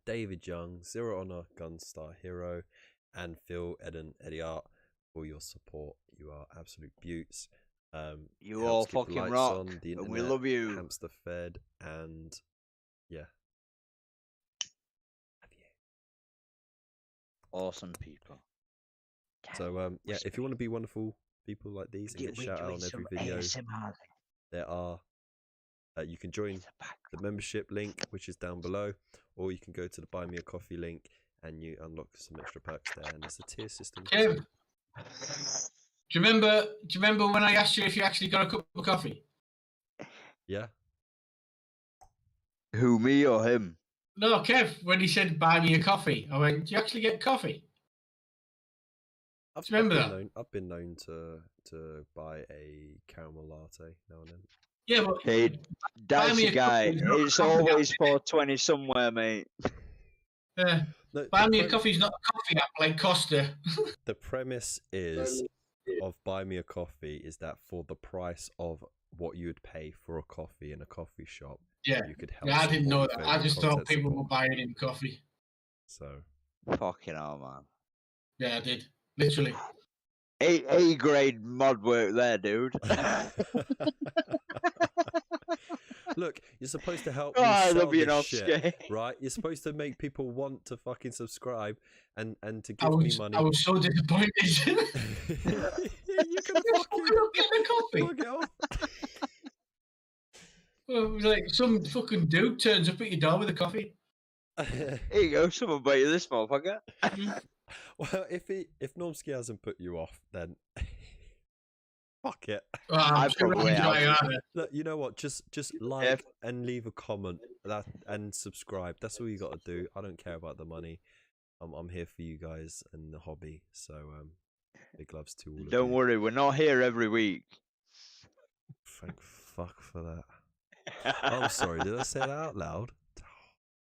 David Young, Zero Honor, Gunstar Hero, and Phil Eden Eddie Art for your support. You are absolute beauts. You all fucking rock, and we love you. Hamster fed, and yeah. Awesome people. So yeah, if you want to be wonderful people like these and get shout out on every video, there are you can join the membership link, which is down below, or you can go to the Buy Me a Coffee link and you unlock some extra perks there. And there's a tier system. Kev, do you remember when I asked you if you actually got a cup of coffee? Yeah. Who, me or him? No, Kev, when he said buy me a coffee, I went, do you actually get coffee? Do you remember that? I've been known to buy a caramel latte now and then. Yeah, but hey, that's the guy. It's always 420 somewhere, mate. Yeah. No, buy me a coffee is not a coffee app like Costa. The premise is of buy me a coffee is that for the price of what you would pay for a coffee in a coffee shop, you could help. Yeah, I didn't know that. I just thought people were buying in coffee. So fucking hell, man. Yeah, I did. Literally. A grade mod work there, dude. Look, you're supposed to help me sell this shit, skate. right? You're supposed to make people want to fucking subscribe and to give me money. I was so disappointed. You could have fucking get the coffee. Well, it was like some fucking dude turns up at your door with a coffee. Here you go, someone buy you this motherfucker. Well, if Normski hasn't put you off, then fuck it. I probably have. Look, you know what? Just like and leave a comment and subscribe. That's all you got to do. I don't care about the money. I'm here for you guys and the hobby. So Big loves to all of you. Don't worry, we're not here every week. Thank fuck for that. Oh, sorry, did I say that out loud?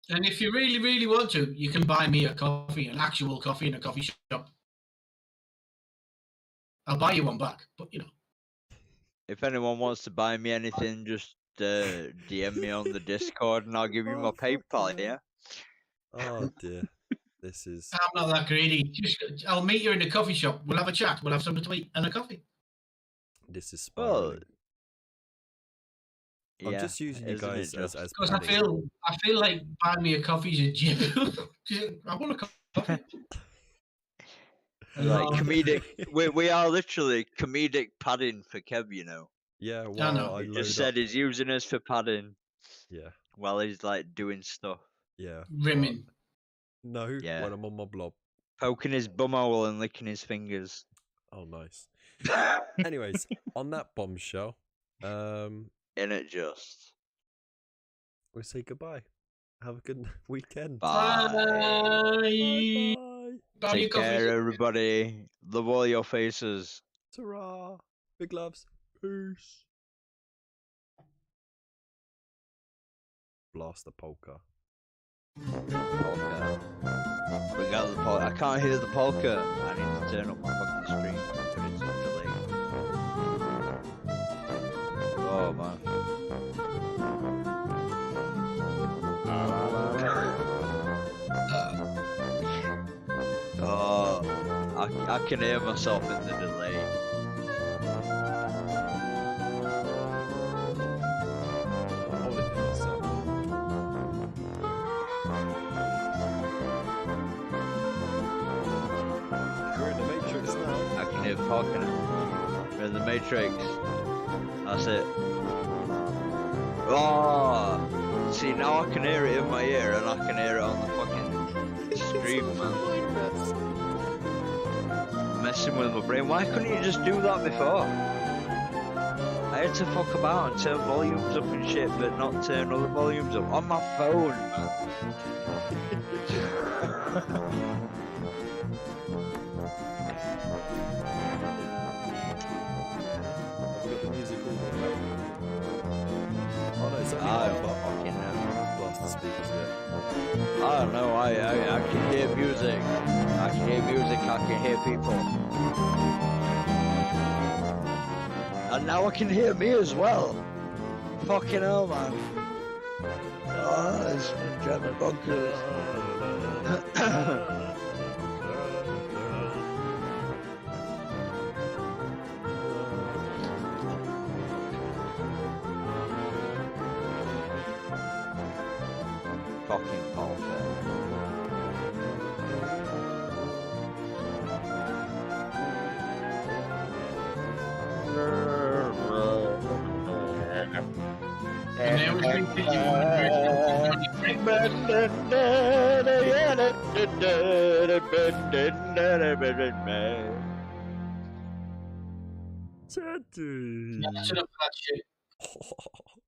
And if you really, really want to, you can buy me a coffee, an actual coffee in a coffee shop. I'll buy you one back, but you know. If anyone wants to buy me anything, just DM me on the Discord and I'll give you my PayPal, yeah? Oh dear. This is... I'm not that greedy. I'll meet you in the coffee shop. We'll have a chat. We'll have something to eat and a coffee. This is spiraling. I'm Yeah, just using you guys as because I feel like buying me a coffee is a gym. I want a coffee. Like comedic, we are literally comedic padding for Kev, you know. Yeah, I know. He just said he's using us for padding. Yeah. While he's like doing stuff. Yeah. Rimming. No, yeah. When I'm on my blob. Poking his bumhole and licking his fingers. Oh, nice. Anyways, on that bombshell, In it just. We'll say goodbye. Have a good weekend. Bye. Bye. Bye. Take care, everybody. Love all your faces. Ta-ra. Big loves. Peace. Blast the polka. Polka. Bring out the polka. I can't hear the polka. I need to turn up my fucking stream. But it's delayed. Oh man. Oh, I can hear myself in the delay. We're in the Matrix now. I can hear talking. We're in the Matrix. That's it. Oh, see now I can hear it in my ear and I can hear it on the fucking stream, man. Messing with my brain. Why couldn't you just do that before? I had to fuck about and turn volumes up and shit, but not turn other volumes up on my phone, man. I don't know, I can hear music. I can hear music, I can hear people. And now I can hear me as well. Fucking hell, man. Oh, it's German bunkers. Fucking polka. Teddy. Shut up for that shit.